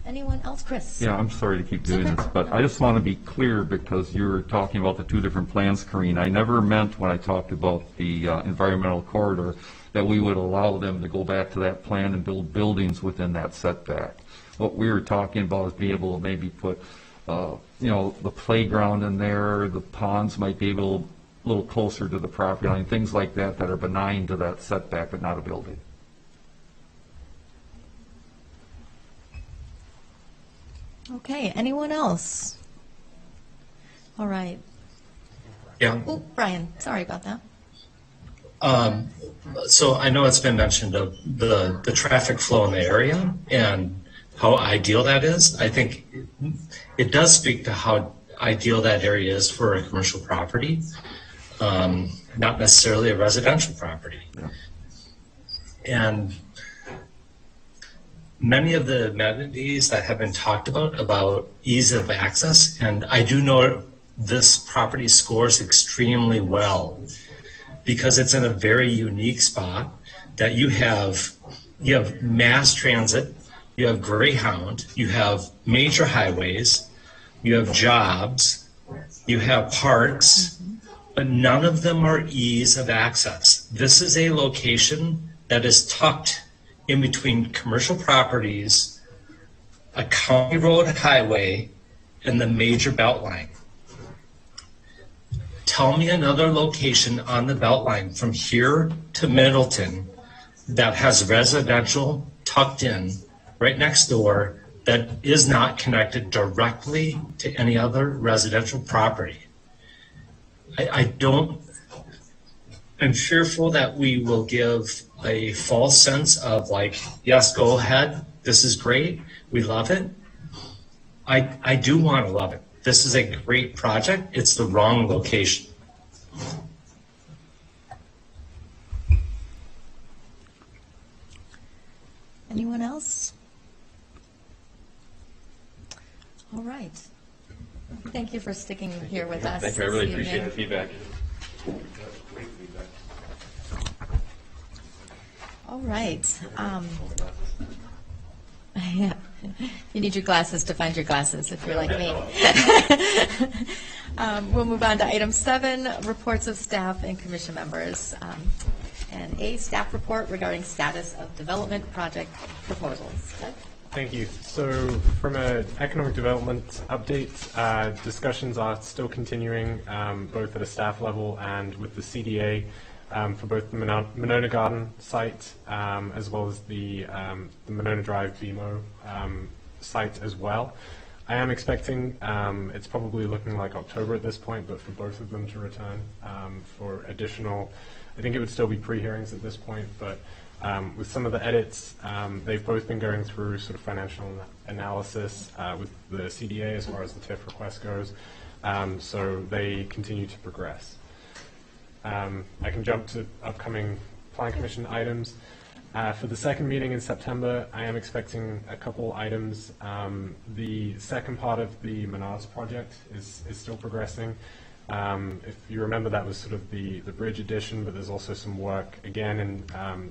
Anyone else? Chris?
Yeah, I'm sorry to keep doing this, but I just want to be clear because you're talking about the 2 different plans, Corinne. I never meant when I talked about the environmental corridor that we would allow them to go back to that plan and build buildings within that setback. What we were talking about is being able to maybe put, the playground in there, the ponds might be able a little closer to the property line, things like that that are benign to that setback, but not a building.
Okay, anyone else? All right.
Yeah.
Oh, Brian, sorry about that.
So I know it's been mentioned of the traffic flow in the area and how ideal that is. I think it does speak to how ideal that area is for a commercial property, not necessarily a residential property.
Yeah.
And many of the amenities that have been talked about ease of access, and I do know this property scores extremely well because it's in a very unique spot that you have mass transit, you have Greyhound, you have major highways, you have jobs, you have parks, but none of them are ease of access. This is a location that is tucked in between commercial properties, a county road highway, and the major beltline. Tell me another location on the beltline from here to Middleton that has residential tucked in right next door that is not connected directly to any other residential property. I'm fearful that we will give a false sense of like, yes, go ahead, this is great, we love it. I do want to love it. This is a great project, it's the wrong location.
Anyone else? All right. Thank you for sticking here with us.
Thank you. I really
this
appreciate
evening.
the feedback.
All right. Yeah. You need your glasses to find your glasses if you're like me. We'll move on to item 7, reports of staff and commission members. And a staff report regarding status of development project proposals. Doug?
Thank you. So from an economic development update, discussions are still continuing both at a staff level and with the CDA. for both the Monona Garden site as well as the Monona Drive BMO site as well. I am expecting, it's probably looking like October at this point, but for both of them to return for additional, I think it would still be pre-hearings at this point, but with some of the edits, they've both been going through sort of financial analysis with the CDA as far as the TIF request goes, so they continue to progress. I can jump to upcoming Plan Commission items. For the second meeting in September, I am expecting a couple items. The second part of the Menards project is still progressing. If you remember, that was sort of the bridge addition, but there's also some work, again, in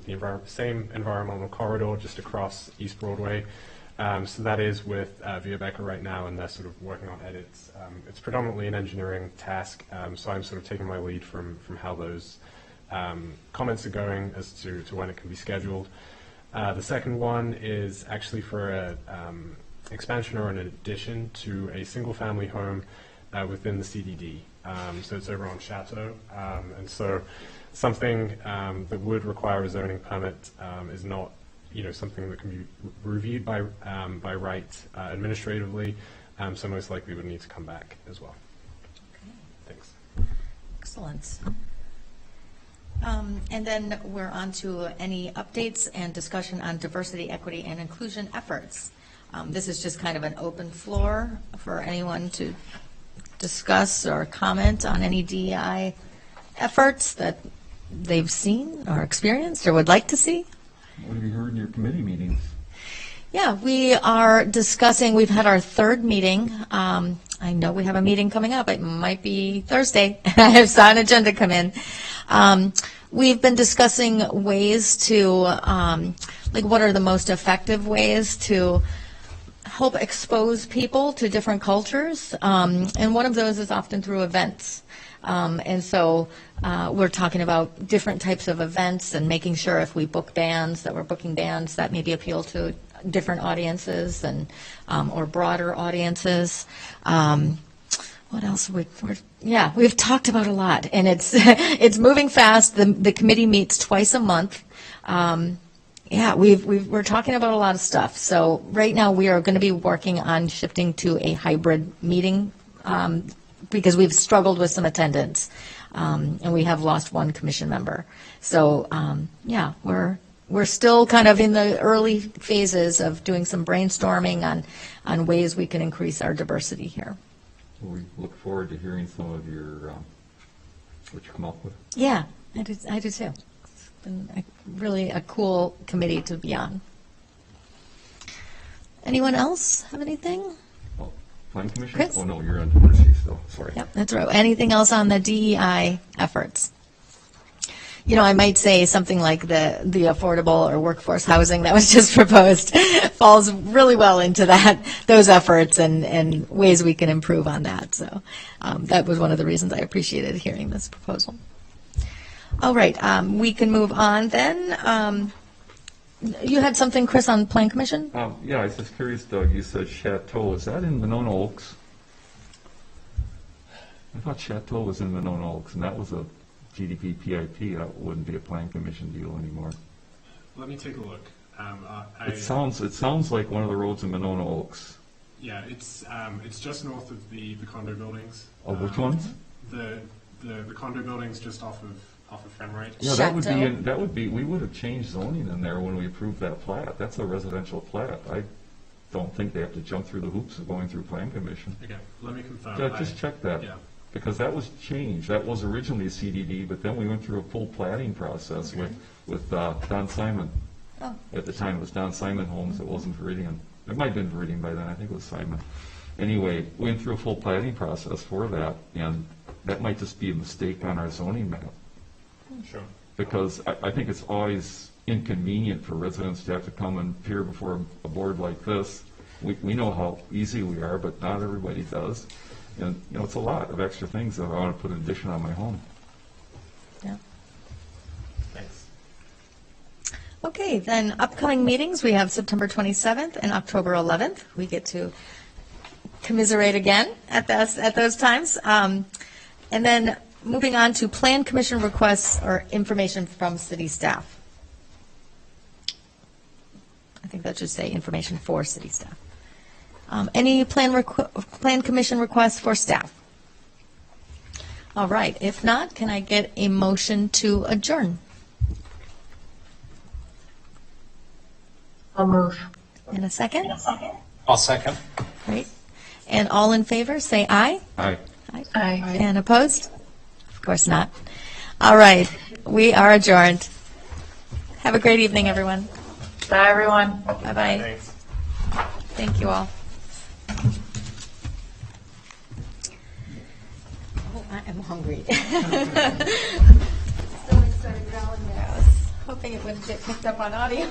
the same environmental corridor just across East Broadway. So that is with Via Becker right now, and they're sort of working on edits. It's predominantly an engineering task, so I'm sort of taking my lead from how those comments are going as to when it can be scheduled. The second one is actually for an expansion or an addition to a single-family home within the CDD. So it's over on Chateau, and so something that would require a zoning permit is not, something that can be reviewed by right administratively. So most likely would need to come back as well.
Okay.
Thanks.
Excellent. And then we're on to any updates and discussion on diversity, equity, and inclusion efforts. This is just kind of an open floor for anyone to discuss or comment on any DEI efforts that they've seen or experienced or would like to see.
What have you heard in your committee meetings?
Yeah, we are discussing, we've had our third meeting. I know we have a meeting coming up. It might be Thursday. I saw an agenda come in. We've been discussing ways to, what are the most effective ways to help expose people to different cultures. And one of those is often through events. And so we're talking about different types of events and making sure if we book bands, that we're booking bands that maybe appeal to different audiences and or broader audiences. What else? We've talked about a lot, and it's it's moving fast. The committee meets twice a month. We're talking about a lot of stuff. So right now we are going to be working on shifting to a hybrid meeting because we've struggled with some attendance, and we have lost one commission member. So we're still kind of in the early phases of doing some brainstorming on ways we can increase our diversity here.
Well, we look forward to hearing some of your what you come up with.
Yeah, I do too. It's been really a cool committee to be on. Anyone else have anything?
Well, Plan Commission?
Chris?
Oh, no, you're on diversity still. Sorry.
Yep, that's right. Anything else on the DEI efforts? I might say something like the affordable or workforce housing that was just proposed falls really well into those efforts and ways we can improve on that. So that was one of the reasons I appreciated hearing this proposal. All right, we can move on then. You had something, Chris, on Plan Commission?
Yeah, I was just curious, Doug. You said Chateau. Is that in Monona Oaks? I thought Chateau was in Monona Oaks, and that was a GDP PIP. That wouldn't be a Plan Commission deal anymore.
Let me take a look.
It sounds like one of the roads in Monona Oaks.
Yeah, it's just north of the condo buildings.
Oh, which ones?
The condo buildings just off of Fenright.
Yeah, that would be. We would have changed zoning in there when we approved that plat. That's a residential plat. I don't think they have to jump through the hoops of going through Plan Commission.
Okay, let me confirm.
Yeah, just check that.
Yeah.
Because that was changed. That was originally a CDD, but then we went through a full planning process with Don Simon.
Oh.
At the time, it was Don Simon Homes. It wasn't Viridian. It might have been Viridian by then. I think it was Simon. Anyway, we went through a full planning process for that, and that might just be a mistake on our zoning map.
Sure.
Because I think it's always inconvenient for residents to have to come and appear before a board like this. We know how easy we are, but not everybody does. And, it's a lot of extra things that I want to put an addition on my home.
Yeah.
Thanks.
Okay, then upcoming meetings, we have September 27th and October 11th. We get to commiserate again at those times. And then moving on to Plan Commission requests or information from city staff. I think that should say information for city staff. Any Plan Commission requests for staff? All right, if not, can I get a motion to adjourn?
I'll move.
In a second?
I'll second.
Great. And all in favor, say aye.
Aye.
Aye.
And opposed? Of course not. All right, we are adjourned. Have a great evening, everyone.
Bye, everyone.
Bye-bye.
Thanks.
Thank you all. Oh, I am hungry. Stomach started growling there. I was hoping it wouldn't get picked up on audio.